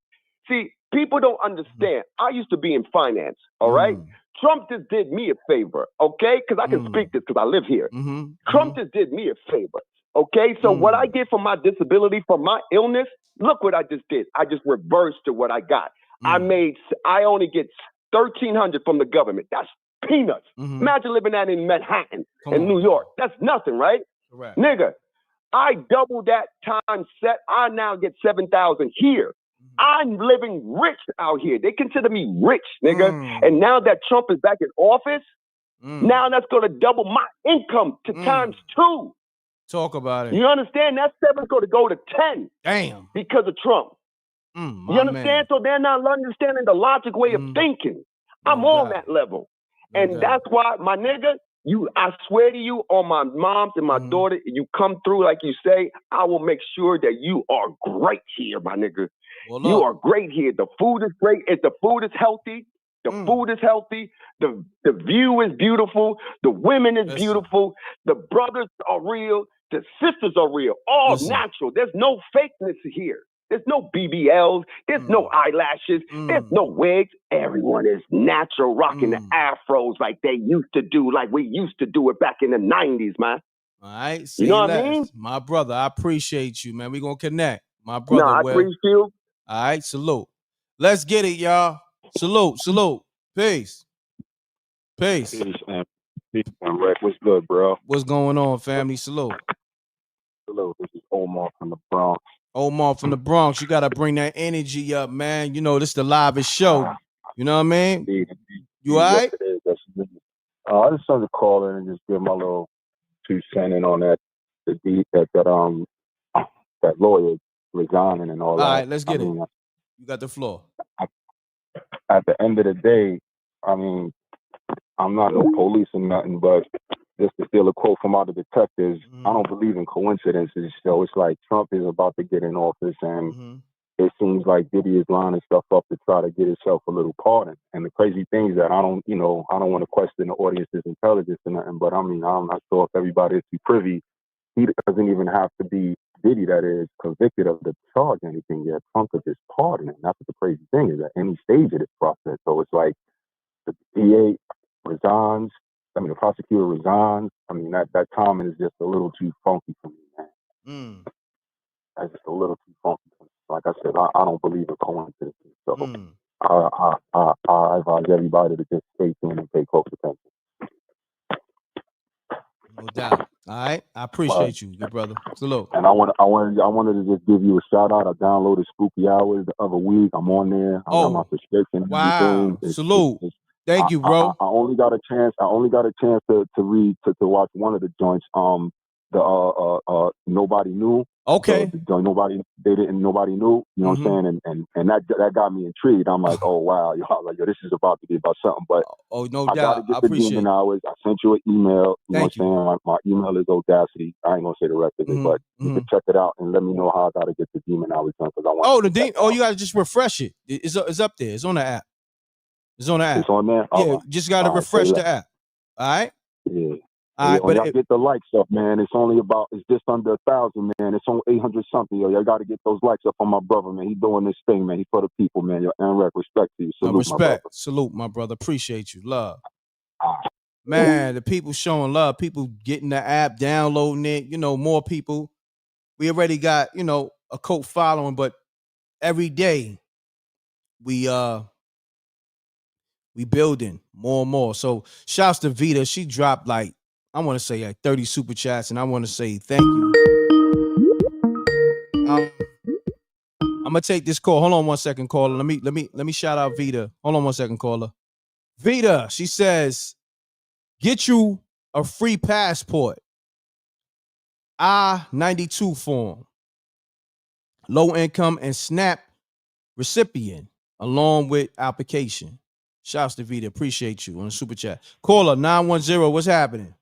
See, people don't understand. I used to be in finance, all right? Trump just did me a favor, okay? Because I can speak this because I live here. Trump just did me a favor, okay? So what I get from my disability, from my illness, look what I just did. I just reversed to what I got. I only get $1,300 from the government. That's peanuts. Imagine living that in Manhattan, in New York. That's nothing, right? Correct. Nigga, I double that time set. I now get 7,000 here. I'm living rich out here. They consider me rich, nigga. And now that Trump is back in office, now that's going to double my income to times 2. Talk about it. You understand? That 7's going to go to 10. Damn. Because of Trump. You understand? Man. So they're not understanding the logic way of thinking. I'm on that level. And that's why, my nigga, I swear to you, on my mom's and my daughter, you come through like you say, I will make sure that you are great here, my nigga. Well, you are great here. The food is great. If the food is healthy, food is healthy. The view is beautiful. The women is beautiful. The brothers are real. The sisters are real. All natural. There's no fakeness here. There's no BBLs. There's no eyelashes. There's no wigs. Everyone is natural, rocking the afros like they used to do, like we used to do it back in the 90s, man. All right. You know what I mean? My brother, I appreciate you, man. We're going to connect. My brother, I appreciate you. All right. Salute. Let's get it, y'all. Salute. Peace. Peace, man. Peace, M.Reck. What's good, bro? What's going on, family? Salute. Hello, this is Omar from the Bronx. Omar from the Bronx, you got to bring that energy up, man. You know, this is the livest show. You know what I mean? Indeed. You all right? Yes, it is. I just wanted to call in and just give my little 2 cents in on that lawyer resigning and all that. All right, let's get it. You got the floor. At the end of the day, I mean, I'm not no police or nothing, but just to steal a quote from all the detectives, I don't believe in coincidences. So it's like Trump is about to get in office, and it seems like Diddy is lining stuff up to try to get himself a little pardon. And the crazy thing is that I don't want to question the audience's intelligence or nothing, but I mean, I'm not sure if everybody is privy. He doesn't even have to be Diddy, that is, convicted of the charge or anything yet. Trump could just pardon him. That's what the crazy thing is, at any stage of this process. So it's like the DA resigns. I mean, the prosecutor resigns. I mean, that timing is just a little too funky for me, man. That's just a little too funky for me. Like I said, I don't believe in coincidences. So I advise everybody to just stay tuned and pay close attention. No doubt. All right. I appreciate you, good brother. Salute. And I wanted to just give you a shout out. I downloaded Spooky Hours the other week. I'm on there. I got my subscription. Wow. Salute. Thank you, bro. I only got a chance to watch one of the joints. Nobody knew. Okay. So nobody knew. You know what I'm saying? And that got me intrigued. I'm like, oh wow, this is about to be about something. But no I doubt. gotta get the Demon Hours. I sent you an email. You know what I'm saying? My email is Audacity. I ain't gonna say the rest of it, but you can check it out and let me know how I gotta get the Demon Hours done, because I want. You gotta just refresh it. It's up there. It's on the app. It's on there. Yeah, just gotta refresh the app. All right. Yeah. All right, but y'all get the likes up, man. It's just under 1,000, man. It's on 800 something, yo. Y'all got to get those likes up on my brother, man. He doing this thing, man. He for the people, man. Yo, M.Reck, respect to you. Salute, my brother. Salute, my brother. Appreciate you. Love. Man, the people showing love. People getting the app, downloading it. You know, more people. We already got, a cult following, but every day we We building more and more. So shouts to Vita. She dropped like, I want to say like 30 super chats, and I want to say thank you. I'm gonna take this call. Hold on 1 second, caller. Let me shout out Vita. Hold on 1 second, caller. Vita, she says, get you a free passport. I-92 form. Low income and SNAP recipient along with application. Shouts to Vita. Appreciate you on the super chat. Caller 910. What's happening?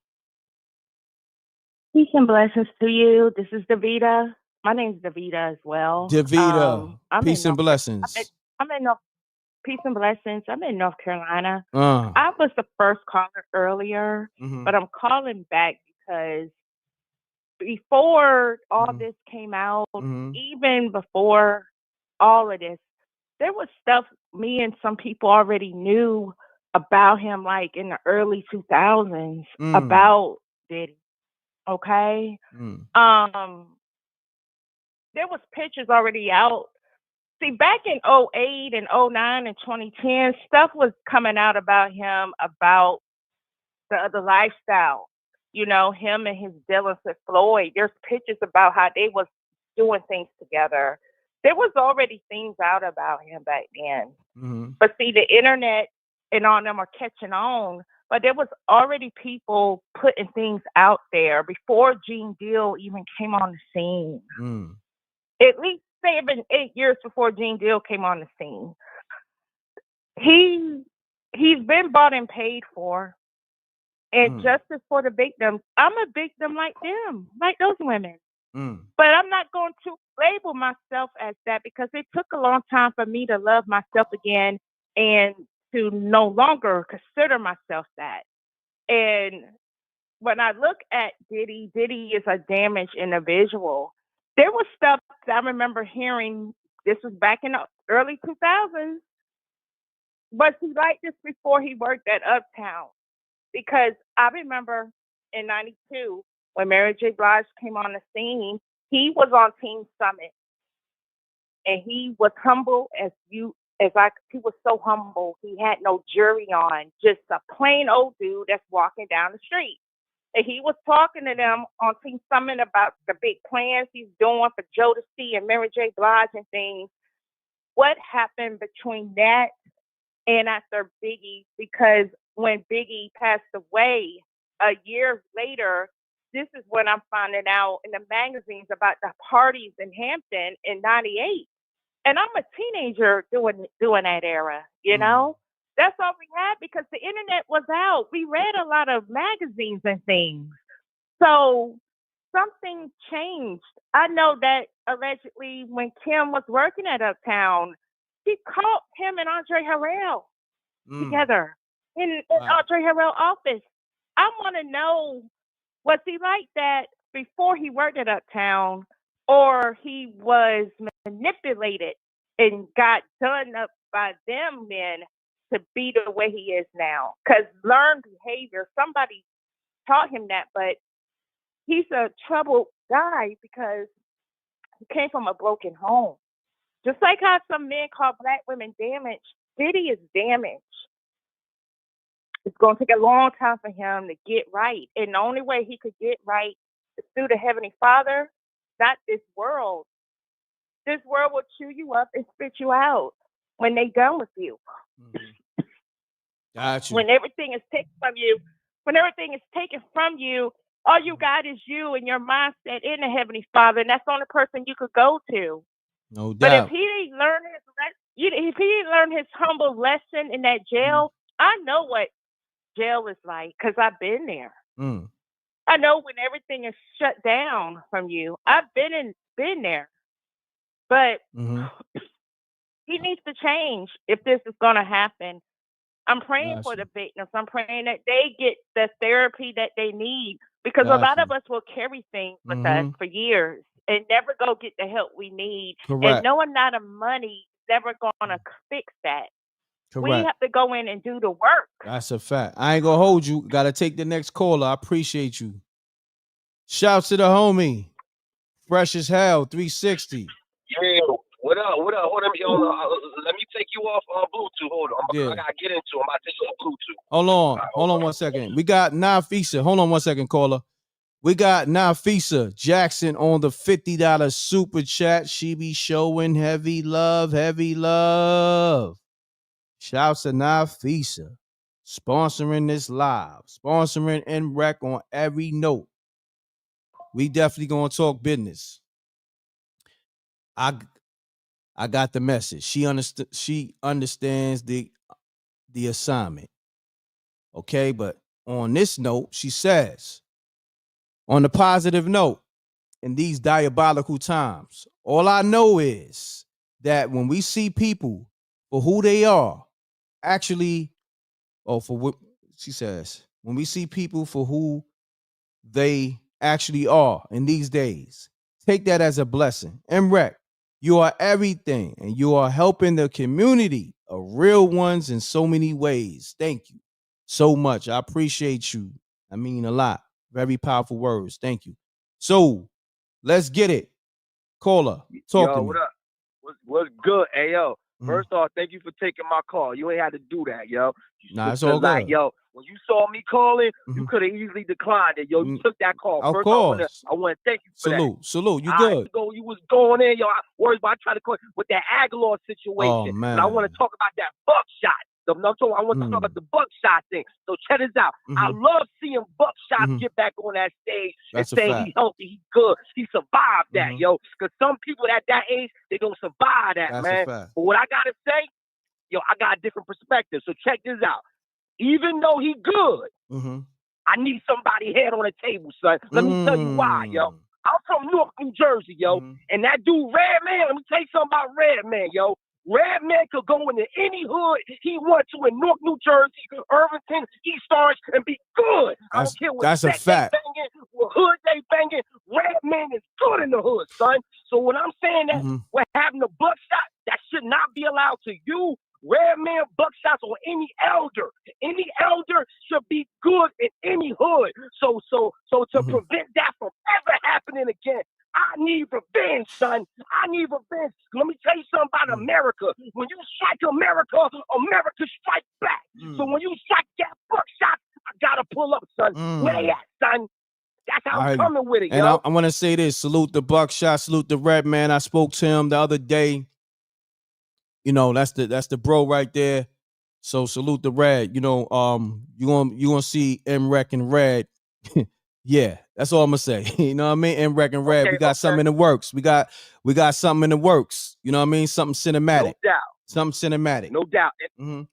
Peace and blessings to you. This is Davita. My name's Davita as well. Davita. Peace and blessings. Peace and blessings. I'm in North Carolina. I was the first caller earlier, but I'm calling back because before all this came out, even before all of this, there was stuff me and some people already knew about him, like in the early 2000s, about Diddy. Okay. There was pictures already out. See, back in 2008 and 2009 and 2010, stuff was coming out about him, about the lifestyle. You know, him and his dealings with Floyd. There's pictures about how they was doing things together. There was already things out about him back then. But see, the internet and all them are catching on. But there was already people putting things out there before Gene Deal even came on the scene. At least 7-8 years before Gene Deal came on the scene. He's been bought and paid for. And justice for the victims. I'm a victim like them, like those women. But I'm not going to label myself as that because it took a long time for me to love myself again and to no longer consider myself that. And when I look at Diddy, Diddy is a damaged individual. There was stuff that I remember hearing, this was back in the early 2000s, was he like this before he worked at Uptown? Because I remember in 92, when Mary J. Blige came on the scene, he was on Team Summit. And he was humble he was so humble. He had no jury on, just a plain old dude that's walking down the street. And he was talking to them on Team Summit about the big plans he's doing for Jodeci and Mary J. Blige and things. What happened between that and after Biggie? Because when Biggie passed away a year later, this is when I'm finding out in the magazines about the parties in Hampton in 98. And I'm a teenager doing that era, you know? That's all we had because the internet was out. We read a lot of magazines and things. So something changed. I know that allegedly when Kim was working at Uptown, she caught him and Andre Harrell together in Andre Harrell's office. I want to know, was he like that before he worked at Uptown, or he was manipulated and got done up by them men to be the way he is now? Because learned behavior, somebody taught him that, but he's a troubled guy because he came from a broken home. Just like how some men call black women damaged, Diddy is damaged. It's going to take a long time for him to get right. And the only way he could get right is through the Heavenly Father, not this world. This world will chew you up and spit you out when they're done with you. Gotcha. When everything is taken from you, all you got is you and your mindset in the Heavenly Father, and that's the only person you could go to. No doubt. But if he didn't learn his humble lesson in that jail, I know what jail is like because I've been there. I know when everything is shut down from you. I've been there. But he needs to change if this is going to happen. I'm praying for the victims. I'm praying that they get the therapy that they need because a lot of us will carry things with us for years and never go get the help we need. Correct. And no amount of money is never going to fix that. Correct. We have to go in and do the work. That's a fact. I ain't gonna hold you. Got to take the next caller. I appreciate you. Shouts to the homie. Fresh as hell, 360. Yeah, What up? Hold on, let me take you off Bluetooth. Hold on. I gotta get into it. I'm about to take you off Bluetooth. Hold on 1 second. We got Nafisa. Hold on 1 second, caller. We got Nafisa Jackson on the $50 super chat. She be showing heavy love. Shouts to Nafisa. Sponsoring this live. Sponsoring M.Reck on every note. We definitely gonna talk business. I got the message. She understands the assignment. Okay, but on this note, she says, on the positive note, in these diabolical times, all I know is that when we see people for who they are, she says, when we see people for who they actually are in these days, take that as a blessing. M.Reck, you are everything, and you are helping the community of real ones in so many ways. Thank you so much. I appreciate you. I mean a lot. Very powerful words. Thank you. So let's get it. Caller, talk to me. What up? What's good? Hey, yo. First off, thank you for taking my call. You ain't had to do that, yo. It's all good. Like, yo, when you saw me calling, you could have easily declined it, yo. You took that call. Of First, course. I want to thank you for that. Salute. You good. You was going in, yo. I worried about trying to call with that Aguilar situation. Oh, man. And I want to talk about that Buckshot. I want to talk about the Buckshot thing. So check this out. I love seeing Buckshot get back on that stage and say he's healthy, he's good. He survived that, yo. Because some people at that age, they don't survive that, man. But what I got to say, yo, I got a different perspective. So check this out. Even though he good, I need somebody head on the table, son. Let me tell you why, yo. I'm from Newark, New Jersey, yo. And that dude, Redman, let me tell you something about Redman, yo. Redman could go into any hood he wants to in Newark, New Jersey, Irvington, East Orange, and be good. I don't care what that's a fact. They banging, what hood they banging. Redman is good in the hood, son. So when I'm saying that what happened to Buckshot, that should not be allowed to you. Redman, Buckshots, or any elder should be good in any hood. So to prevent that from ever happening again, I need revenge, son. I need revenge. Let me tell you something about America. When you strike America, America strikes back. So when you strike that Buckshot, I gotta pull up, son. Where they at, son? That's how I'm coming with it, and yo. I want to say this. Salute the Buckshot. Salute the Redman. I spoke to him the other day. You know, that's the bro right there. So salute the Red. You know, you gonna see M.Reck and Red. Yeah, that's all I'm gonna say. You know what I mean? M.Reck and Red. We got something in the works. We got something in the works. You know what I mean? Something cinematic. No doubt. Something cinematic. No doubt. And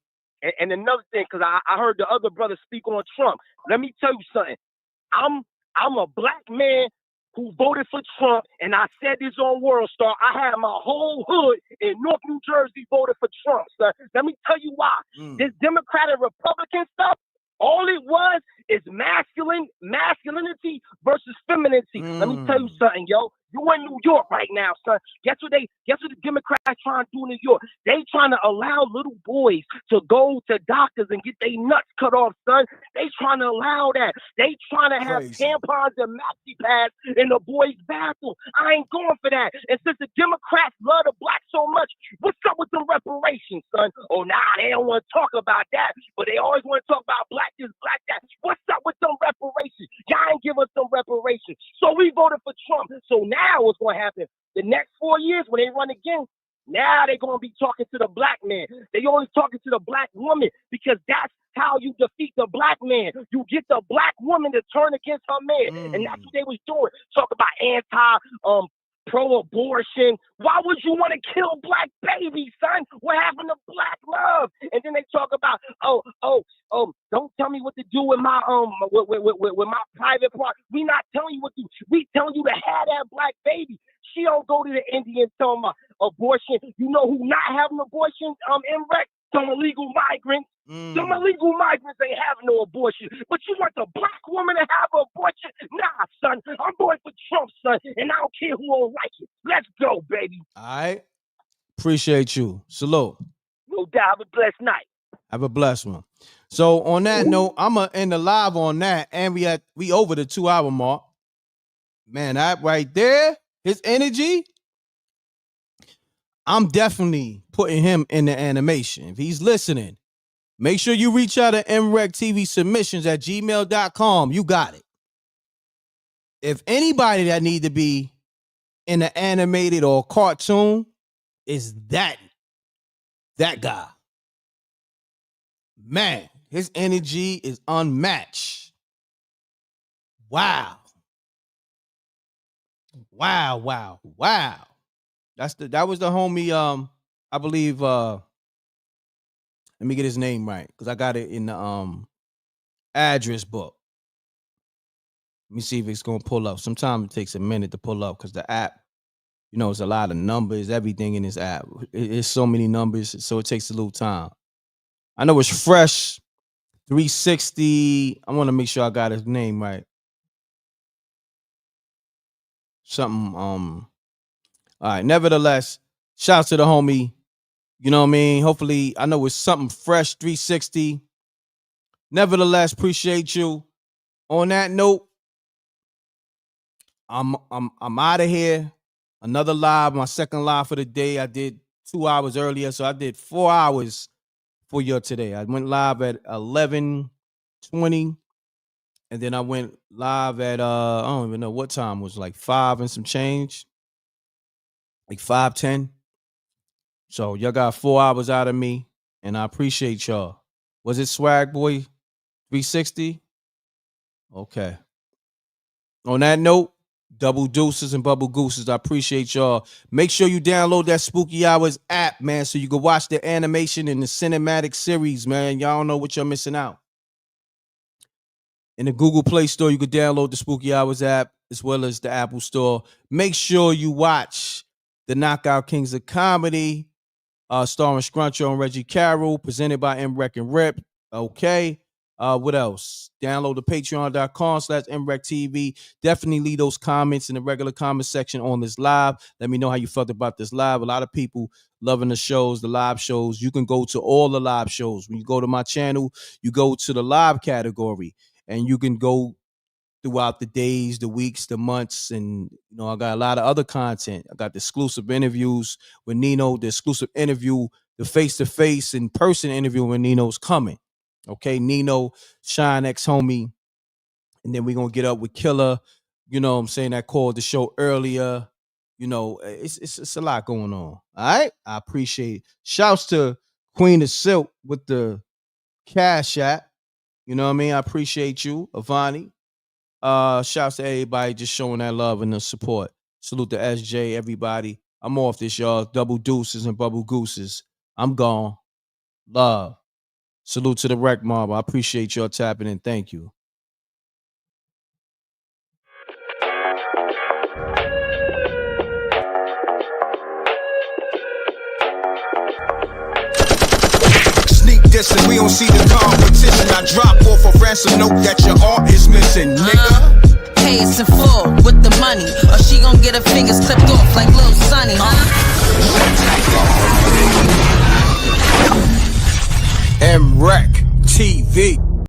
another thing, because I heard the other brother speak on Trump. Let me tell you something. I'm a black man who voted for Trump, and I said this on World Star. I had my whole hood in North New Jersey voted for Trump, son. Let me tell you why. This Democrat and Republican stuff, all it was is masculinity versus femininity. Let me tell you something, yo. You in New York right now, son. Guess what the Democrats trying to do in New York? They trying to allow little boys to go to doctors and get their nuts cut off, son. They trying to allow that. They trying to have tampons and maxi pads in the boys' bathroom. I ain't going for that. And since the Democrats love the blacks so much, what's up with them reparations, son? Oh, they don't want to talk about that, but they always want to talk about black this, black that. What's up with them reparations? Y'all ain't give us some reparations. So we voted for Trump. So now what's going to happen? The next 4 years when they run again, now they're going to be talking to the black man. They only talking to the black woman because that's how you defeat the black man. You get the black woman to turn against her man. And that's what they was doing. Talk about pro-abortion. Why would you want to kill black babies, son? What happened to black love? And then they talk about, don't tell me what to do with my with my private part. We not telling you what to do. We telling you to have that black baby. She don't go to the Indians talking about abortion. You know who not having abortions? M.Reck? Some illegal migrants. Some illegal migrants ain't having no abortion. But you want the black woman to have an abortion? Nah, son. I'm going for Trump, son. And I don't care who don't like it. Let's go, baby. All right. Appreciate you. Salute. No doubt. Have a blessed night. Have a blessed one. So on that note, I'm going to end the live on that. And we over the 2 hour mark. Man, that right there, his energy. I'm definitely putting him in the animation. If he's listening, make sure you reach out to mrecktvsubmissions@gmail.com. You got it. If anybody that need to be in the animated or cartoon is that guy. Man, his energy is unmatched. Wow. That was the homie, I believe, let me get his name right, because I got it in the address book. Let me see if it's gonna pull up. Sometimes it takes a minute to pull up because the app, it's a lot of numbers, everything in this app. It's so many numbers, so it takes a little time. I know it's Fresh 360. I want to make sure I got his name right. Something, all right. Nevertheless, shouts to the homie. You know what I mean? Hopefully, I know it's something Fresh 360. Nevertheless, appreciate you. On that note, I'm out of here. Another live, my second live for the day. I did 2 hours earlier, so I did 4 hours for you today. I went live at 11:20, and then I went live at I don't even know what time it was, like 5 and some change, like 5:10. So y'all got 4 hours out of me, and I appreciate y'all. Was it Swag Boy 360? Okay. On that note, double deuces and bubble gooses. I appreciate y'all. Make sure you download that Spooky Hours app, man, so you can watch the animation and the cinematic series, man. Y'all don't know what you're missing out. In the Google Play Store, you can download the Spooky Hours app as well as the Apple Store. Make sure you watch the Knockout Kings of Comedy, starring Scruncho and Reggie Carroll, presented by M.Reck and Rip. Okay. What else? Download the patreon.com/MRecktv. Definitely leave those comments in the regular comment section on this live. Let me know how you felt about this live. A lot of people loving the shows, the live shows. You can go to all the live shows. When you go to my channel, you go to the live category, and you can go throughout the days, the weeks, the months, and I got a lot of other content. I got the exclusive interviews with Nino, the exclusive interview, the face-to-face in-person interview when Nino's coming. Okay, Nino, Shine X homie, and then we're gonna get up with Killer. You know what I'm saying? I called the show earlier. It's a lot going on. All right, I appreciate it. Shouts to Queen of Silk with the Cash App. You know what I mean? I appreciate you, Avani. Shouts to everybody just showing that love and the support. Salute to SJ, everybody. I'm off this, y'all. Double deuces and bubble gooses. I'm gone. Love. Salute to the Wreck Mob. I appreciate y'all tapping in. Thank you. Sneak dissing, we don't see the competition. I drop off a ransom note that your art is missing, nigga. Pay us in full with the money, or she gon' get her fingers clipped off like Lil Sonny, MRecktv.